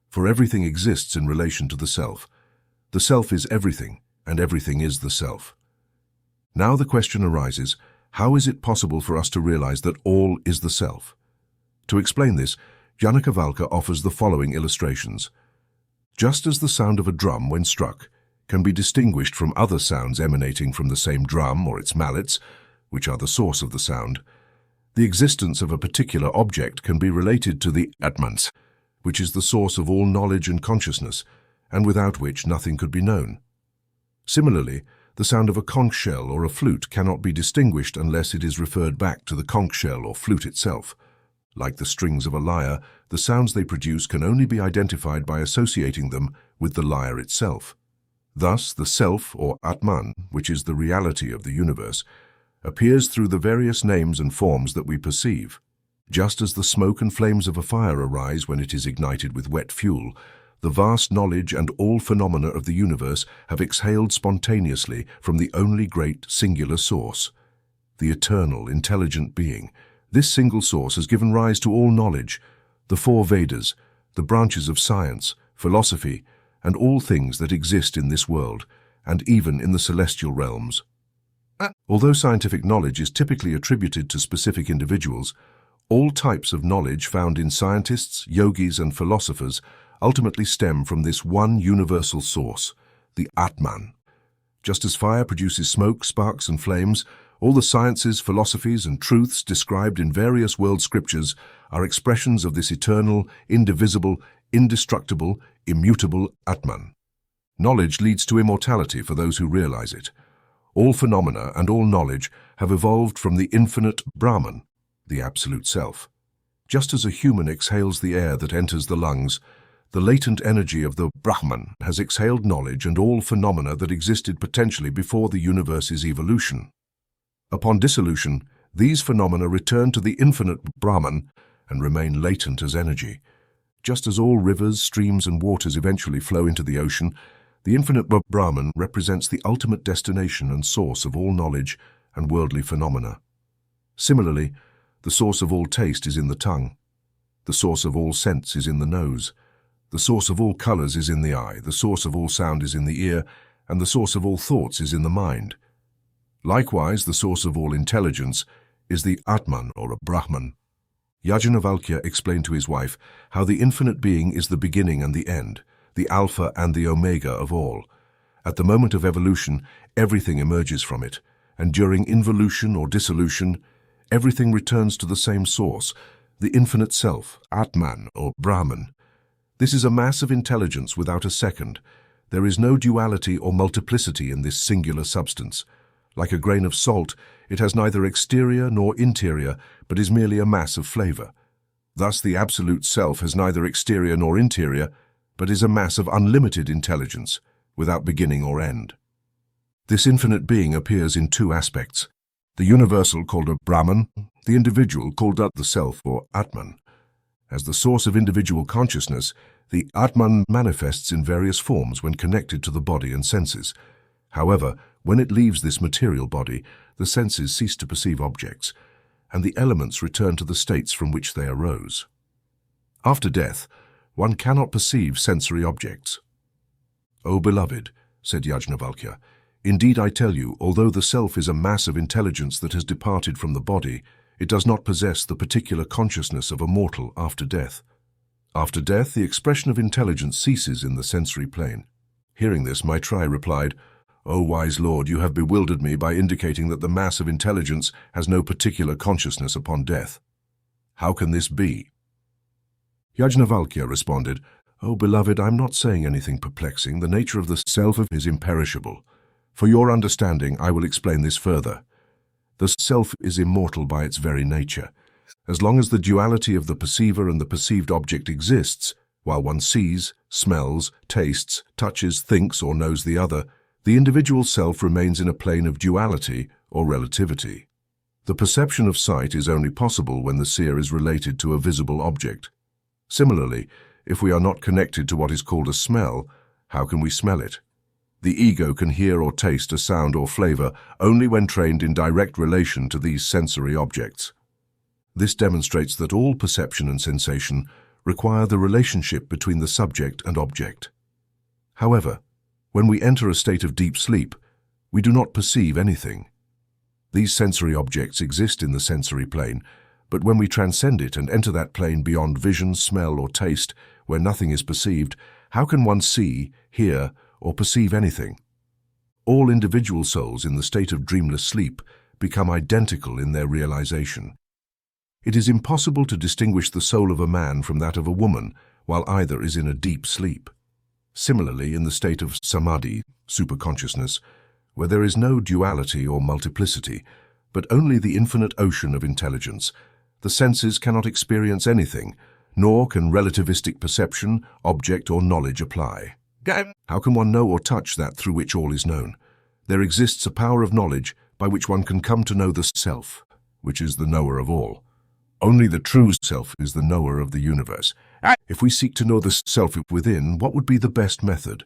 for everything exists in relation to the self. The self is everything, and everything is the self. Now the question arises, how is it possible for us to realize that all is the self? To explain this, Yajnavalkya offers the following illustrations. Just as the sound of a drum when struck can be distinguished from other sounds emanating from the same drum or its mallets, which are the source of the sound, the existence of a particular object can be related to the Atman, which is the source of all knowledge and consciousness, and without which nothing could be known. Similarly, the sound of a conch shell or a flute cannot be distinguished unless it is referred back to the conch shell or flute itself. Like the strings of a lyre, the sounds they produce can only be identified by associating them with the lyre itself. Thus, the self, or Atman, which is the reality of the universe, appears through the various names and forms that we perceive. Just as the smoke and flames of a fire arise when it is ignited with wet fuel, the vast knowledge and all phenomena of the universe have exhaled spontaneously from the only great singular source, the eternal, intelligent being. This single source has given rise to all knowledge, the four Vedas, the branches of science, philosophy, and all things that exist in this world, and even in the celestial realms. Although scientific knowledge is typically attributed to specific individuals, all types of knowledge found in scientists, yogis, and philosophers ultimately stem from this one universal source, the Atman. Just as fire produces smoke, sparks, and flames, all the sciences, philosophies, and truths described in various world scriptures are expressions of this eternal, indivisible, indestructible, immutable Atman. Knowledge leads to immortality for those who realize it. All phenomena and all knowledge have evolved from the infinite Brahman, the Absolute Self. Just as a human exhales the air that enters the lungs, the latent energy of the Brahman has exhaled knowledge and all phenomena that existed potentially before the universe's evolution. Upon dissolution, these phenomena return to the infinite Brahman and remain latent as energy. Just as all rivers, streams, and waters eventually flow into the ocean, the infinite Brahman represents the ultimate destination and source of all knowledge and worldly phenomena. Similarly, the source of all taste is in the tongue. The source of all sense is in the nose. The source of all colors is in the eye. The source of all sound is in the ear. And the source of all thoughts is in the mind. Likewise, the source of all intelligence is the Atman or a Brahman. Yajnavalkya explained to his wife how the infinite being is the beginning and the end, the alpha and the omega of all. At the moment of evolution, everything emerges from it, and during involution or dissolution, everything returns to the same source, the infinite self, Atman or Brahman. This is a mass of intelligence without a second. There is no duality or multiplicity in this singular substance. Like a grain of salt, it has neither exterior nor interior, but is merely a mass of flavor. Thus, the Absolute Self has neither exterior nor interior, but is a mass of unlimited intelligence, without beginning or end. This infinite being appears in two aspects: the universal called a Brahman, the individual called the Self or Atman. As the source of individual consciousness, the Atman manifests in various forms when connected to the body and senses. However, when it leaves this material body, the senses cease to perceive objects, and the elements return to the states from which they arose. After death, one cannot perceive sensory objects. "O beloved," said Yajnavalkya, "indeed I tell you, although the self is a mass of intelligence that has departed from the body, it does not possess the particular consciousness of a mortal after death. After death, the expression of intelligence ceases in the sensory plane." Hearing this, Maitreya replied, "O wise Lord, you have bewildered me by indicating that the mass of intelligence has no particular consciousness upon death. How can this be?" Yajnavalkya responded, "O beloved, I am not saying anything perplexing. The nature of the self is imperishable. For your understanding, I will explain this further. The self is immortal by its very nature. As long as the duality of the perceiver and the perceived object exists, while one sees, smells, tastes, touches, thinks, or knows the other, the individual self remains in a plane of duality or relativity. The perception of sight is only possible when the seer is related to a visible object. Similarly, if we are not connected to what is called a smell, how can we smell it? The ego can hear or taste a sound or flavor only when trained in direct relation to these sensory objects. This demonstrates that all perception and sensation require the relationship between the subject and object. However, when we enter a state of deep sleep, we do not perceive anything. These sensory objects exist in the sensory plane, but when we transcend it and enter that plane beyond vision, smell, or taste, where nothing is perceived, how can one see, hear, or perceive anything? All individual souls in the state of dreamless sleep become identical in their realization. It is impossible to distinguish the soul of a man from that of a woman while either is in a deep sleep. Similarly, in the state of samadhi, superconsciousness, where there is no duality or multiplicity, but only the infinite ocean of intelligence, the senses cannot experience anything, nor can relativistic perception, object, or knowledge apply. How can one know or touch that through which all is known? There exists a power of knowledge by which one can come to know the self, which is the knower of all. Only the true self is the knower of the universe. If we seek to know the self within, what would be the best method?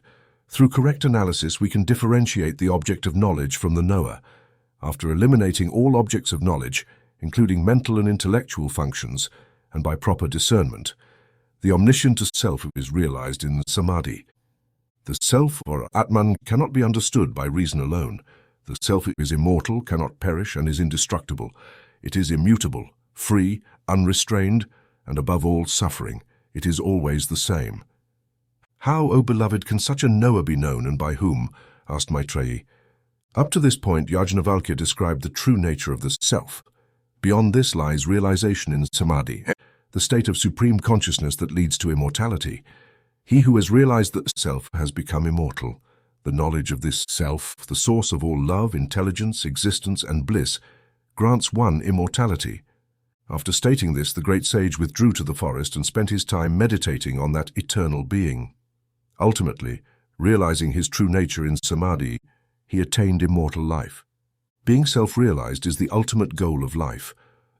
Through correct analysis, we can differentiate the object of knowledge from the knower. After eliminating all objects of knowledge, including mental and intellectual functions, and by proper discernment, the omniscient self is realized in samadhi. The self, or Atman, cannot be understood by reason alone. The self is immortal, cannot perish, and is indestructible. It is immutable, free, unrestrained, and above all suffering. It is always the same. "How, O beloved, can such a knower be known, and by whom?" asked Maitreyi. Up to this point, Yajnavalkya described the true nature of the self. Beyond this lies realization in samadhi, the state of supreme consciousness that leads to immortality. He who has realized that self has become immortal. The knowledge of this self, the source of all love, intelligence, existence, and bliss, grants one immortality. After stating this, the great sage withdrew to the forest and spent his time meditating on that eternal being. Ultimately, realizing his true nature in samadhi, he attained immortal life. Being self-realized is the ultimate goal of life.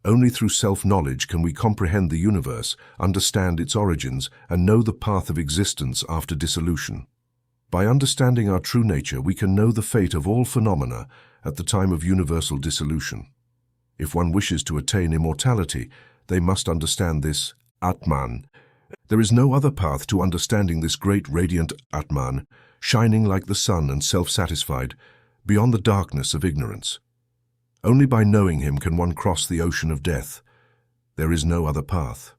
Only through self-knowledge can we comprehend the universe, understand its origins, and know the path of existence after dissolution. By understanding our true nature, we can know the fate of all phenomena at the time of universal dissolution. If one wishes to attain immortality, they must understand this Atman. There is no other path to understanding this great radiant Atman, shining like the sun and self-satisfied, beyond the darkness of ignorance. Only by knowing him can one cross the ocean of death. There is no other path.